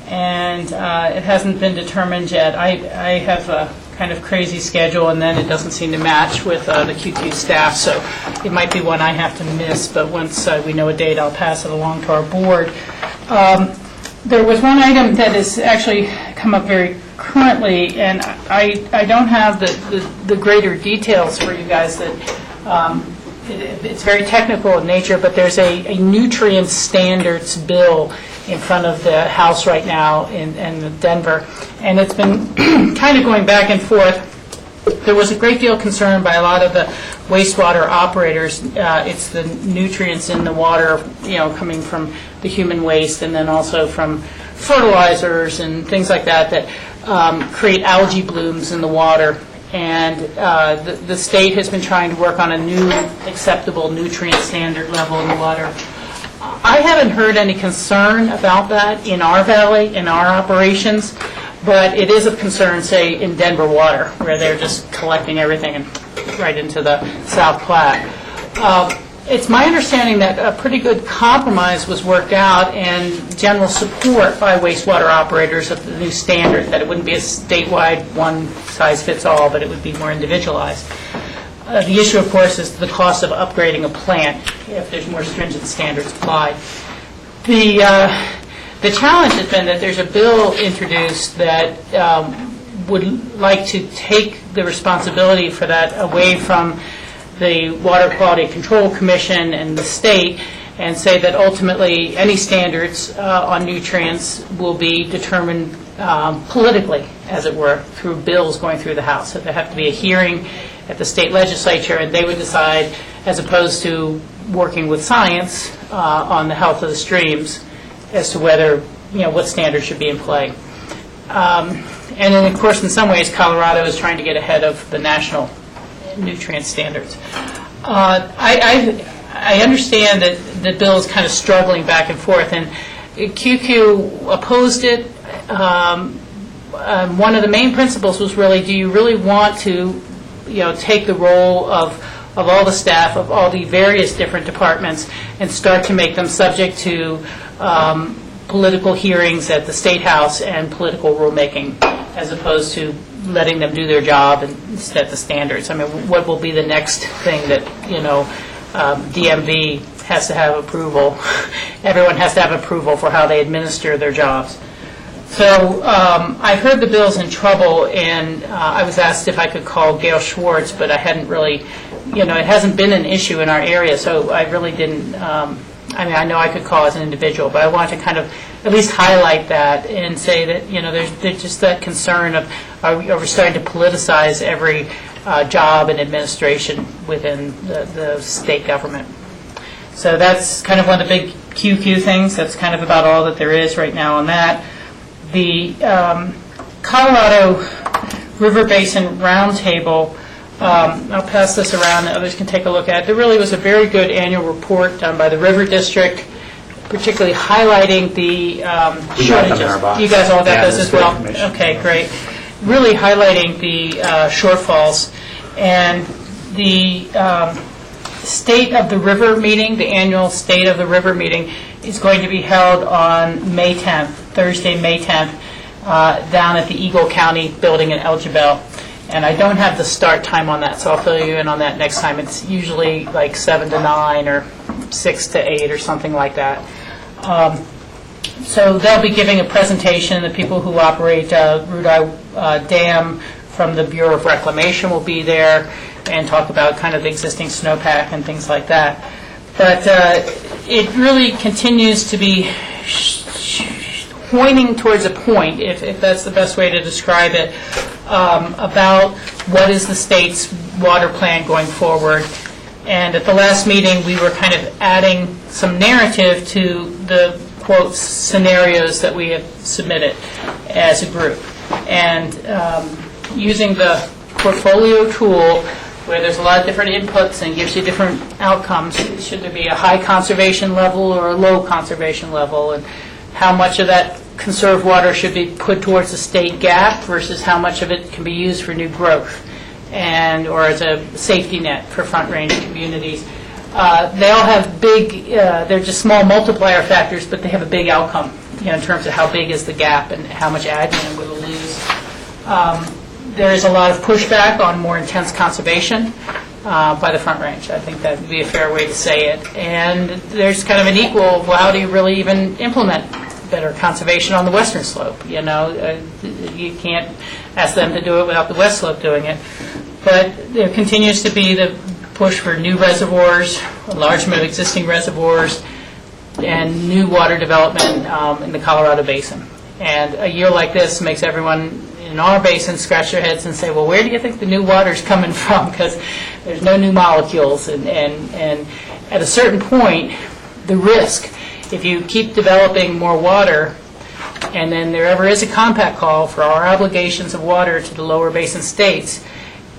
D: and it hasn't been determined yet. I have a kind of crazy schedule, and then it doesn't seem to match with the QQ staff, so it might be one I have to miss, but once we know a date, I'll pass it along to our board. There was one item that has actually come up very currently, and I don't have the greater details for you guys. That it's very technical in nature, but there's a nutrient standards bill in front of the House right now in Denver, and it's been kind of going back and forth. There was a great deal of concern by a lot of the wastewater operators. It's the nutrients in the water, coming from the human waste, and then also from fertilizers and things like that create algae blooms in the water. And the state has been trying to work on a new acceptable nutrient standard level in the water. I haven't heard any concern about that in our valley, in our operations, but it is of concern, say, in Denver water, where they're just collecting everything and right into the South Platte. It's my understanding that a pretty good compromise was worked out and general support by wastewater operators of the new standard, that it wouldn't be a statewide one-size-fits-all, but it would be more individualized. The issue, of course, is the cost of upgrading a plant if there's more stringent standards applied. The challenge has been that there's a bill introduced that would like to take the responsibility for that away from the Water Quality Control Commission and the state, and say that ultimately any standards on nutrients will be determined politically, as it were, through bills going through the House. So there have to be a hearing at the state legislature, and they would decide, as opposed to working with science on the health of the streams, as to whether, what standards should be in play. And then, of course, in some ways, Colorado is trying to get ahead of the national nutrient standards. I understand that the bill is kind of struggling back and forth, and QQ opposed it. One of the main principles was really, do you really want to take the role of all the staff of all the various different departments and start to make them subject to political hearings at the State House and political rulemaking, as opposed to letting them do their job and set the standards. I mean, what will be the next thing that, DMV has to have approval? Everyone has to have approval for how they administer their jobs. So I heard the bill's in trouble, and I was asked if I could call Gail Schwartz, but I hadn't really, it hasn't been an issue in our area, so I really didn't, I know I could call as an individual, but I wanted to kind of at least highlight that and say that, there's just that concern of, are we starting to politicize every job and administration within the state government? So that's kind of one of the big QQ things. That's kind of about all that there is right now on that. The Colorado River Basin Roundtable, I'll pass this around and others can take a look at it. There really was a very good annual report done by the River District, particularly highlighting the shortages. You guys all got those as well? Okay, great. Really highlighting the shortfalls. And the State of the River meeting, the annual State of the River meeting, is going to be held on May 10th, Thursday, May 10th, down at the Eagle County Building in El Jebel. And I don't have the start time on that, so I'll fill you in on that next time. It's usually like 7 to 9 or 6 to 8 or something like that. So they'll be giving a presentation. The people who operate Rudai Dam from the Bureau of Reclamation will be there and talk about kind of the existing snowpack and things like that. But it really continues to be pointing towards a point, if that's the best way to describe it, about what is the state's water plan going forward. And at the last meeting, we were kind of adding some narrative to the, quote, scenarios that we have submitted as a group. And using the portfolio tool, where there's a lot of different inputs and gives you different outcomes, should there be a high conservation level or a low conservation level, and how much of that conserved water should be put towards the state gap versus how much of it can be used for new growth and or as a safety net for front range communities. They all have big, they're just small multiplier factors, but they have a big outcome, in terms of how big is the gap and how much ag land we'll lose. There is a lot of pushback on more intense conservation by the Front Range. I think that would be a fair way to say it. And there's kind of an equal, well, how do you really even implement better conservation on the western slope? You can't ask them to do it without the west slope doing it. But there continues to be the push for new reservoirs, enlargement of existing reservoirs, and new water development in the Colorado Basin. And a year like this makes everyone in our basin scratch their heads and say, well, where do you think the new water's coming from? Because there's no new molecules. And at a certain point, the risk, if you keep developing more water, and then there ever is a compact call for our obligations of water to the lower basin states,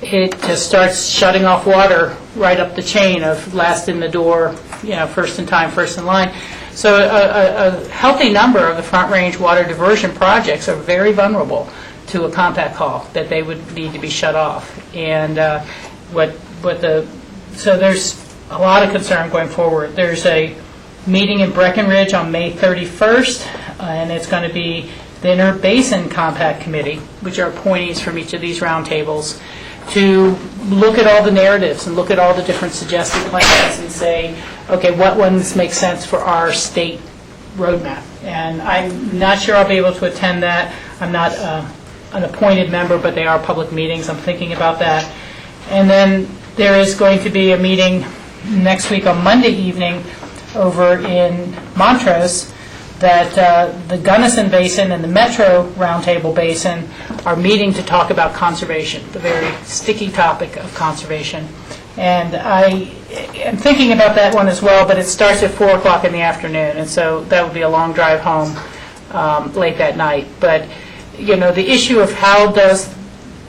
D: it just starts shutting off water right up the chain of last in the door, first in time, first in line. So a healthy number of the Front Range water diversion projects are very vulnerable to a compact call that they would need to be shut off. And so there's a lot of concern going forward. There's a meeting in Breckenridge on May 31st, and it's going to be the Inter-Basin Compact Committee, which are appointees from each of these roundtables, to look at all the narratives and look at all the different suggested plans and say, okay, what ones make sense for our state roadmap? And I'm not sure I'll be able to attend that. I'm not an appointed member, but they are public meetings. I'm thinking about that. And then there is going to be a meeting next week on Monday evening over in Montrose that the Gunnison Basin and the Metro Roundtable Basin are meeting to talk about conservation, the very sticky topic of conservation. And I am thinking about that one as well, but it starts at 4 o'clock in the afternoon, and so that would be a long drive home late that night. But, the issue of how does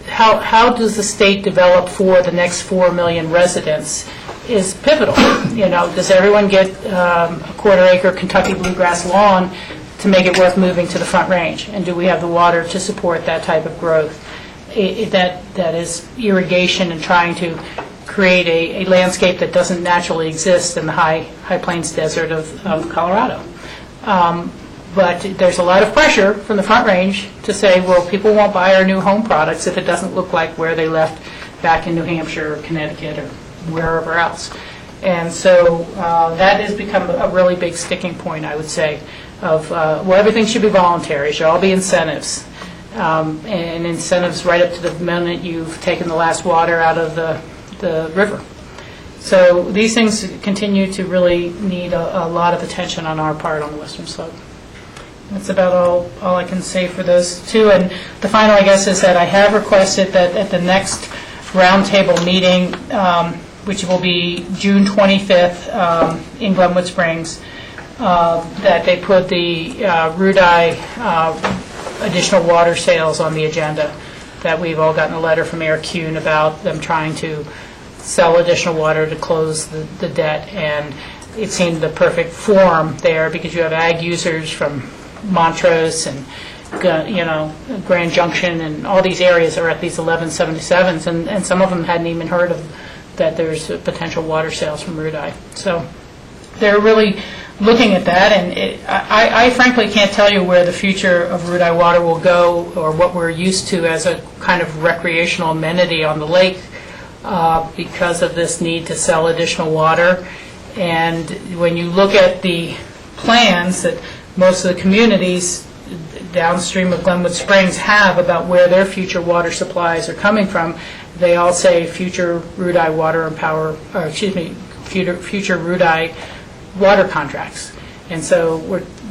D: the state develop for the next 4 million residents is pivotal. Does everyone get a quarter-acre Kentucky bluegrass lawn to make it worth moving to the Front Range? And do we have the water to support that type of growth? That is irrigation and trying to create a landscape that doesn't naturally exist in the high plains desert of Colorado. But there's a lot of pressure from the Front Range to say, well, people won't buy our new home products if it doesn't look like where they left back in New Hampshire or Connecticut or wherever else. And so that has become a really big sticking point, I would say, of, everything should be voluntary. It should all be incentives. And incentives right up to the minute you've taken the last water out of the river. So these things continue to really need a lot of attention on our part on the Western Slope. That's about all I can say for those two. And the final, I guess, is that I have requested that at the next roundtable meeting, which will be June 25th in Glenwood Springs, that they put the Rudai additional water sales on the agenda. That we've all gotten a letter from Mayor Kuhn about them trying to sell additional water to close the debt. And it seemed the perfect forum there because you have ag users from Montrose and Grand Junction and all these areas are at these 1177s, and some of them hadn't even heard of that there's potential water sales from Rudai. So they're really looking at that, and I frankly can't tell you where the future of Rudai water will go or what we're used to as a kind of recreational amenity on the lake because of this need to sell additional water. And when you look at the plans that most of the communities downstream of Glenwood Springs have about where their future water supplies are coming from, they all say future Rudai water and power, future Rudai water contracts. And so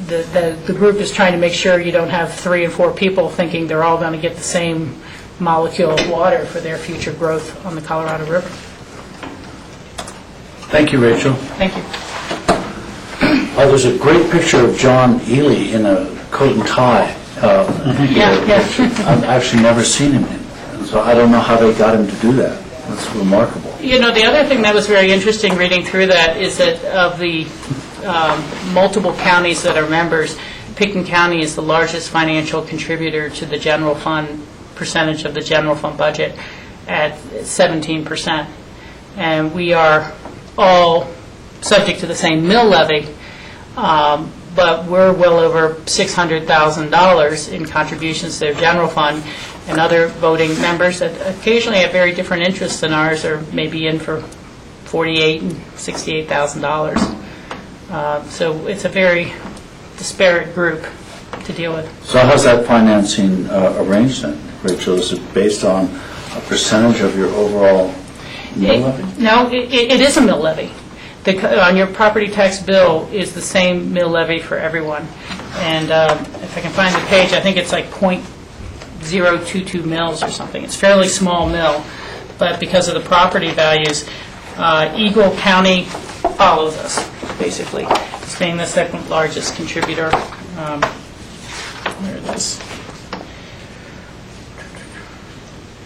D: the group is trying to make sure you don't have 3 and 4 people thinking they're all going to get the same molecule of water for their future growth on the Colorado River.
A: Thank you, Rachel.
D: Thank you.
A: There's a great picture of John Ely in a coat and tie. I've actually never seen him in, so I don't know how they got him to do that. That's remarkable.
D: You know, the other thing that was very interesting reading through that is that of the multiple counties that are members, Pickton County is the largest financial contributor to the general fund percentage of the general fund budget at 17%. And we are all subject to the same mill levy, but we're well over $600,000 in contributions to their general fund, and other voting members that occasionally have very different interests than ours are maybe in for $48,000 and $68,000. So it's a very disparate group to deal with.
A: So how's that financing arranged then, Rachel? Is it based on a percentage of your overall mill levy?
D: No, it is a mill levy. On your property tax bill is the same mill levy for everyone. And if I can find the page, I think it's like 0.022 mills or something. It's a fairly small mill, but because of the property values, Eagle County follows us, basically. It's being the second largest contributor. Where it is.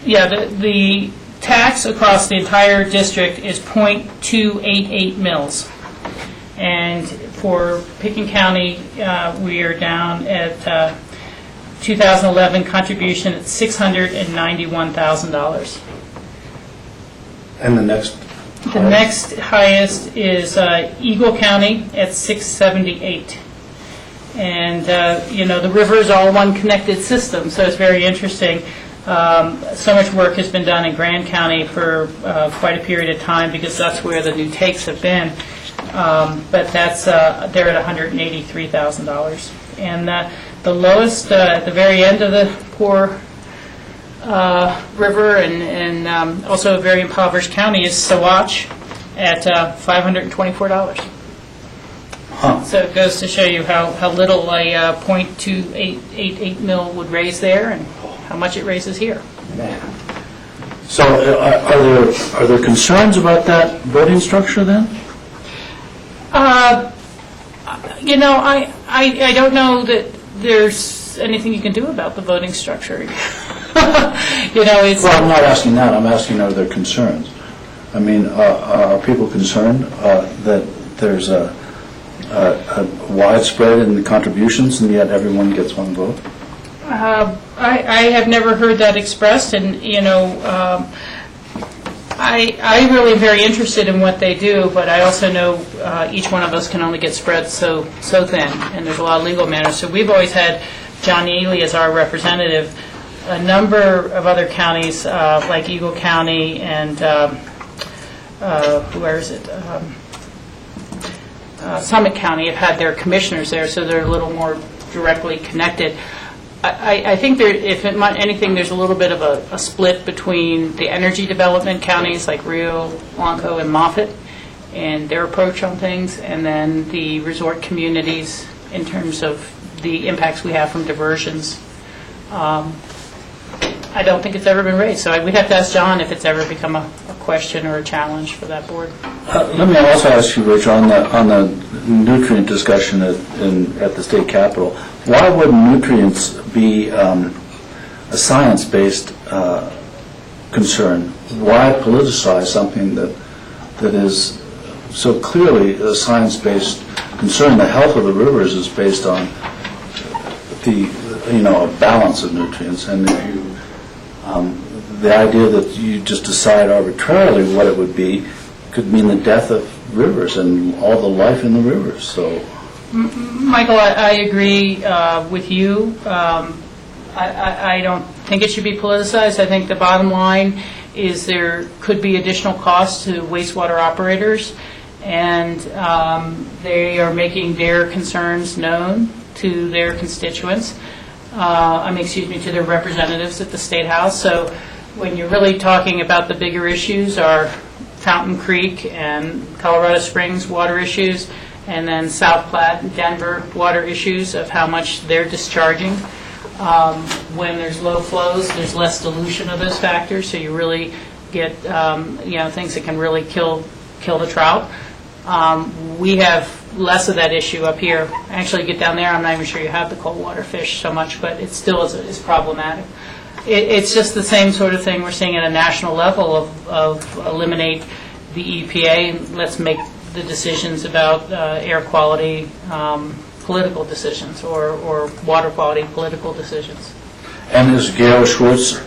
D: Yeah, the tax across the entire district is 0.288 mills. And for Pickton County, we are down at 2011 contribution at $691,000.
A: And the next?
D: The next highest is Eagle County at $678. And, you know, the river is all one connected system, so it's very interesting. So much work has been done in Grand County for quite a period of time because that's where the new takes have been. But that's they're at $183,000. And the lowest, at the very end of the poor river and also a very impoverished county is Saguache at $524.
A: Huh.
D: So it goes to show you how little a .2888 mil would raise there and how much it raises here.
A: So are there concerns about that voting structure then?
D: You know, I don't know that there's anything you can do about the voting structure. You know, it's...
A: Well, I'm not asking that. I'm asking, are there concerns? I mean, are people concerned that there's a widespread in the contributions and yet everyone gets one vote?
D: I have never heard that expressed, and, you know, I really am very interested in what they do, but I also know each one of us can only get spread so thin, and there's a lot of legal matters. So we've always had John Ely as our representative. A number of other counties, like Eagle County and, where is it? Summit County have had their commissioners there, so they're a little more directly connected. I think there, if it might, anything, there's a little bit of a split between the energy development counties like Rio, Blanco, and Moffett and their approach on things, and then the resort communities in terms of the impacts we have from diversions. I don't think it's ever been raised, so we'd have to ask John if it's ever become a question or a challenge for that board.
A: Let me also ask you, Rachel, on the nutrient discussion at the state capitol, why would nutrients be a science-based concern? Why politicize something that is so clearly a science-based concern? The health of the rivers is based on a balance of nutrients, and if you the idea that you just decide arbitrarily what it would be could mean the death of rivers and all the life in the rivers, so.
D: Michael, I agree with you. I don't think it should be politicized. I think the bottom line is there could be additional costs to wastewater operators, and they are making their concerns known to their constituents, to their representatives at the State House. So when you're really talking about the bigger issues are Fountain Creek and Colorado Springs water issues, and then South Platte and Denver water issues of how much they're discharging. When there's low flows, there's less dilution of those factors, so you really get things that can really kill the trout. We have less of that issue up here. Actually, you get down there, I'm not even sure you have the cold water fish so much, but it still is problematic. It's just the same sort of thing we're seeing at a national level of eliminate the EPA and let's make the decisions about air quality political decisions or water quality political decisions.
A: And is Gail Schwartz?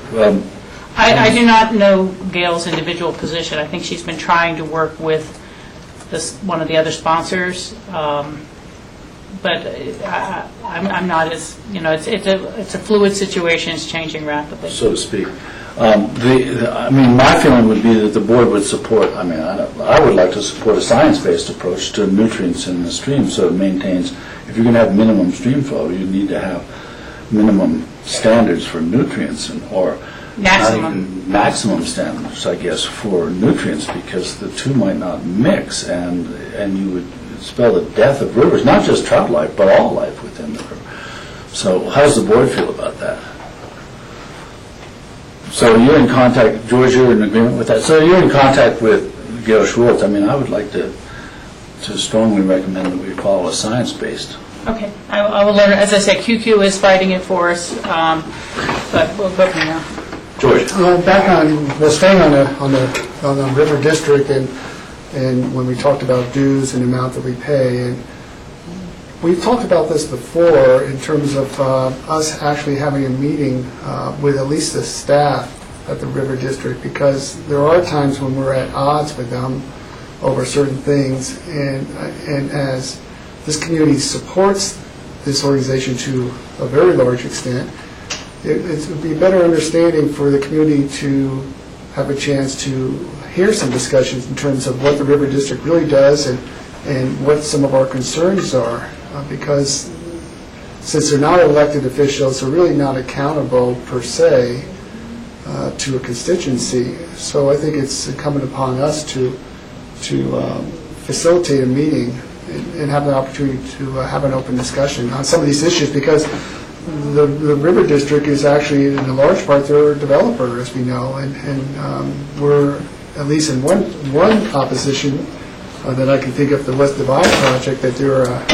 D: I do not know Gail's individual position. I think she's been trying to work with one of the other sponsors, but I'm not as, it's a fluid situation, it's changing rapidly.
A: So to speak. My feeling would be that the board would support, I would like to support a science-based approach to nutrients in the stream so it maintains, if you're going to have minimum stream flow, you need to have minimum standards for nutrients or maximum standards, I guess, for nutrients, because the two might not mix and you would spell the death of rivers, not just trout life, but all life within the river. So how does the board feel about that? So you're in contact, George, you're in agreement with that. So you're in contact with Gail Schwartz. I will like to strongly recommend that we follow a science-based.
D: Okay, I will learn. As I say, QQ is fighting it for us, but we'll go from there.
A: George.
C: Staying on the river district and when we talked about dues and the amount that we pay, and we've talked about this before in terms of us actually having a meeting with at least the staff at the river district, because there are times when we're at odds with them over certain things, and as this community supports this organization to a very large extent, it would be a better understanding for the community to have a chance to hear some discussions in terms of what the river district really does and what some of our concerns are, because since they're not elected officials, they're really not accountable per se to a constituency. So I think it's incumbent upon us to facilitate a meeting and have the opportunity to have an open discussion on some of these issues, because the river district is actually, in a large part, they're a developer, as we know, and we're, at least in one opposition that I can think of, the West Divide project, that they're a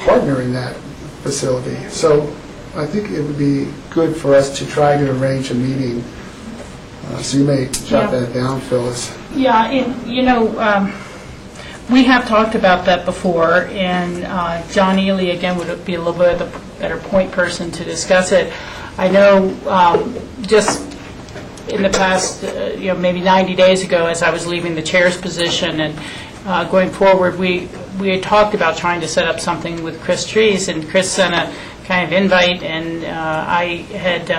C: partner in that facility. So I think it would be good for us to try to arrange a meeting. So you may jot that down, Phyllis.
D: Yeah, and we have talked about that before, and John Ely, again, would be a little bit of a better point person to discuss it. I know just in the past, maybe 90 days ago, as I was leaving the chair's position and going forward, we had talked about trying to set up something with Chris Trees, and Chris sent a kind of invite, and I had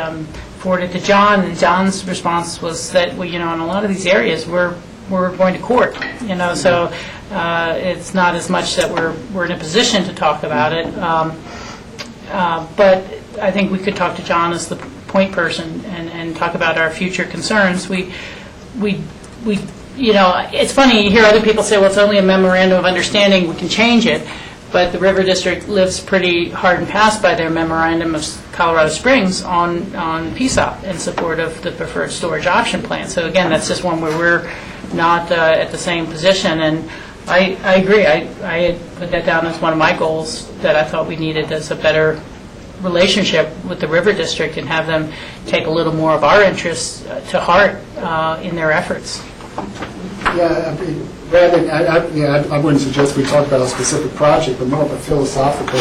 D: forwarded to John, and John's response was that, in a lot of these areas, we're going to court, so it's not as much that we're in a position to talk about it, but I think we could talk to John as the point person and talk about our future concerns. It's funny, you hear other people say, well, it's only a memorandum of understanding, we can change it, but the River District lives pretty hard and fast by their memorandum of Colorado Springs on PSOP in support of the preferred storage option plan. So again, that's just one where we're not at the same position, and I agree. I had put that down as one of my goals that I thought we needed as a better relationship with the River District and have them take a little more of our interests to heart in their efforts.
C: Yeah, I wouldn't suggest we talk about a specific project, but more of a philosophical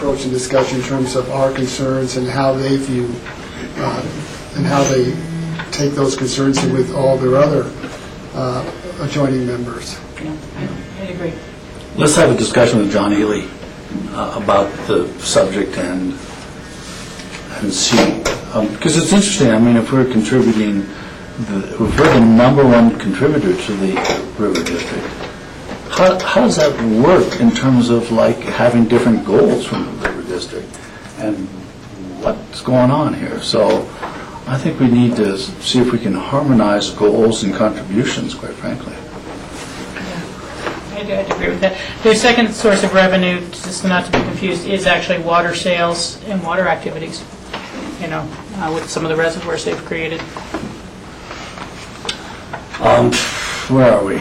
C: approach and discussion in terms of our concerns and how they view, and how they take those concerns in with all their other adjoining members.
D: I agree.
A: Let's have a discussion with John Ely about the subject and see, because it's interesting, I mean, if we're contributing, if we're the number one contributor to the River District, how does that work in terms of like having different goals from the River District? And what's going on here? So I think we need to see if we can harmonize goals and contributions, quite frankly.
D: I'd agree with that. Their second source of revenue, just not to be confused, is actually water sales and water activities, with some of the reservoirs they've created.
A: Where are we?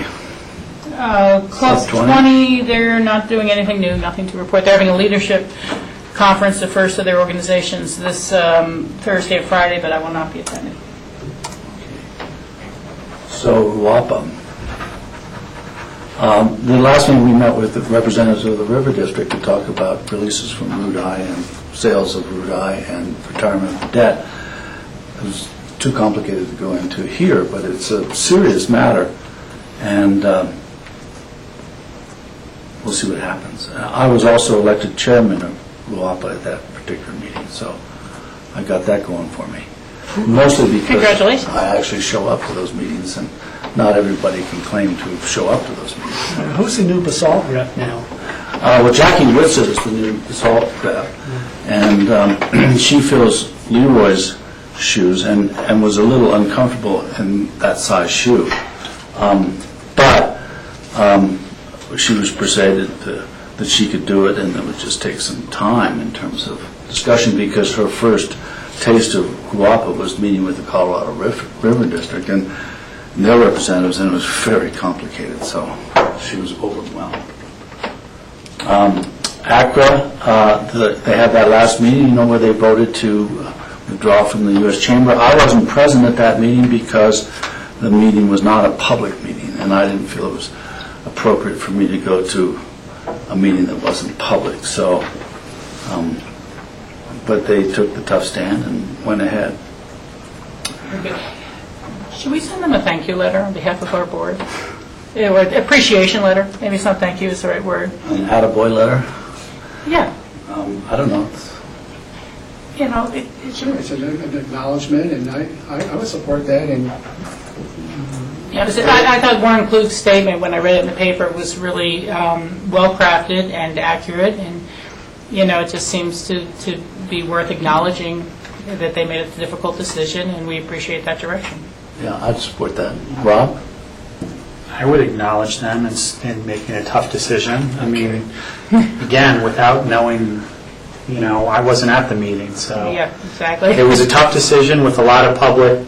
D: Club 20, they're not doing anything new, nothing to report. They're having a leadership conference, the first of their organizations, this Thursday and Friday, but I will not be attending.
A: So, WAPA. The last meeting we met with the representatives of the River District to talk about releases from Route I and sales of Route I and retirement of debt. It was too complicated to go into here, but it's a serious matter, and we'll see what happens. I was also elected chairman of WAPA at that particular meeting, so I got that going for me. Mostly because
D: Congratulations.
A: I actually show up to those meetings, and not everybody can claim to show up to those meetings.
I: Who's the new basalt rep now?
A: Well, Jackie Witsit is the new basalt rep, and she fills Leroy's shoes and was a little uncomfortable in that size shoe. But she was persuaded that she could do it, and it would just take some time in terms of discussion, because her first taste of Guapa was meeting with the Colorado River District and their representatives, and it was very complicated, so she was overwhelmed. ACRA, they had that last meeting, where they voted to withdraw from the U.S. Chamber. I wasn't present at that meeting because the meeting was not a public meeting, and I didn't feel it was appropriate for me to go to a meeting that wasn't public. So, but they took the tough stand and went ahead.
D: Very good. Should we send them a thank you letter on behalf of our board? Or appreciation letter? Maybe it's not thank you, is the right word.
A: An attaboy letter?
D: Yeah.
A: I don't know.
C: Sure, it's an acknowledgement, and I would support that. And
D: Yeah, I thought Warren Klug's statement, when I read it in the paper, was really well-crafted and accurate, and, it just seems to be worth acknowledging that they made a difficult decision, and we appreciate that direction.
A: Yeah, I'd support that. Rob?
E: I would acknowledge them in making a tough decision. I mean, again, without knowing, I wasn't at the meeting, so.
D: Yeah, exactly.
E: It was a tough decision with a lot of public,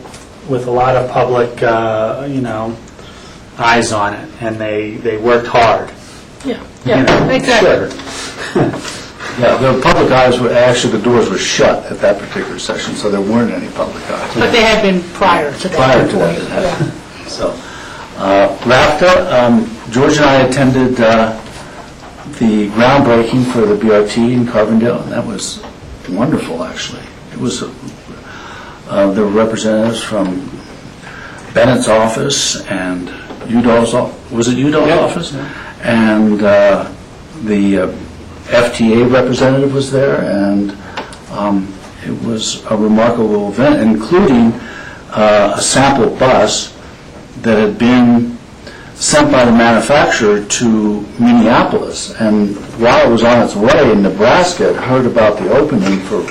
E: eyes on it, and they worked hard.
D: Yeah, exactly.
E: Sure.
A: Yeah, the public eyes were, actually, the doors were shut at that particular session, so there weren't any public eyes.
D: But they had been prior to that.
A: Prior to that, it had. So, RAFTA, George and I attended the groundbreaking for the BRT in Carbondale, and that was wonderful, actually. It was, there were representatives from Bennett's office and Udall's office. Was it Udall's office? And the FTA representative was there, and it was a remarkable event, including a sample bus that had been sent by the manufacturer to Minneapolis, and while it was on its way in Nebraska, it heard about the opening for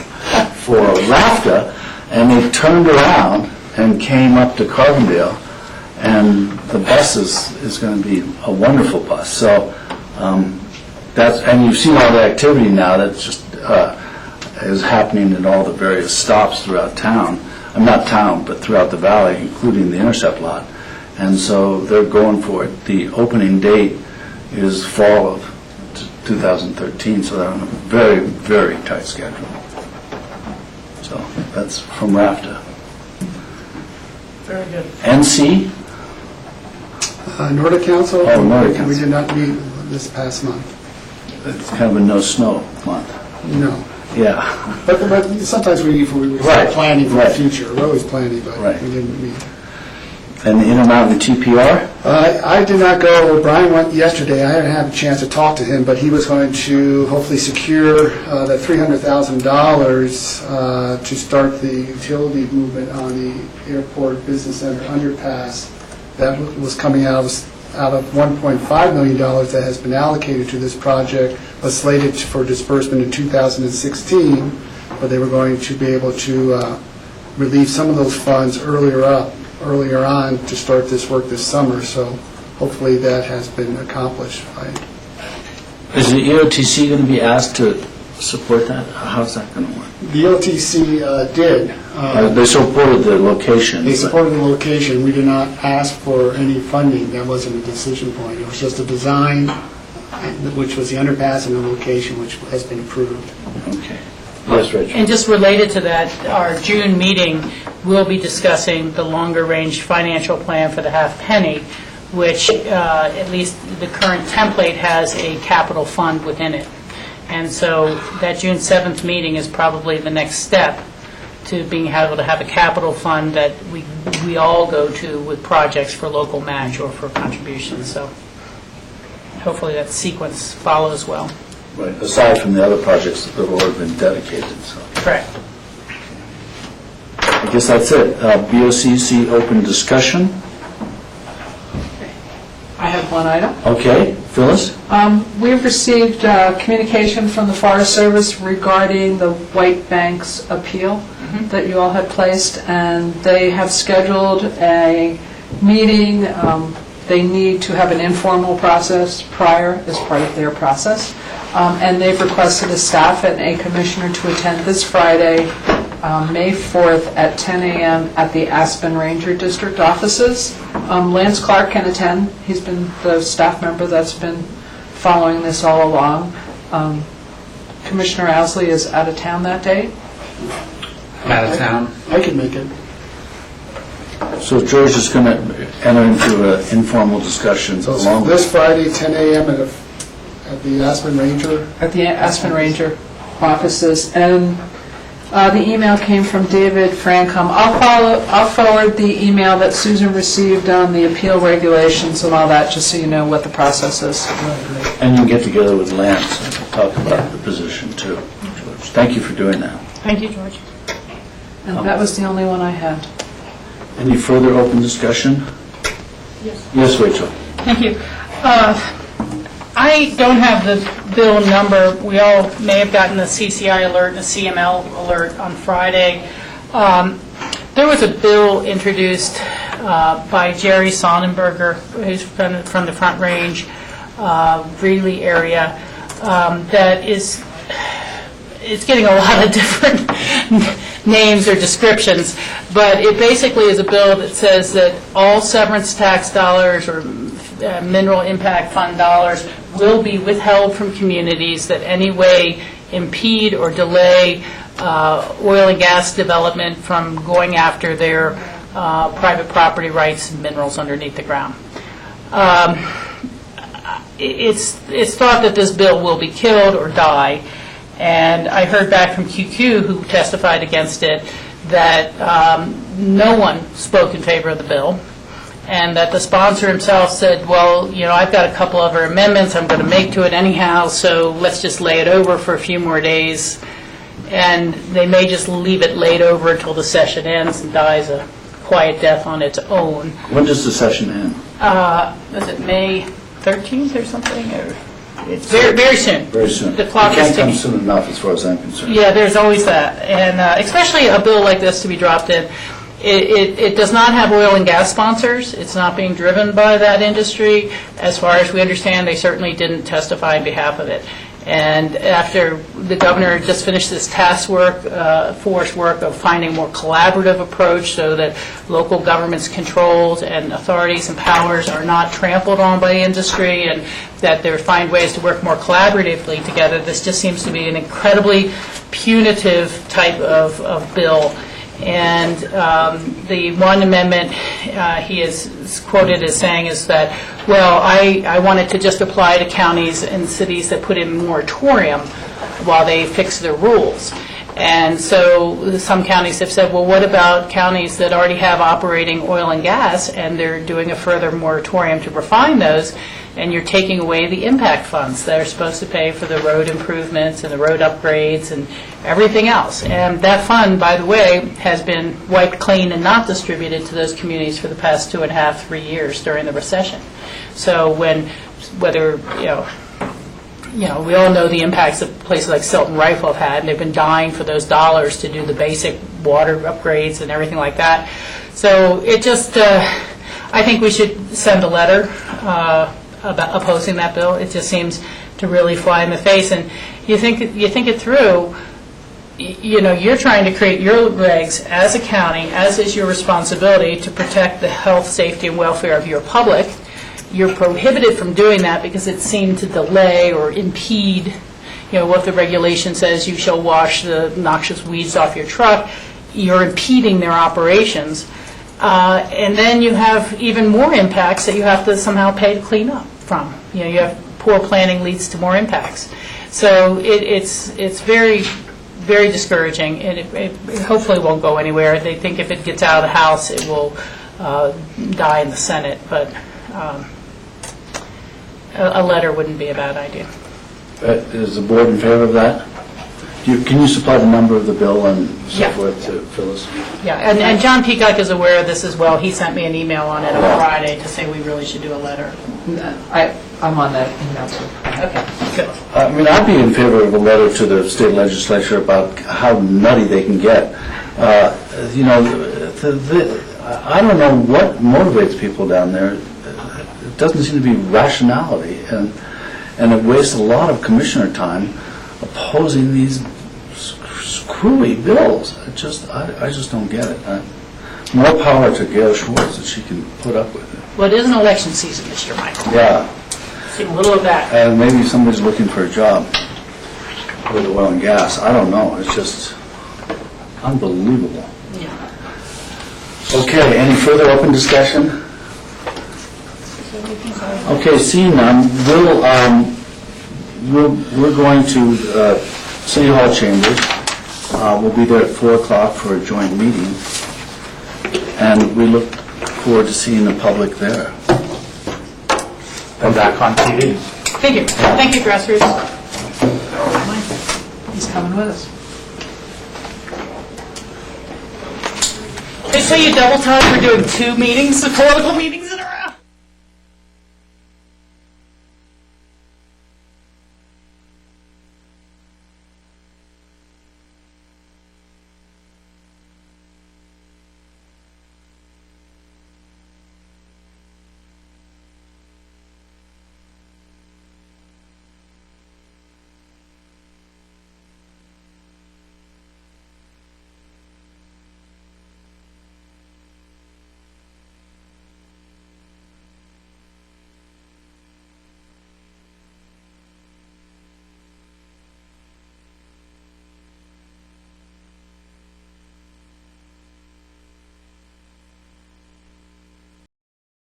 A: RAFTA, and they turned around and came up to Carbondale, and the bus is going to be a wonderful bus. So and you've seen all the activity now that just is happening at all the various stops throughout town. Not town, but throughout the valley, including the Intercept lot. And so they're going for it. The opening date is fall of 2013, so they're on a very, very tight schedule. So that's from RAFTA.
D: Very good.
A: NC?
C: Nordic Council,
A: Oh, Nordic Council.
C: we did not meet this past month.
A: It's kind of a no-snow month.
C: No.
A: Yeah.
C: But sometimes we start
A: Right,
C: planning for the
A: right.
C: future. We're always planning, but
A: Right.
C: we didn't meet.
A: And the Intermountain TPR?
C: I did not go, Brian went yesterday, I didn't have a chance to talk to him, but he was going to hopefully secure that $300,000 to start the utility movement on the Airport Business Center underpass. That was coming out of $1.5 million that has been allocated to this project, was slated for disbursement in 2016, but they were going to be able to relieve some of those funds earlier on to start this work this summer, so hopefully that has been accomplished.
A: Is the EOTC going to be asked to support that? How's that going to work?
C: The OTC did.
A: They supported the location.
C: They
A: but-
C: supported the location. We did not ask for any funding. That wasn't a decision point. It was just a design, which was the underpass, and the location, which has been approved.
A: Okay. Yes, Rachel?
D: And just related to that, our June meeting, we'll be discussing the longer-range financial plan for the half penny, which at least the current template has a capital fund within it. And so that June 7th meeting is probably the next step to being able to have a capital fund that we all go to with projects for local match or for contributions. So hopefully that sequence follows well.
A: Right, aside from the other projects that have already been dedicated, so.
D: Correct.
A: I guess that's it. BOCC open discussion.
H: I have one item.
A: Okay, Phyllis?
H: We've received communication from the Forest Service regarding the White Banks appeal that you all had placed, and they have scheduled a meeting. They need to have an informal process prior as part of their process, and they've requested a staff and a commissioner to attend this Friday, May 4th at 10 a.m. at the Aspen Ranger District offices. Lance Clark can attend. He's been the staff member that's been following this all along. Commissioner Owsley is out of town that day.
E: Out of town.
C: I can make it.
A: So George is going to enter into an informal discussion
C: So
A: along
C: it's this Friday, 10 a.m. at the Aspen Ranger.
H: At the Aspen Ranger offices, and the email came from David Francom. I'll forward the email that Susan received on the appeal regulations and all that, just so you know what the process is.
A: And you get together with Lance and talk about the position too, George. Thank you for doing that.
D: Thank you, George.
H: And that was the only one I had.
A: Any further open discussion? Yes, Rachel.
D: Thank you. I don't have the bill number. We all may have gotten the CCI alert and the CML alert on Friday. There was a bill introduced by Jerry Sonnenberger, who's from the Front Range, Greeley area, that is it's getting a lot of different names or descriptions, but it basically is a bill that says that all severance tax dollars or mineral impact fund dollars will be withheld from communities that any way impede or delay oil and gas development from going after their private property rights and minerals underneath the ground. It's thought that this bill will be killed or die, and I heard back from QQ, who testified against it, that no one spoke in favor of the bill, and that the sponsor himself said, well, you know, I've got a couple other amendments I'm going to make to it anyhow, so let's just lay it over for a few more days, and they may just leave it laid over until the session ends and dies a quiet death on its own.
A: When does the session end?
D: Was it May 13th or something? Or it's very, very soon.
A: Very soon.
D: The clock
A: It
D: is
A: can't come
D: ticking.
A: soon enough, as far as I'm concerned.
D: Yeah, there's always that, and especially a bill like this to be dropped in. It does not have oil and gas sponsors. It's not being driven by that industry. As far as we understand, they certainly didn't testify on behalf of it. And after the governor just finished this task force work of finding a more collaborative approach so that local government's controls and authorities and powers are not trampled on by industry, and that they find ways to work more collaboratively together, this just seems to be an incredibly punitive type of bill. And the one amendment he is quoted as saying is that, well, I wanted to just apply to counties and cities that put in moratorium while they fix their rules. And so some counties have said, well, what about counties that already have operating oil and gas, and they're doing a further moratorium to refine those, and you're taking away the impact funds that are supposed to pay for the road improvements and the road upgrades and everything else. And that fund, by the way, has been wiped clean and not distributed to those communities for the past 2.5, 3 years during the recession. So whether, we all know the impacts that places like Silton Rifle have had, and they've been dying for those dollars to do the basic water upgrades and everything like that. So it just, I think we should send a letter about opposing that bill. It just seems to really fly in the face. And you think it through, you're trying to create your regs as a county, as is your responsibility to protect the health, safety, and welfare of your public. You're prohibited from doing that because it seemed to delay or impede, what the regulation says, you shall wash the noxious weeds off your truck. You're impeding their operations. And then you have even more impacts that you have to somehow pay to clean up from. You have poor planning leads to more impacts. So it's very, very discouraging. It hopefully won't go anywhere. They think if it gets out of the House, it will die in the Senate. But a letter wouldn't be a bad idea.
A: Is the board in favor of that? Can you supply the number of the bill and so
D: Yeah.
A: forth to Phyllis?
D: Yeah, and John Peacock is aware of this as well. He sent me an email on it on Friday to say we really should do a letter.
H: I'm on that email too.
D: Okay, good.
A: I mean, I'd be in favor of a letter to the state legislature about how nutty they can get. I don't know what motivates people down there. It doesn't seem to be rationality, and it wastes a lot of commissioner time opposing these screwy bills. I just don't get it. More power to Gail Schwartz that she can put up with it.
D: Well, it is an election season this year, Michael.
A: Yeah,
D: See a little of that.
A: and maybe somebody's looking for a job with oil and gas. I don't know. It's just unbelievable.
D: Yeah.
A: Okay, any further open discussion? Okay, seeing none, we're going to City Hall chambers. We'll be there at 4 o'clock for a joint meeting, and we look forward to seeing the public there.
E: And back on TV.
D: Thank you. Thank you, Dressers.
H: He's coming with us.
D: They say you double time for doing 2 meetings, political meetings?